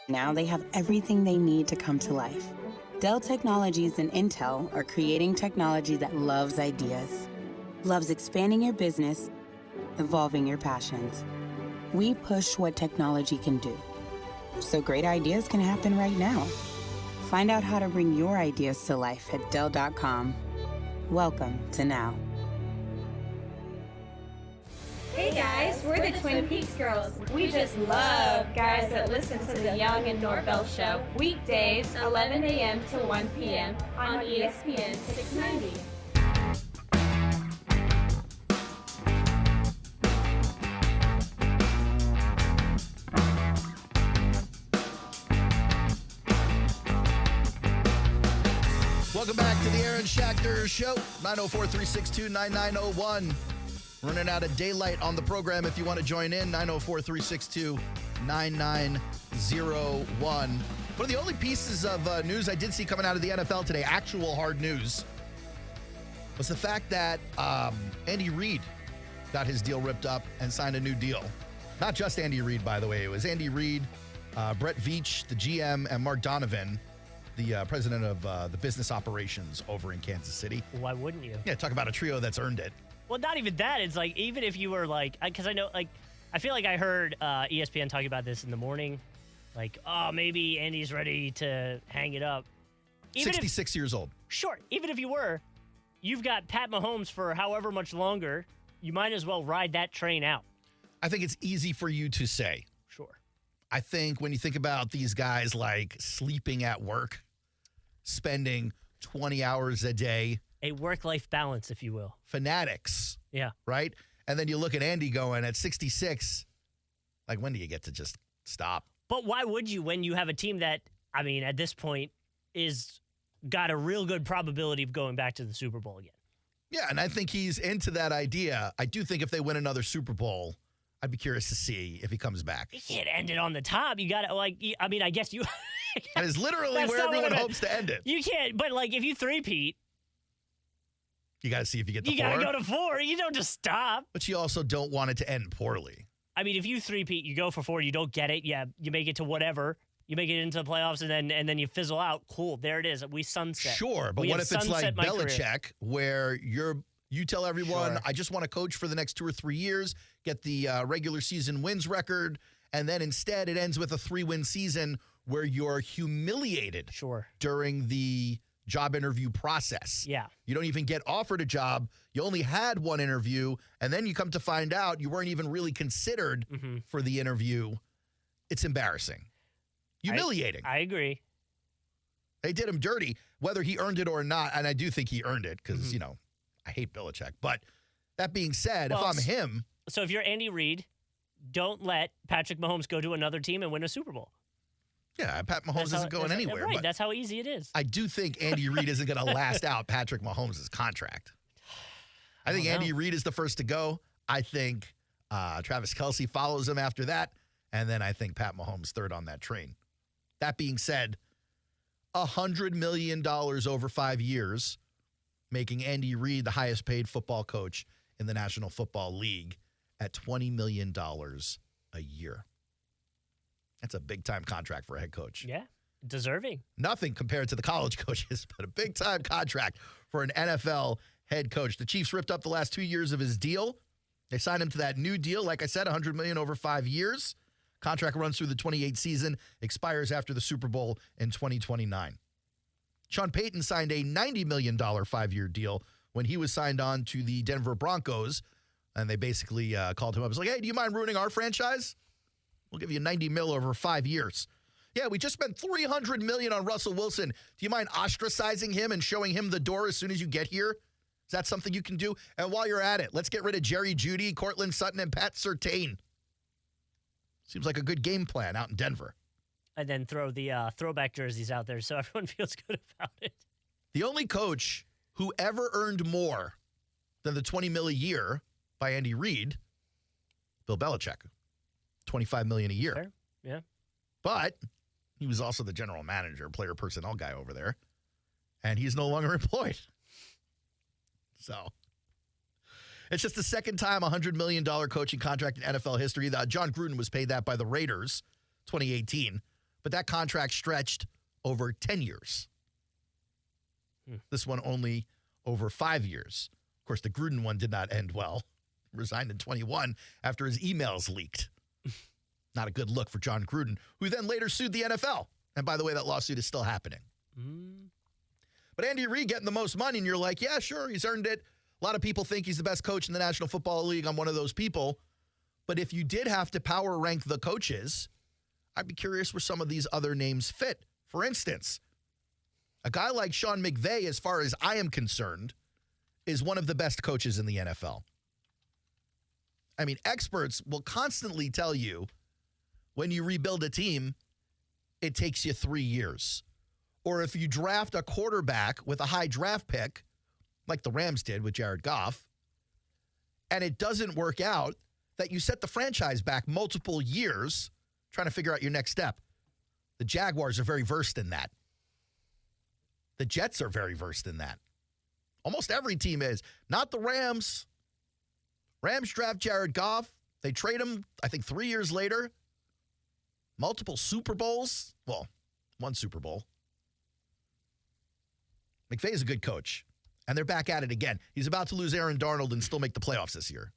[SPEAKER 11] Now they have everything they need to come to life. Dell Technologies and Intel are creating technology that loves ideas, loves expanding your business, evolving your passions. We push what technology can do, so great ideas can happen right now. Find out how to bring your ideas to life at Dell.com. Welcome to Now.
[SPEAKER 12] Hey guys, we're the Twin Peaks Girls. We just love guys that listen to the Young and Norvell Show. Weekdays, 11 a.m. to 1 p.m. on ESPN 690.
[SPEAKER 15] Welcome back to the Aaron Schachter Show, 904-362-9901. Running out of daylight on the program. If you want to join in, 904-362-9901. One of the only pieces of news I did see coming out of the NFL today, actual hard news, was the fact that Andy Reid got his deal ripped up and signed a new deal. Not just Andy Reid, by the way. It was Andy Reid, Brett Veach, the GM, and Mark Donovan, the president of the business operations over in Kansas City.
[SPEAKER 16] Why wouldn't you?
[SPEAKER 15] Yeah, talk about a trio that's earned it.
[SPEAKER 16] Well, not even that. It's like, even if you were like, because I know, like, I feel like I heard ESPN talking about this in the morning. Like, oh, maybe Andy's ready to hang it up.
[SPEAKER 15] 66 years old.
[SPEAKER 16] Sure. Even if you were, you've got Pat Mahomes for however much longer. You might as well ride that train out.
[SPEAKER 15] I think it's easy for you to say.
[SPEAKER 16] Sure.
[SPEAKER 15] I think when you think about these guys like sleeping at work, spending 20 hours a day.
[SPEAKER 16] A work-life balance, if you will.
[SPEAKER 15] Fanatics.
[SPEAKER 16] Yeah.
[SPEAKER 15] Right? And then you look at Andy going at 66, like, when do you get to just stop?
[SPEAKER 16] But why would you when you have a team that, I mean, at this point, is got a real good probability of going back to the Super Bowl again?
[SPEAKER 15] Yeah, and I think he's into that idea. I do think if they win another Super Bowl, I'd be curious to see if he comes back.
[SPEAKER 16] You can't end it on the top. You got to, like, I mean, I guess you...
[SPEAKER 15] That is literally where everyone hopes to end it.
[SPEAKER 16] You can't, but, like, if you three-peat,
[SPEAKER 15] you got to see if you get to 4.
[SPEAKER 16] You got to go to 4. You don't just stop.
[SPEAKER 15] But you also don't want it to end poorly.
[SPEAKER 16] I mean, if you three-peat, you go for 4, you don't get it. Yeah, you make it to whatever. You make it into the playoffs, and then you fizzle out. Cool, there it is. We sunset.
[SPEAKER 15] Sure, but what if it's like Belichick, where you tell everyone,
[SPEAKER 16] Sure.
[SPEAKER 15] I just want to coach for the next 2 or 3 years, get the regular season wins record, and then instead it ends with a 3-win season where you're humiliated during the job interview process.
[SPEAKER 16] Yeah.
[SPEAKER 15] You don't even get offered a job. You only had one interview, and then you come to find out you weren't even really considered for the interview. It's embarrassing. Humiliating.
[SPEAKER 16] I agree.
[SPEAKER 15] They did him dirty, whether he earned it or not, and I do think he earned it because, you know, I hate Belichick. But that being said, if I'm him...
[SPEAKER 16] So if you're Andy Reid, don't let Patrick Mahomes go to another team and win a Super Bowl.
[SPEAKER 15] Yeah, Pat Mahomes isn't going anywhere.
[SPEAKER 16] Right,
[SPEAKER 15] but
[SPEAKER 16] that's how easy it is.
[SPEAKER 15] I do think Andy Reid isn't going to last out Patrick Mahomes' contract. I think Andy Reid is the first to go. I think Travis Kelce follows him after that. And then I think Pat Mahomes third on that train. That being said, $100 million over 5 years, making Andy Reid the highest paid football coach in the National Football League at $20 million a year. That's a big-time contract for a head coach.
[SPEAKER 16] Yeah, deserving.
[SPEAKER 15] Nothing compared to the college coaches, but a big-time contract for an NFL head coach. The Chiefs ripped up the last 2 years of his deal. They signed him to that new deal, like I said, $100 million over 5 years. Contract runs through the 28 season, expires after the Super Bowl in 2029. Sean Payton signed a $90 million 5-year deal when he was signed on to the Denver Broncos, and they basically called him up. It's like, hey, do you mind ruining our franchise? We'll give you $90 million over 5 years. Yeah, we just spent $300 million on Russell Wilson. Do you mind ostracizing him and showing him the door as soon as you get here? Is that something you can do? And while you're at it, let's get rid of Jerry Jeudy, Cortland Sutton, and Pat Surtain. Seems like a good game plan out in Denver.
[SPEAKER 16] And then throw the throwback jerseys out there so everyone feels good about it.
[SPEAKER 15] The only coach who ever earned more than the $20 million a year by Andy Reid, Bill Belichick, $25 million a year.
[SPEAKER 16] Fair. Yeah.
[SPEAKER 15] But he was also the general manager, player personnel guy over there, and he's no longer employed. So it's just the second time a $100 million coaching contract in NFL history. John Gruden was paid that by the Raiders, 2018, but that contract stretched over 10 years. This one only over 5 years. Of course, the Gruden one did not end well. Resigned in 21 after his emails leaked. Not a good look for John Gruden, who then later sued the NFL. And by the way, that lawsuit is still happening. But Andy Reid getting the most money, and you're like, yeah, sure, he's earned it. A lot of people think he's the best coach in the National Football League. I'm one of those people. But if you did have to power rank the coaches, I'd be curious where some of these other names fit. For instance, a guy like Sean McVay, as far as I am concerned, is one of the best coaches in the NFL. I mean, experts will constantly tell you when you rebuild a team, it takes you 3 years. Or if you draft a quarterback with a high draft pick, like the Rams did with Jared Goff, and it doesn't work out, that you set the franchise back multiple years trying to figure out your next step. The Jaguars are very versed in that. The Jets are very versed in that. Almost every team is. Not the Rams. Rams draft Jared Goff. They trade him, I think, 3 years later. Multiple Super Bowls. Well, one Super Bowl. McVay is a good coach. And they're back at it again. He's about to lose Aaron Darnold and still make the playoffs this year.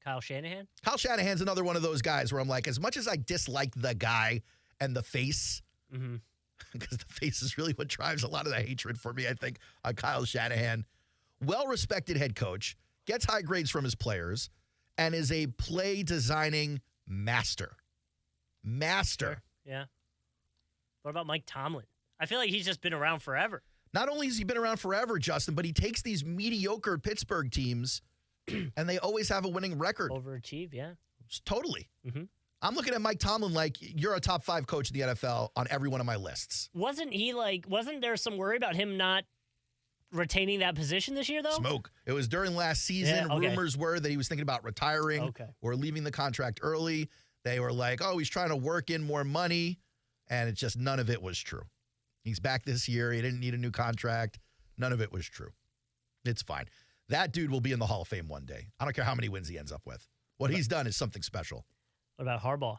[SPEAKER 16] Kyle Shanahan?
[SPEAKER 15] Kyle Shanahan's another one of those guys where I'm like, as much as I dislike the guy and the face, because the face is really what drives a lot of the hatred for me, I think, on Kyle Shanahan. Well-respected head coach, gets high grades from his players, and is a play-designing master. Master.
[SPEAKER 16] Yeah. What about Mike Tomlin? I feel like he's just been around forever.
[SPEAKER 15] Not only has he been around forever, Justin, but he takes these mediocre Pittsburgh teams, and they always have a winning record.
[SPEAKER 16] Overachieve, yeah.
[SPEAKER 15] Totally. I'm looking at Mike Tomlin like, you're a top 5 coach in the NFL on every one of my lists.
[SPEAKER 16] Wasn't there some worry about him not retaining that position this year, though?
[SPEAKER 15] Smoke. It was during last season.
[SPEAKER 16] Yeah, okay.
[SPEAKER 15] Rumors were that he was thinking about retiring or leaving the contract early. They were like, oh, he's trying to work in more money, and it's just none of it was true. He's back this year. He didn't need a new contract. None of it was true. It's fine. That dude will be in the Hall of Fame one day. I don't care how many wins he ends up with. What he's done is something special.
[SPEAKER 16] What about Harbaugh?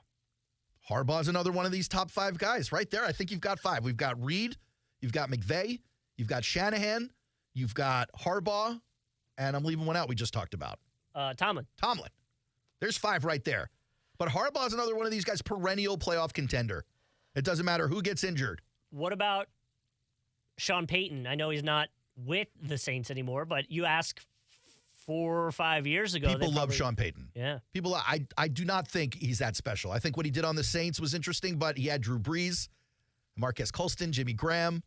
[SPEAKER 15] Harbaugh's another one of these top 5 guys. Right there, I think you've got 5. We've got Reid, you've got McVay, you've got Shanahan, you've got Harbaugh, and I'm leaving one out we just talked about.
[SPEAKER 16] Tomlin.
[SPEAKER 15] There's 5 right there. But Harbaugh's another one of these guys, perennial playoff contender. It doesn't matter who gets injured.
[SPEAKER 16] What about Sean Payton? I know he's not with the Saints anymore, but you ask 4 or 5 years ago.
[SPEAKER 15] People love Sean Payton.
[SPEAKER 16] Yeah.
[SPEAKER 15] People, I do not think he's that special. I think what he did on the Saints was interesting, but he had Drew Brees, Marquez Colston, Jimmy Graham.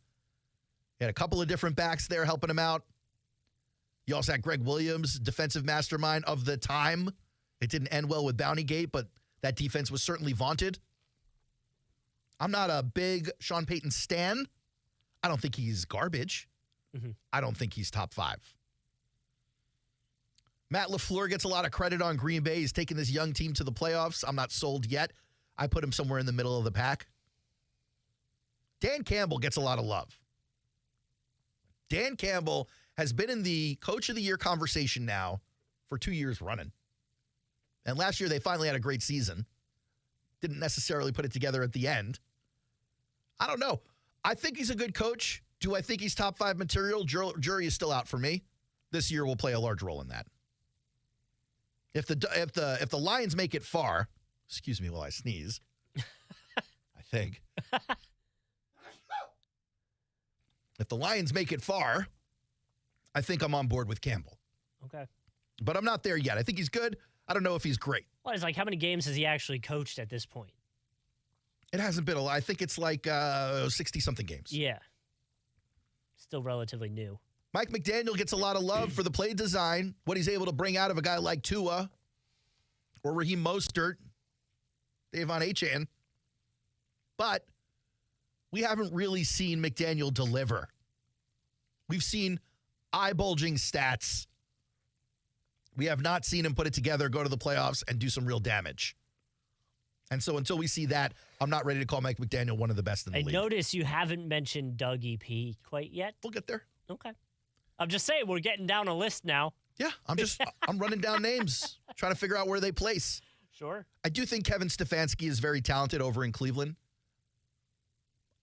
[SPEAKER 15] He had a couple of different backs there helping him out. You also had Greg Williams, defensive mastermind of the time. It didn't end well with Bountygate, but that defense was certainly vaunted. I'm not a big Sean Payton stan. I don't think he's garbage. I don't think he's top 5. Matt LaFleur gets a lot of credit on Green Bay. He's taken this young team to the playoffs. I'm not sold yet. I put him somewhere in the middle of the pack. Dan Campbell gets a lot of love. Dan Campbell has been in the Coach of the Year conversation now for 2 years running. And last year they finally had a great season. Didn't necessarily put it together at the end. I don't know. I think he's a good coach. Do I think he's top 5 material? Jury is still out for me. This year will play a large role in that. If the Lions make it far, excuse me while I sneeze, I think. If the Lions make it far, I think I'm on board with Campbell.
[SPEAKER 16] Okay.
[SPEAKER 15] But I'm not there yet. I think he's good. I don't know if he's great.
[SPEAKER 16] Well, it's like, how many games has he actually coached at this point?
[SPEAKER 15] It hasn't been a lot. I think it's like 60-something games.
[SPEAKER 16] Yeah. Still relatively new.
[SPEAKER 15] Mike McDaniel gets a lot of love for the play design, what he's able to bring out of a guy like Tua or Raheem Mostert, Davon Achane. But we haven't really seen McDaniel deliver. We've seen eye-bulging stats. We have not seen him put it together, go to the playoffs, and do some real damage. And so until we see that, I'm not ready to call Mike McDaniel one of the best in the league.
[SPEAKER 16] I notice you haven't mentioned Doug EP quite yet.
[SPEAKER 15] We'll get there.
[SPEAKER 16] Okay. I'm just saying, we're getting down a list now.
[SPEAKER 15] Yeah, I'm running down names, trying to figure out where they place.
[SPEAKER 16] Sure.
[SPEAKER 15] I do think Kevin Stefanski is very talented over in Cleveland.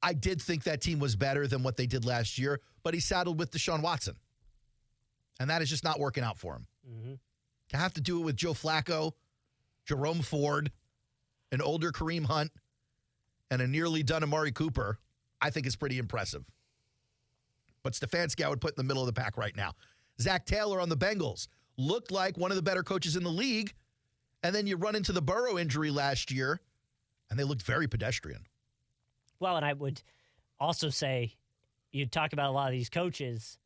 [SPEAKER 15] I did think that team was better than what they did last year, but he saddled with Deshaun Watson. And that is just not working out for him.
[SPEAKER 16] Mm-hmm.
[SPEAKER 15] To have to do it with Joe Flacco, Jerome Ford, an older Kareem Hunt, and a nearly done Amari Cooper, I think is pretty impressive. But Stefanski, I would put in the middle of the pack right now. Zach Taylor on the Bengals looked like one of the better coaches in the league, and then you run into the Burrow injury last year, and they looked very pedestrian.
[SPEAKER 16] Well, and I would also say, you talk about a lot of these coaches.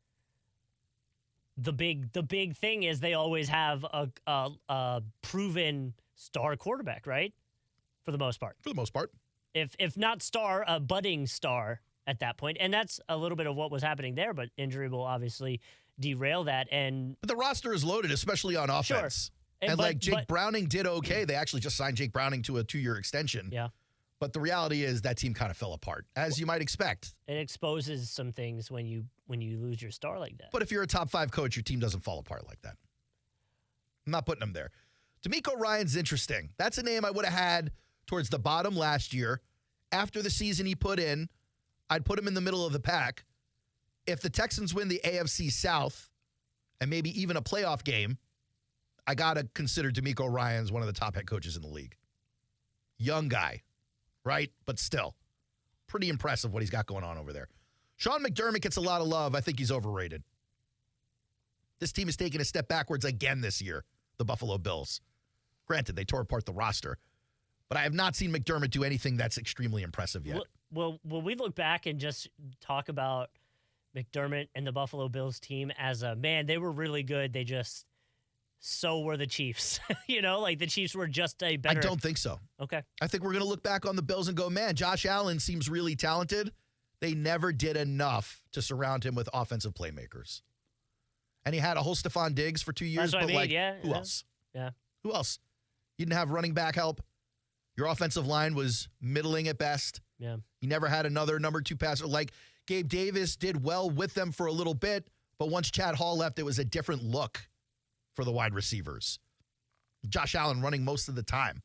[SPEAKER 16] The big thing is they always have a proven star quarterback, right? For the most part.
[SPEAKER 15] For the most part.
[SPEAKER 16] If not star, a budding star at that point. And that's a little bit of what was happening there, but injury will obviously derail that. But
[SPEAKER 15] the roster is loaded, especially on offense.
[SPEAKER 16] Sure.
[SPEAKER 15] And Jake Browning did okay. They actually just signed Jake Browning to a 2-year extension.
[SPEAKER 16] Yeah.
[SPEAKER 15] But the reality is that team kind of fell apart, as you might expect.
[SPEAKER 16] It exposes some things when you lose your star like that.
[SPEAKER 15] But if you're a top 5 coach, your team doesn't fall apart like that. I'm not putting them there. DeMeco Ryans interesting. That's a name I would have had towards the bottom last year. After the season he put in, I'd put him in the middle of the pack. If the Texans win the AFC South and maybe even a playoff game, I got to consider DeMeco Ryans one of the top head coaches in the league. Young guy, right? But still, pretty impressive what he's got going on over there. Sean McDermott gets a lot of love. I think he's overrated. This team is taking a step backwards again this year, the Buffalo Bills. Granted, they tore apart the roster, but I have not seen McDermott do anything that's extremely impressive yet.
[SPEAKER 16] Well, will we look back and just talk about McDermott and the Buffalo Bills team as a, man, they were really good. They just, so were the Chiefs. Like the Chiefs were just a better.
[SPEAKER 15] I don't think so.
[SPEAKER 16] Okay.
[SPEAKER 15] I think we're going to look back on the Bills and go, man, Josh Allen seems really talented. They never did enough to surround him with offensive playmakers. And he had a whole Stephon Diggs for 2 years,
[SPEAKER 16] That's what
[SPEAKER 15] but
[SPEAKER 16] I mean.
[SPEAKER 15] who else?
[SPEAKER 16] Yeah.
[SPEAKER 15] Who else? You didn't have running back help. Your offensive line was middling at best.
[SPEAKER 16] Yeah.
[SPEAKER 15] You never had another number 2 passer. Like Gabe Davis did well with them for a little bit, but once Chad Hall left, it was a different look for the wide receivers. Josh Allen running most of the time.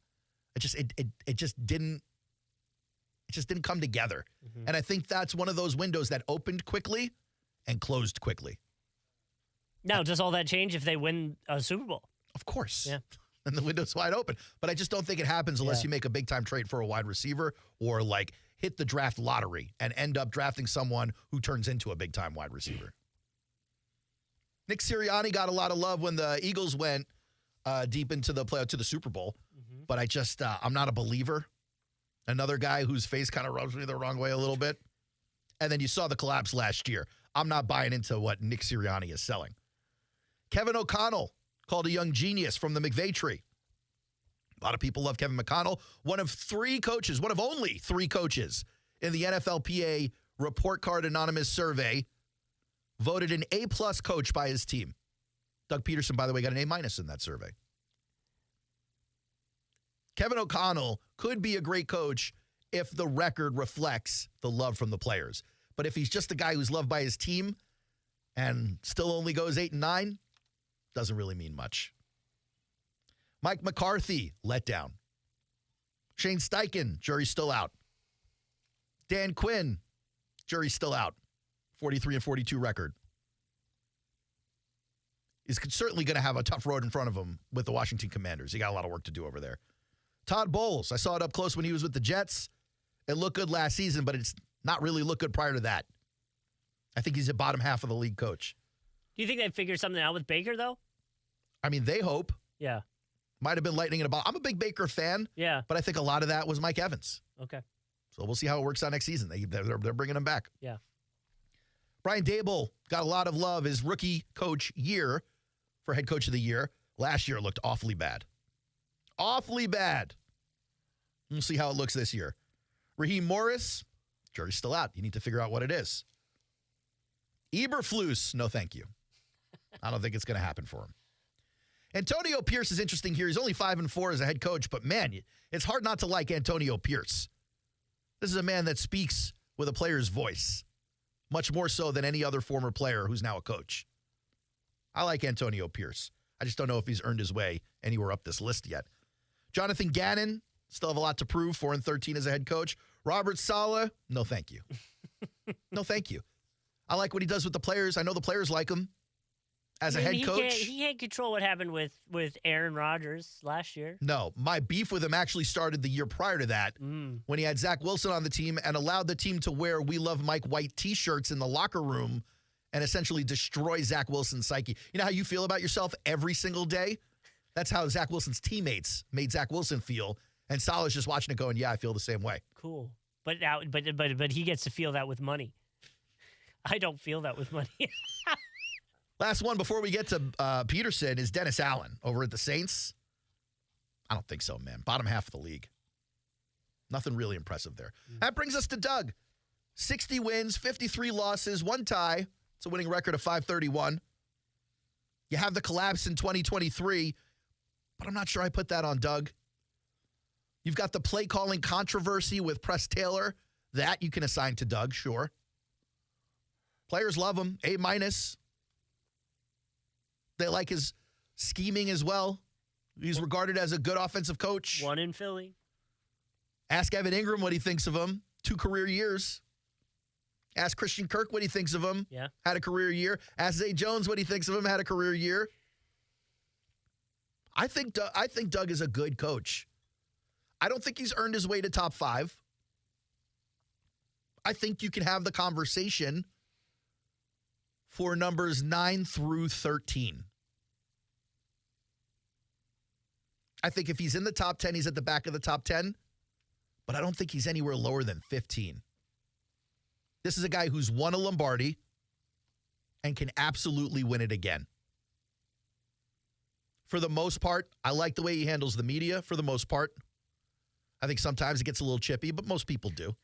[SPEAKER 15] It just didn't come together. Mm-hmm. And I think that's one of those windows that opened quickly and closed quickly.
[SPEAKER 16] Now, does all that change if they win a Super Bowl?
[SPEAKER 15] Of course.
[SPEAKER 16] Yeah.
[SPEAKER 15] And the window's wide open. But I just don't think it happens unless you make a big-time trade for a wide receiver or, hit the draft lottery and end up drafting someone who turns into a big-time wide receiver. Nick Sirianni got a lot of love when the Eagles went deep into the playoff to the Super Bowl. Mm-hmm. But I just, I'm not a believer. Another guy whose face kind of rubs me the wrong way a little bit. And then you saw the collapse last year. I'm not buying into what Nick Sirianni is selling. Kevin O'Connell, called a young genius from the McVay tree. A lot of people love Kevin McConnell. One of only 3 coaches in the NFLPA report card anonymous survey, voted an A-plus coach by his team. Doug Peterson, by the way, got an A- in that survey. Kevin O'Connell could be a great coach if the record reflects the love from the players. But if he's just a guy who's loved by his team and still only goes 8-9, doesn't really mean much. Mike McCarthy, let down. Shane Steichen, jury's still out. Dan Quinn, jury's still out. 43-42 record. He's certainly going to have a tough road in front of him with the Washington Commanders. He got a lot of work to do over there. Todd Bowles, I saw it up close when he was with the Jets. It looked good last season, but it's not really looked good prior to that. I think he's a bottom half of the league coach.
[SPEAKER 16] Do you think they figured something out with Baker, though?
[SPEAKER 15] I mean, they hope.
[SPEAKER 16] Yeah.
[SPEAKER 15] Might have been lightning in a bottle. I'm a big Baker fan.
[SPEAKER 16] Yeah.
[SPEAKER 15] But I think a lot of that was Mike Evans.
[SPEAKER 16] Okay.
[SPEAKER 15] So we'll see how it works out next season. They're bringing him back.
[SPEAKER 16] Yeah.
[SPEAKER 15] Brian Daboll got a lot of love his rookie coach year for head coach of the year. Last year looked awfully bad. Awfully bad. We'll see how it looks this year. Raheem Morris, jury's still out. You need to figure out what it is. Eberflus, no thank you. I don't think it's going to happen for him. Antonio Pierce is interesting here. He's only 5-4 as a head coach, but man, it's hard not to like Antonio Pierce. This is a man that speaks with a player's voice, much more so than any other former player who's now a coach. I like Antonio Pierce. I just don't know if he's earned his way anywhere up this list yet. Jonathan Gannon, still have a lot to prove, 4-13 as a head coach. Robert Saleh, no thank you. No thank you. I like what he does with the players. I know the players like him as a head coach.
[SPEAKER 16] He can't control what happened with Aaron Rodgers last year.
[SPEAKER 15] No, my beef with him actually started the year prior to that when he had Zach Wilson on the team and allowed the team to wear We Love Mike White t-shirts in the locker room and essentially destroy Zach Wilson's psyche. You know how you feel about yourself every single day? That's how Zach Wilson's teammates made Zach Wilson feel. And Saleh's just watching it going, yeah, I feel the same way.
[SPEAKER 16] Cool. But he gets to feel that with money. I don't feel that with money.
[SPEAKER 15] Last one before we get to Peterson is Dennis Allen over at the Saints. I don't think so, man. Bottom half of the league. Nothing really impressive there. That brings us to Doug. 60 wins, 53 losses, 1 tie. It's a winning record of 531. You have the collapse in 2023, but I'm not sure I put that on Doug. You've got the play calling controversy with Press Taylor. That you can assign to Doug, sure. Players love him, A-. They like his scheming as well. He's regarded as a good offensive coach.
[SPEAKER 16] One in Philly.
[SPEAKER 15] Ask Evan Ingram what he thinks of him. 2 career years. Ask Christian Kirk what he thinks of him.
[SPEAKER 16] Yeah.
[SPEAKER 15] Had a career year. Ask Zay Jones what he thinks of him. Had a career year. I think Doug is a good coach. I don't think he's earned his way to top 5. I think you can have the conversation for numbers 9 through 13. I think if he's in the top 10, he's at the back of the top 10. But I don't think he's anywhere lower than 15. This is a guy who's won a Lombardi and can absolutely win it again. For the most part, I like the way he handles the media for the most part. I think sometimes it gets a little chippy, but most people do.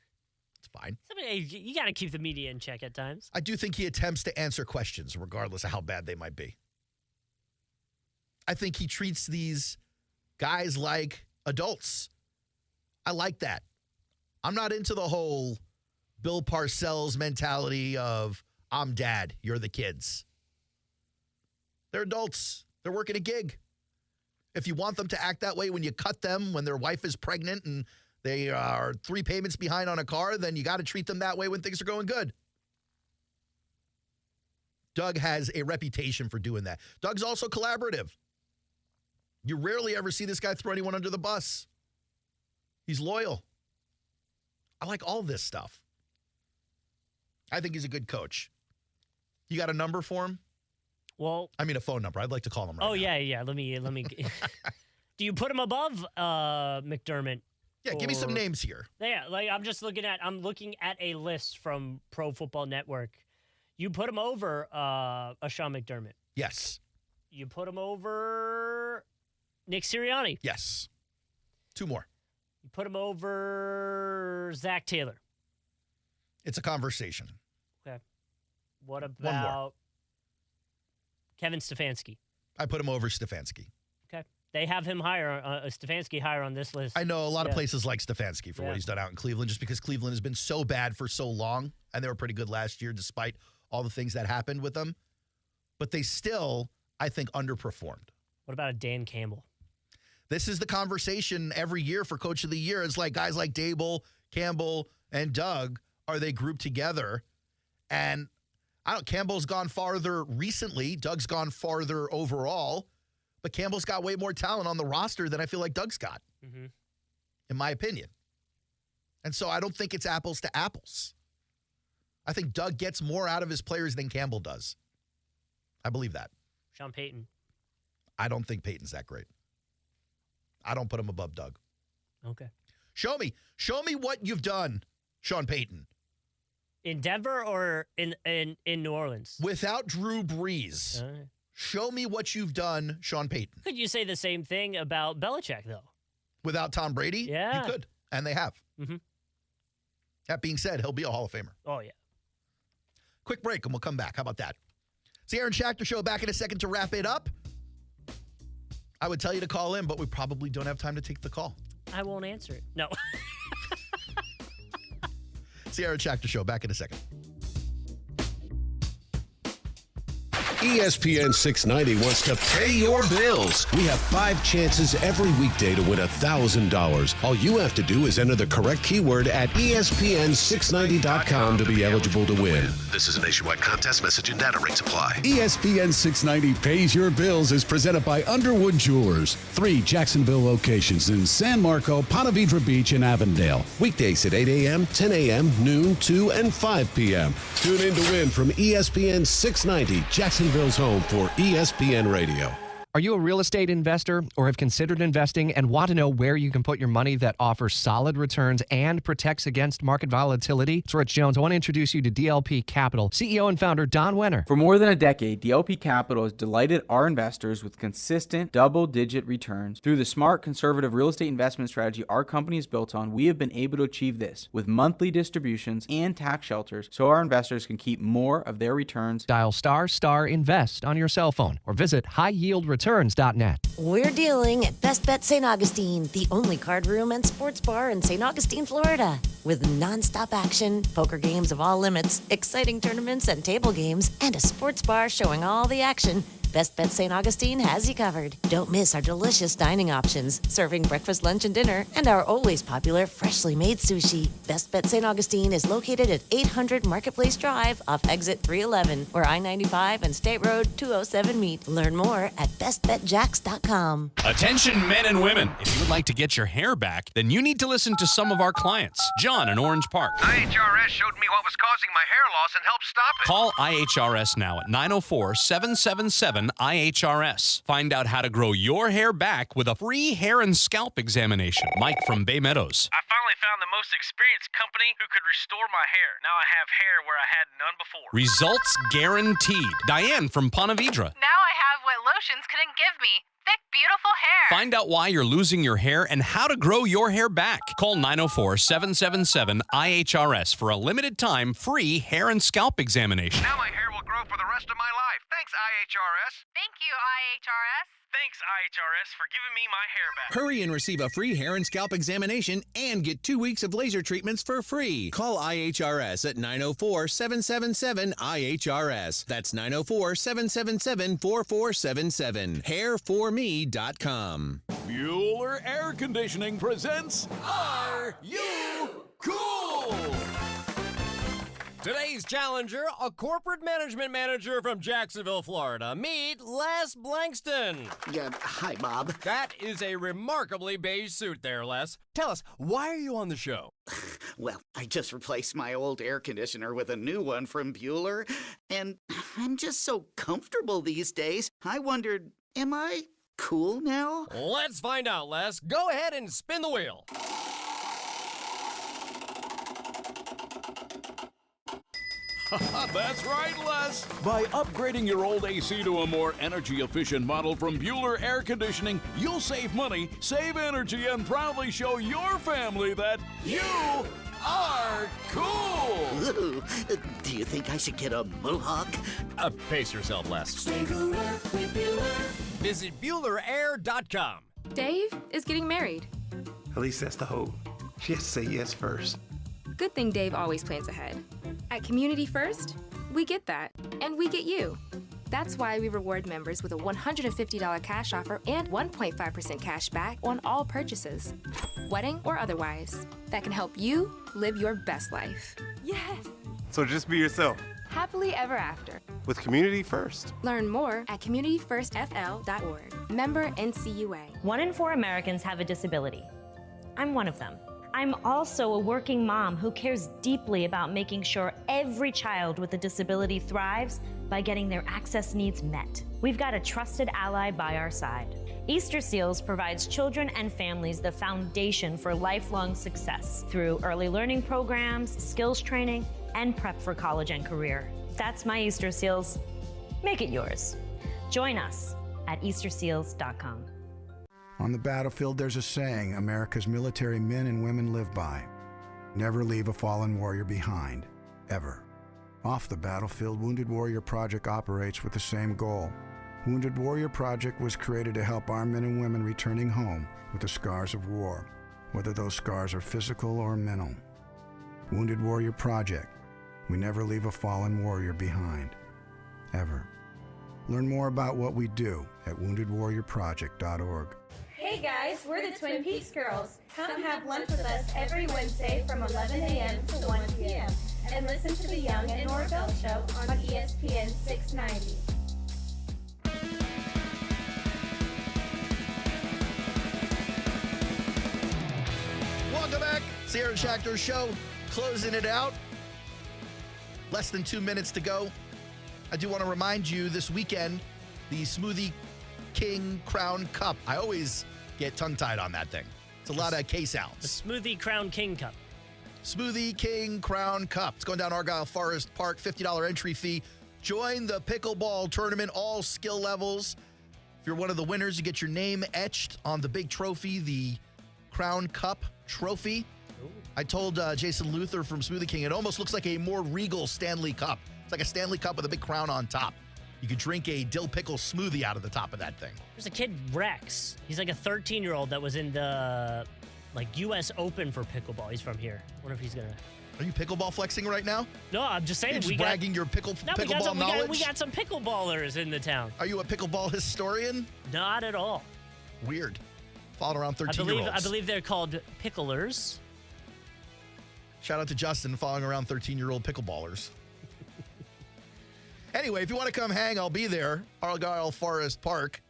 [SPEAKER 15] It's fine.
[SPEAKER 16] You got to keep the media in check at times.
[SPEAKER 15] I do think he attempts to answer questions regardless of how bad they might be. I think he treats these guys like adults. I like that. I'm not into the whole Bill Parcells mentality of, I'm dad, you're the kids. They're adults. They're working a gig. If you want them to act that way when you cut them, when their wife is pregnant and they are 3 payments behind on a car, then you got to treat them that way when things are going good. Doug has a reputation for doing that. Doug's also collaborative. You rarely ever see this guy throw anyone under the bus. He's loyal. I like all this stuff. I think he's a good coach. You got a number for him?
[SPEAKER 16] Well,
[SPEAKER 15] I mean a phone number. I'd like to call him right now.
[SPEAKER 16] Yeah. Let me. Do you put him above McDermott?
[SPEAKER 15] Yeah, give me some names here.
[SPEAKER 16] Yeah, I'm looking at a list from Pro Football Network. You put him over Sean McDermott.
[SPEAKER 15] Yes.
[SPEAKER 16] You put him over Nick Sirianni.
[SPEAKER 15] Yes. 2 more.
[SPEAKER 16] You put him over Zach Taylor.
[SPEAKER 15] It's a conversation.
[SPEAKER 16] Okay. What about Kevin Stefanski?
[SPEAKER 15] I put him over Stefanski.
[SPEAKER 16] Okay. They have him higher, Stefanski higher on this list.
[SPEAKER 15] I know a lot of places like Stefanski for what he's done out in Cleveland, just because Cleveland has been so bad for so long, and they were pretty good last year despite all the things that happened with them. But they still, I think, underperformed.
[SPEAKER 16] What about a Dan Campbell?
[SPEAKER 15] This is the conversation every year for Coach of the Year. It's like guys like Dable, Campbell, and Doug, are they grouped together? And Campbell's gone farther recently. Doug's gone farther overall. But Campbell's got way more talent on the roster than I feel like Doug's got, in my opinion. And so I don't think it's apples to apples. I think Doug gets more out of his players than Campbell does. I believe that.
[SPEAKER 16] Sean Payton.
[SPEAKER 15] I don't think Payton's that great. I don't put him above Doug.
[SPEAKER 16] Okay.
[SPEAKER 15] Show me what you've done, Sean Payton.
[SPEAKER 16] In Denver or in New Orleans?
[SPEAKER 15] Without Drew Brees. Show me what you've done, Sean Payton.
[SPEAKER 16] Could you say the same thing about Belichick, though?
[SPEAKER 15] Without Tom Brady?
[SPEAKER 16] Yeah.
[SPEAKER 15] You could. And they have. That being said, he'll be a Hall of Famer.
[SPEAKER 16] Oh, yeah.
[SPEAKER 15] Quick break and we'll come back. How about that? It's the Aaron Schachter Show, back in a second to wrap it up. I would tell you to call in, but we probably don't have time to take the call.
[SPEAKER 16] I won't answer it. No.
[SPEAKER 15] It's the Aaron Schachter Show, back in a second.
[SPEAKER 13] ESPN 690 wants to pay your bills. We have 5 chances every weekday to win $1,000. All you have to do is enter the correct keyword at ESPN690.com to be eligible to win.
[SPEAKER 7] This is a nationwide contest. Message and data rates apply.
[SPEAKER 13] ESPN 690 Pays Your Bills is presented by Underwood Jewelers. 3 Jacksonville locations in San Marco, Ponte Vedra Beach, and Avondale. Weekdays at 8 a.m., 10 a.m., noon, 2, and 5 p.m. Tune in to win from ESPN 690, Jacksonville's home for ESPN Radio.
[SPEAKER 14] Are you a real estate investor or have considered investing and want to know where you can put your money that offers solid returns and protects against market volatility? It's Rich Jones. I want to introduce you to DLP Capital, CEO and founder Don Wenner.
[SPEAKER 17] For more than a decade, DLP Capital has delighted our investors with consistent double-digit returns. Through the smart, conservative real estate investment strategy our company is built on, we have been able to achieve this with monthly distributions and tax shelters so our investors can keep more of their returns.
[SPEAKER 14] Dial ** invest on your cell phone or visit highyieldreturns.net.
[SPEAKER 18] We're dealing at Best Bet St. Augustine, the only card room and sports bar in St. Augustine, Florida. With nonstop action, poker games of all limits, exciting tournaments and table games, and a sports bar showing all the action, Best Bet St. Augustine has you covered. Don't miss our delicious dining options, serving breakfast, lunch, and dinner, and our always popular freshly made sushi. Best Bet St. Augustine is located at 800 Marketplace Drive off exit 311, where I-95 and State Road 207 meet. Learn more at bestbetjacks.com.
[SPEAKER 19] Attention men and women. If you would like to get your hair back, then you need to listen to some of our clients. John in Orange Park.
[SPEAKER 20] IHRS showed me what was causing my hair loss and helped stop it.
[SPEAKER 19] Call IHRS now at 904-777-IHRS. Find out how to grow your hair back with a free hair and scalp examination. Mike from Bay Meadows.
[SPEAKER 20] I finally found the most experienced company who could restore my hair. Now I have hair where I had none before.
[SPEAKER 19] Results guaranteed. Diane from Ponte Vedra.
[SPEAKER 21] Now I have what lotions couldn't give me. Thick, beautiful hair.
[SPEAKER 19] Find out why you're losing your hair and how to grow your hair back. Call 904-777-IHRS for a limited time free hair and scalp examination.
[SPEAKER 20] Now my hair will grow for the rest of my life. Thanks, IHRS.
[SPEAKER 21] Thank you, IHRS.
[SPEAKER 20] Thanks, IHRS, for giving me my hair back.
[SPEAKER 2] Hurry and receive a free hair and scalp examination and get 2 weeks of laser treatments for free. Call IHRS at 904-777-IHRS. That's 904-777-4477. Hairforme.com.
[SPEAKER 22] Bueller Air Conditioning presents Are You Cool?
[SPEAKER 20] Today's challenger, a corporate management manager from Jacksonville, Florida. Meet Les Blankston.
[SPEAKER 21] Hi, Bob.
[SPEAKER 20] That is a remarkably beige suit there, Les. Tell us, why are you on the show?
[SPEAKER 21] Well, I just replaced my old air conditioner with a new one from Bueller, and I'm just so comfortable these days. I wondered, am I cool now?
[SPEAKER 20] Let's find out, Les. Go ahead and spin the wheel.
[SPEAKER 22] That's right, Les. By upgrading your old AC to a more energy-efficient model from Bueller Air Conditioning, you'll save money, save energy, and proudly show your family that you are cool.
[SPEAKER 21] Ooh, do you think I should get a mohawk?
[SPEAKER 20] Pace yourself, Les.
[SPEAKER 21] Stay cooler with Bueller.
[SPEAKER 20] Visit BuellerAir.com.
[SPEAKER 23] Dave is getting married.
[SPEAKER 24] At least that's the hope. She has to say yes first.
[SPEAKER 23] Good thing Dave always plans ahead. At Community First, we get that, and we get you.
[SPEAKER 1] That's why we reward members with a $150 cash offer and 1.5% cash back on all purchases, wedding or otherwise. That can help you live your best life. Yes!
[SPEAKER 24] So just be yourself.
[SPEAKER 1] Happily ever after.
[SPEAKER 24] With Community First.
[SPEAKER 1] Learn more at communityfirstfl.org. Member NCUA.
[SPEAKER 3] 1 in 4 Americans have a disability. I'm one of them. I'm also a working mom who cares deeply about making sure every child with a disability thrives by getting their access needs met. We've got a trusted ally by our side. Easter Seals provides children and families the foundation for lifelong success through early learning programs, skills training, and prep for college and career. That's my Easter Seals. Make it yours. Join us at easterseals.com.
[SPEAKER 4] On the battlefield, there's a saying America's military men and women live by. Never leave a fallen warrior behind, ever. Off the battlefield, Wounded Warrior Project operates with the same goal. Wounded Warrior Project was created to help our men and women returning home with the scars of war, whether those scars are physical or mental. Wounded Warrior Project. We never leave a fallen warrior behind, ever. Learn more about what we do at woundedwarriorproject.org.
[SPEAKER 12] Hey guys, we're the Twin Peaks Girls. Come have lunch with us every Wednesday from 11 a.m. to 1 p.m. and listen to the Young and Norvell Show on ESPN 690.
[SPEAKER 15] Welcome back. Sierra and Schachter Show, closing it out. Less than 2 minutes to go. I do want to remind you this weekend, the Smoothie King Crown Cup. I always get tongue-tied on that thing. It's a lot of K sounds.
[SPEAKER 16] The Smoothie Crown King Cup.
[SPEAKER 15] Smoothie King Crown Cup. It's going down Argyle Forest Park, $50 entry fee. Join the pickleball tournament, all skill levels. If you're one of the winners, you get your name etched on the big trophy, the Crown Cup trophy. Ooh. I told Jason Luther from Smoothie King, it almost looks like a more regal Stanley Cup. It's like a Stanley Cup with a big crown on top. You could drink a dill pickle smoothie out of the top of that thing.
[SPEAKER 16] There's a kid, Rex. He's like a 13-year-old that was in the U.S. Open for pickleball. He's from here. I wonder if he's going to...
[SPEAKER 15] Are you pickleball flexing right now?
[SPEAKER 16] No, I'm just saying.
[SPEAKER 15] You're just bragging your pickleball knowledge?
[SPEAKER 16] We got some pickleballers in the town.
[SPEAKER 15] Are you a pickleball historian?
[SPEAKER 16] Not at all.
[SPEAKER 15] Weird. Followed around 13-year-olds.
[SPEAKER 16] I believe they're called picklers.
[SPEAKER 15] Shout out to Justin following around 13-year-old pickleballers. Anyway, if you want to come hang, I'll be there. Argyle Forest Park.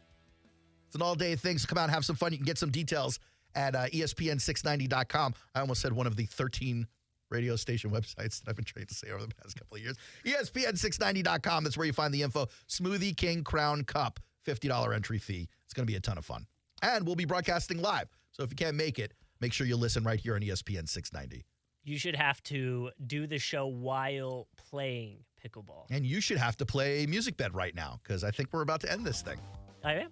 [SPEAKER 15] It's an all-day thing, so come out and have some fun. You can get some details at ESPN690.com. I almost said one of the 13 radio station websites that I've been trained to say over the past couple of years. ESPN690.com. That's where you find the info. Smoothie King Crown Cup, $50 entry fee. It's going to be a ton of fun. And we'll be broadcasting live. So if you can't make it, make sure you listen right here on ESPN 690.
[SPEAKER 16] You should have to do the show while playing pickleball.
[SPEAKER 15] And you should have to play Music Bed right now, because I think we're about to end this thing.
[SPEAKER 16] I am.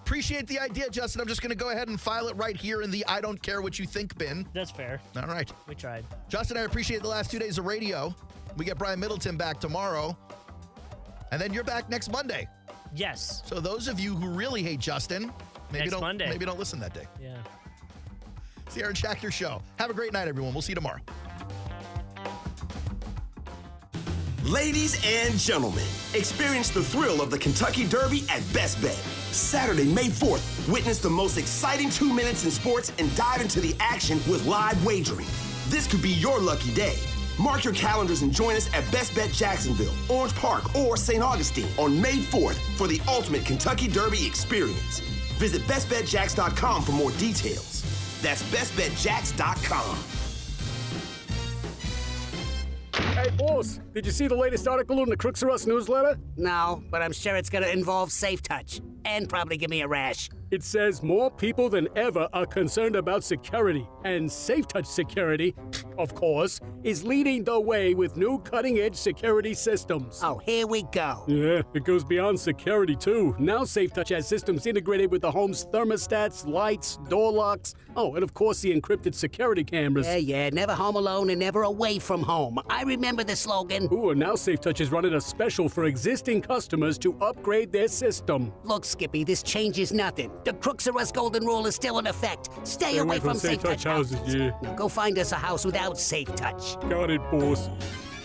[SPEAKER 15] Appreciate the idea, Justin. I'm just going to go ahead and file it right here in the I don't care what you think bin.
[SPEAKER 16] That's fair.
[SPEAKER 15] All right.
[SPEAKER 16] We tried.
[SPEAKER 15] Justin, I appreciate the last 2 days of radio. We get Brian Middleton back tomorrow. And then you're back next Monday.
[SPEAKER 16] Yes.
[SPEAKER 15] So those of you who really hate Justin, maybe don't listen that day.
[SPEAKER 16] Yeah.
[SPEAKER 15] Sierra and Schachter Show. Have a great night, everyone. We'll see you tomorrow.
[SPEAKER 5] Ladies and gentlemen, experience the thrill of the Kentucky Derby at Best Bet. Saturday, May 4th, witness the most exciting 2 minutes in sports and dive into the action with live wagering. This could be your lucky day. Mark your calendars and join us at Best Bet Jacksonville, Orange Park, or St. Augustine on May 4th for the ultimate Kentucky Derby experience. Visit bestbetjacks.com for more details. That's bestbetjacks.com.
[SPEAKER 8] Hey, boss, did you see the latest article in the Crooks R Us newsletter?
[SPEAKER 25] No, but I'm sure it's going to involve Safe Touch and probably give me a rash.
[SPEAKER 8] It says more people than ever are concerned about security, and Safe Touch Security, of course, is leading the way with new cutting-edge security systems.
[SPEAKER 25] Oh, here we go.
[SPEAKER 8] Yeah, it goes beyond security, too. Now Safe Touch has systems integrated with the home's thermostats, lights, door locks, and of course the encrypted security cameras.
[SPEAKER 25] Yeah, never home alone and never away from home. I remember the slogan.
[SPEAKER 8] Ooh, and now Safe Touch is running a special for existing customers to upgrade their system.
[SPEAKER 25] Look, Skippy, this changes nothing. The Crooks R Us golden rule is still in effect. Stay away from Safe Touch houses.
[SPEAKER 8] Yeah.
[SPEAKER 25] Now go find us a house without Safe Touch.
[SPEAKER 8] Got it, boss.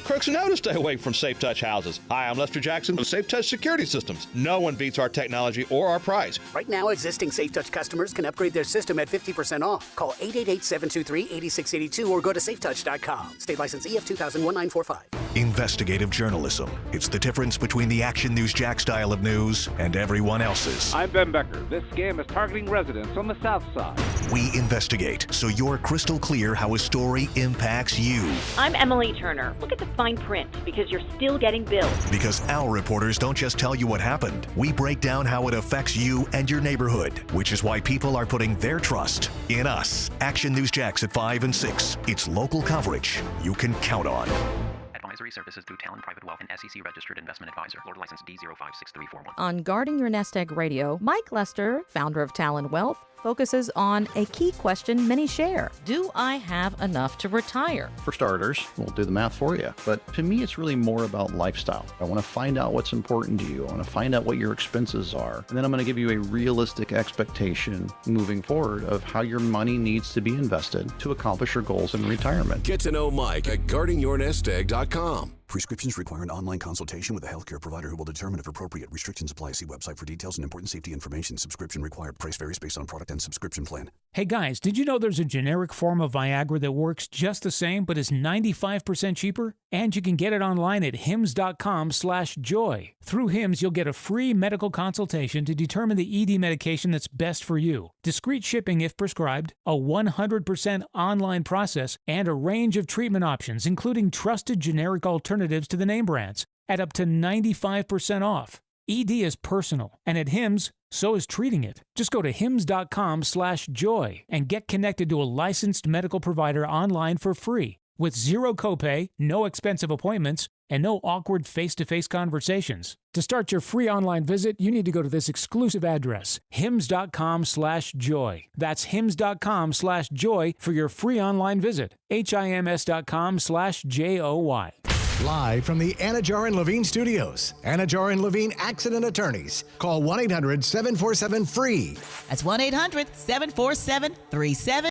[SPEAKER 6] crooks know to stay away from Safe Touch houses. Hi, I'm Lester Jackson of Safe Touch Security Systems. No one beats our technology or our price.
[SPEAKER 25] Right now, existing Safe Touch customers can upgrade their system at 50% off. Call 888-723-8682 or go to safetouch.com. State license EF 2000-1945.
[SPEAKER 7] Investigative journalism. It's the difference between the Action News Jack style of news and everyone else's.
[SPEAKER 9] I'm Ben Becker. This scam is targeting residents on the South Side.
[SPEAKER 7] We investigate so you're crystal clear how a story impacts you.
[SPEAKER 10] I'm Emily Turner. Look at the fine print because you're still getting billed.
[SPEAKER 7] Because our reporters don't just tell you what happened. We break down how it affects you and your neighborhood, which is why people are putting their trust in us. Action News Jacks at 5 and 6. It's local coverage you can count on.
[SPEAKER 11] Advisory services through Talon Private Wealth and SEC registered investment advisor. Florida license D056341.
[SPEAKER 26] On Guarding Your Nest Egg Radio, Mike Lester, founder of Talon Wealth, focuses on a key question many share. Do I have enough to retire?
[SPEAKER 27] For starters, we'll do the math for you. But to me, it's really more about lifestyle. I want to find out what's important to you. I want to find out what your expenses are. And then I'm going to give you a realistic expectation moving forward of how your money needs to be invested to accomplish your goals in retirement.
[SPEAKER 28] Get to know Mike at guardingyournestegg.com.
[SPEAKER 29] Prescriptions require an online consultation with a healthcare provider who will determine if appropriate. Restrictions apply. See website for details and important safety information. Subscription required. Price varies based on product and subscription plan.
[SPEAKER 30] Hey guys, did you know there's a generic form of Viagra that works just the same but is 95% cheaper? And you can get it online at hims.com/joy. Through Hims, you'll get a free medical consultation to determine the ED medication that's best for you. Discreet shipping if prescribed, a 100% online process, and a range of treatment options, including trusted generic alternatives to the name brands, at up to 95% off. ED is personal, and at Hims, so is treating it. Just go to hims.com/joy and get connected to a licensed medical provider online for free, with zero copay, no expensive appointments, and no awkward face-to-face conversations. To start your free online visit, you need to go to this exclusive address, hims.com/joy. That's hims.com/joy for your free online visit. hims.com/joy.
[SPEAKER 2] Live from the Anajar and Levine Studios, Anajar and Levine Accident Attorneys. Call 1-800-747-FREE.
[SPEAKER 31] That's 1-800-747-37